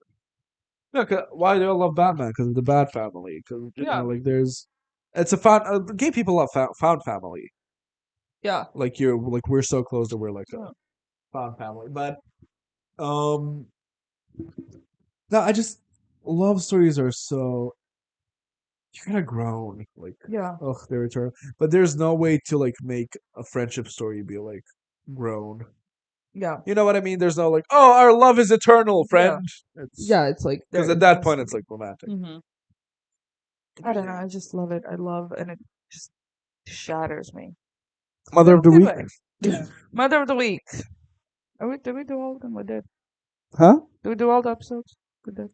no. Why do I love Batman? Because of the Bat Family. Because Yeah. like there's, it's a found. Gay people love found family. Yeah. Like we're so close that we're like a found family. But um, no, I just love stories are so you gotta groan like Yeah. they're eternal. But there's no way to like make a friendship story be like grown. Yeah. You know what I mean? There's no like, oh, our love is eternal, friend. Yeah, it's like Because at that point it's like romantic. Mm-hmm. I don't know. I just love it. I love, and it just shatters me. Mother of the week, Yeah. Mother of the week. Did we do all of them? We did. huh? Did we do all the episodes? We did.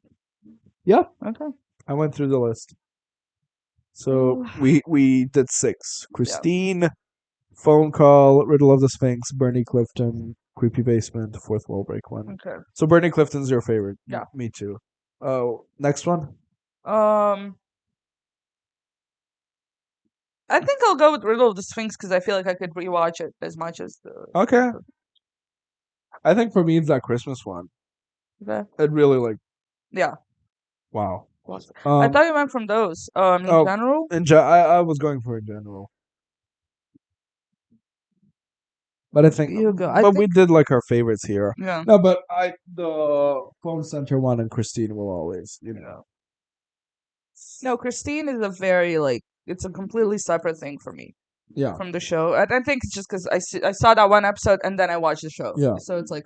Yeah, Okay. I went through the list. So we did 6. Christine, phone call, Riddle of the Sphinx, Bernie Clifton, Creepy Basement, Fourth Wall Break one. Okay. So Bernie Clifton's your favorite. Yeah. Me too. Oh, next one. I think I'll go with Riddle of the Sphinx because I feel like I could rewatch it as much as the. Okay. I think for me it's that Christmas one. Okay. It really like. Yeah. Wow. I thought you meant from those. In general. I was going for in general. But I think, You go. but we did like our favorites here. Yeah. No, but the phone center one and Christine will always, No, Christine is a very like it's a completely separate thing for me. Yeah. From the show, I think it's just because I saw that one episode and then I watched the show. Yeah. So it's like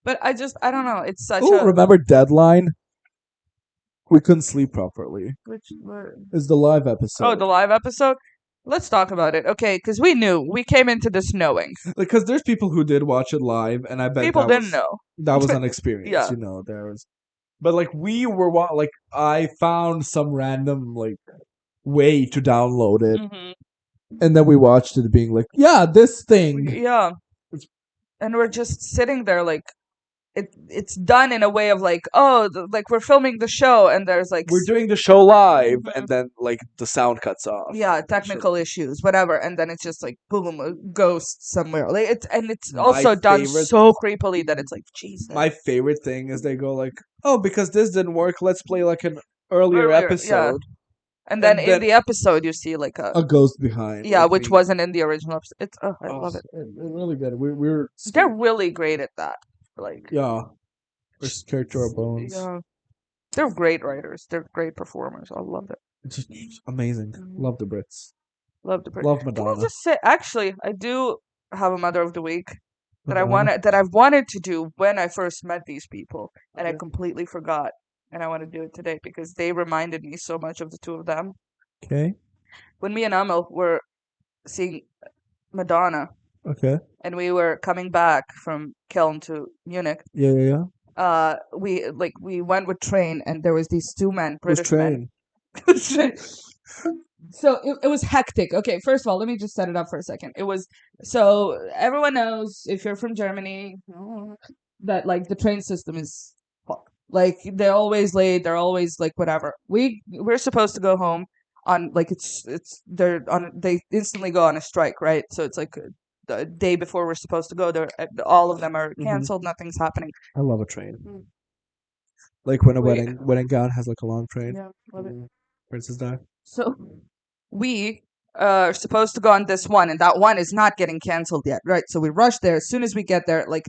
but I don't know. It's such Oh, a. remember Deadline? We couldn't sleep properly. Which Is the live episode? Oh, the live episode. Let's talk about it, okay? Because we came into this knowing. Because there's people who did watch it live, and I bet people didn't know. That was an experience. Yeah. There was, but like we were like I found some random like way to download it, and then we watched it, being like, yeah, this thing. Yeah, and we're just sitting there like. It's done in a way of like like we're filming the show and there's like we're doing the show live and then like the sound cuts off. Yeah, technical issues, whatever, and then it's just like boom, a ghost somewhere. Like it's also done so creepily that it's like Jesus. My favorite thing is they go like, oh, because this didn't work, let's play like an earlier episode. Yeah. And then in the episode you see like a ghost behind. Yeah, like which wasn't in the original episode. It's I love it. It's really good. They're really great at that. Like we're scared to our bones. Yeah, they're great writers. They're great performers. I love it. It's just amazing. Love the Brits. Love the Brits. Love Madonna. Can I just say, actually, I do have a Mother of the Week that I've wanted to do when I first met these people, and I completely forgot, and I want to do it today because they reminded me so much of the two of them. Okay. When me and Amel were seeing Madonna. Okay. And we were coming back from Köln to Munich. Yeah. We went with train, and there was these two men, British train? men. So it was hectic. Okay, first of all, let me just set it up for a second. It was so everyone knows if you're from Germany that like the train system is fucked. Like they're always late. They're always like whatever. We're supposed to go home. on like they instantly go on a strike, right? So it's like the day before we're supposed to go there, all of them are canceled. Nothing's happening. I love a train. Mm. Like when a Wait. wedding gown has like a long train. Yeah, love it. Princess Di. So we are supposed to go on this one, and that one is not getting canceled yet, right? So we rush there. As soon as we get there, like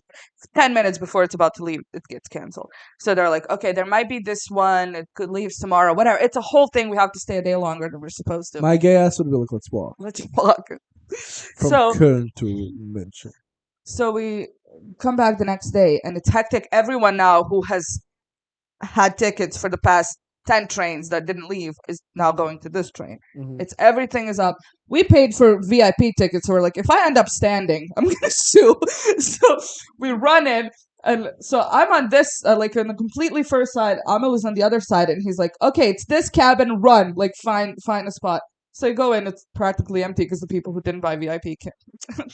10 minutes before it's about to leave, it gets canceled. So they're like, okay, there might be this one. It could leave tomorrow, whatever. It's a whole thing. We have to stay a day longer than we're supposed to. My gay ass would be like, let's walk. Let's walk. From So Köln to München. So we come back the next day, and it's hectic. Everyone now who has had tickets for the past 10 trains that didn't leave is now going to this train. It's everything is up. We paid for VIP tickets, so we're like, if I end up standing, I'm gonna sue. So we run in, and so I'm on this like on the completely first side. Amel is on the other side, and he's like, okay, it's this cabin, run, like find a spot. So you go in, it's practically empty because the people who didn't buy VIP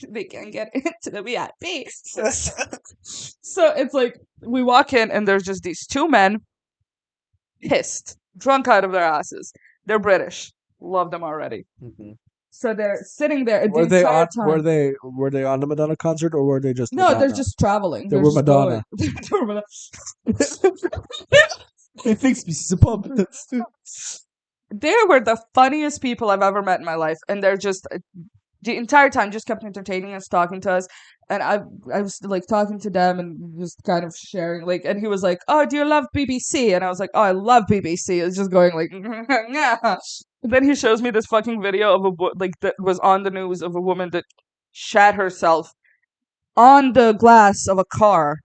they can't get into the VIP. So it's like we walk in, and there's just these two men, pissed, drunk out of their asses. They're British. Love them already. So they're sitting there the entire time. Were they on the Madonna concert, or were they just No, Madonna? they're just traveling. They were Madonna. They think species of pub. They were the funniest people I've ever met in my life, and they're just the entire time just kept entertaining us, talking to us, and I was like talking to them and just kind of sharing, like, and he was like, "Oh, do you love BBC?" And I was like, "Oh, I love BBC." It's just going like, yeah. And then he shows me this fucking video of like that was on the news of a woman that shat herself on the glass of a car,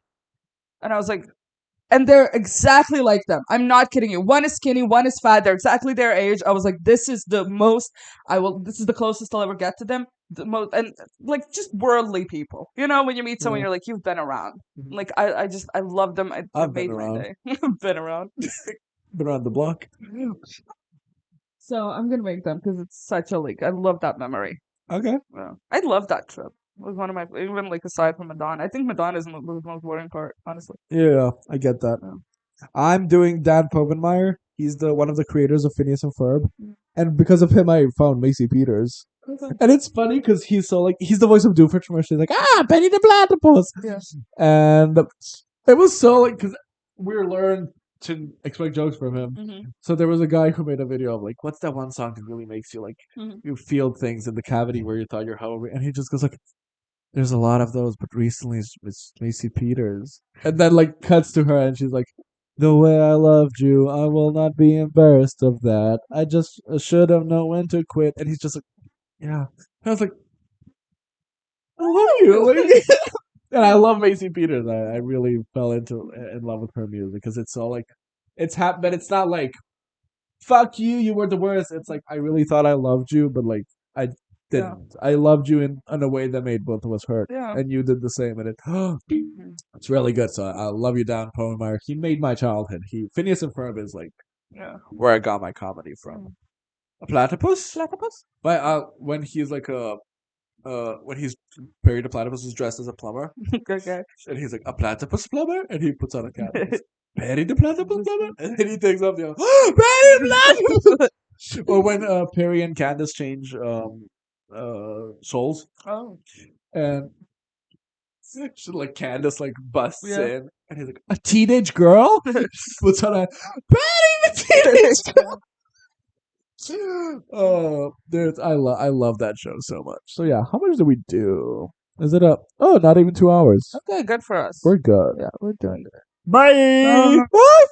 and I was like. And they're exactly like them. I'm not kidding you. One is skinny, one is fat. They're exactly their age. I was like, this is the most this is the closest I'll ever get to them. The most, and like just worldly people. You know, when you meet someone, you're like, you've been around. Like I love them. I've been around. I've been around. Been around the block. So I'm gonna make them because it's such a I love that memory. Okay. Yeah. I love that trip. It was one of my, even like aside from Madonna. I think Madonna is the most boring part, honestly. Yeah, I get that. Yeah. I'm doing Dan Povenmire. He's one of the creators of Phineas and Ferb, and because of him, I found Macy Peters. And it's funny because he's so like he's the voice of Doofenshmirtz. He's like Benny the Platypus. Yes. And it was so like because we learned to expect jokes from him. So there was a guy who made a video of like, what's that one song that really makes you like you feel things in the cavity where you thought you're hovering, and he just goes like. There's a lot of those, but recently it's Macy Peters. And then, like, cuts to her, and she's like, the way I loved you, I will not be embarrassed of that. I just should have known when to quit. And he's just like, yeah. And I was like, I love you. Like, and I love Macy Peters. I really fell in love with her music because it's so, like, but it's not like, fuck you, you were the worst. It's like, I really thought I loved you, but, like, I didn't. I loved you in a way that made both of us hurt, and you did the same. And it's really good. So I love you, Dan Povenmire. He made my childhood. Phineas and Ferb is like where I got my comedy from. A platypus. Platypus. But when he's like when he's Perry the Platypus is dressed as a plumber, Okay. and he's like a platypus plumber, and he puts on a cap. Perry the Platypus plumber, and then he takes off the Perry the Platypus. Or when Perry and Candace change souls. Oh. And she, like Candace like busts in, and he's like, a teenage girl? Puts on a Betty the teenage girl. Oh, dude, I love that show so much. So yeah, how much do we do? Is it up? Oh, not even 2 hours. Okay, good for us. We're good. Yeah, we're doing it. Bye. Bye.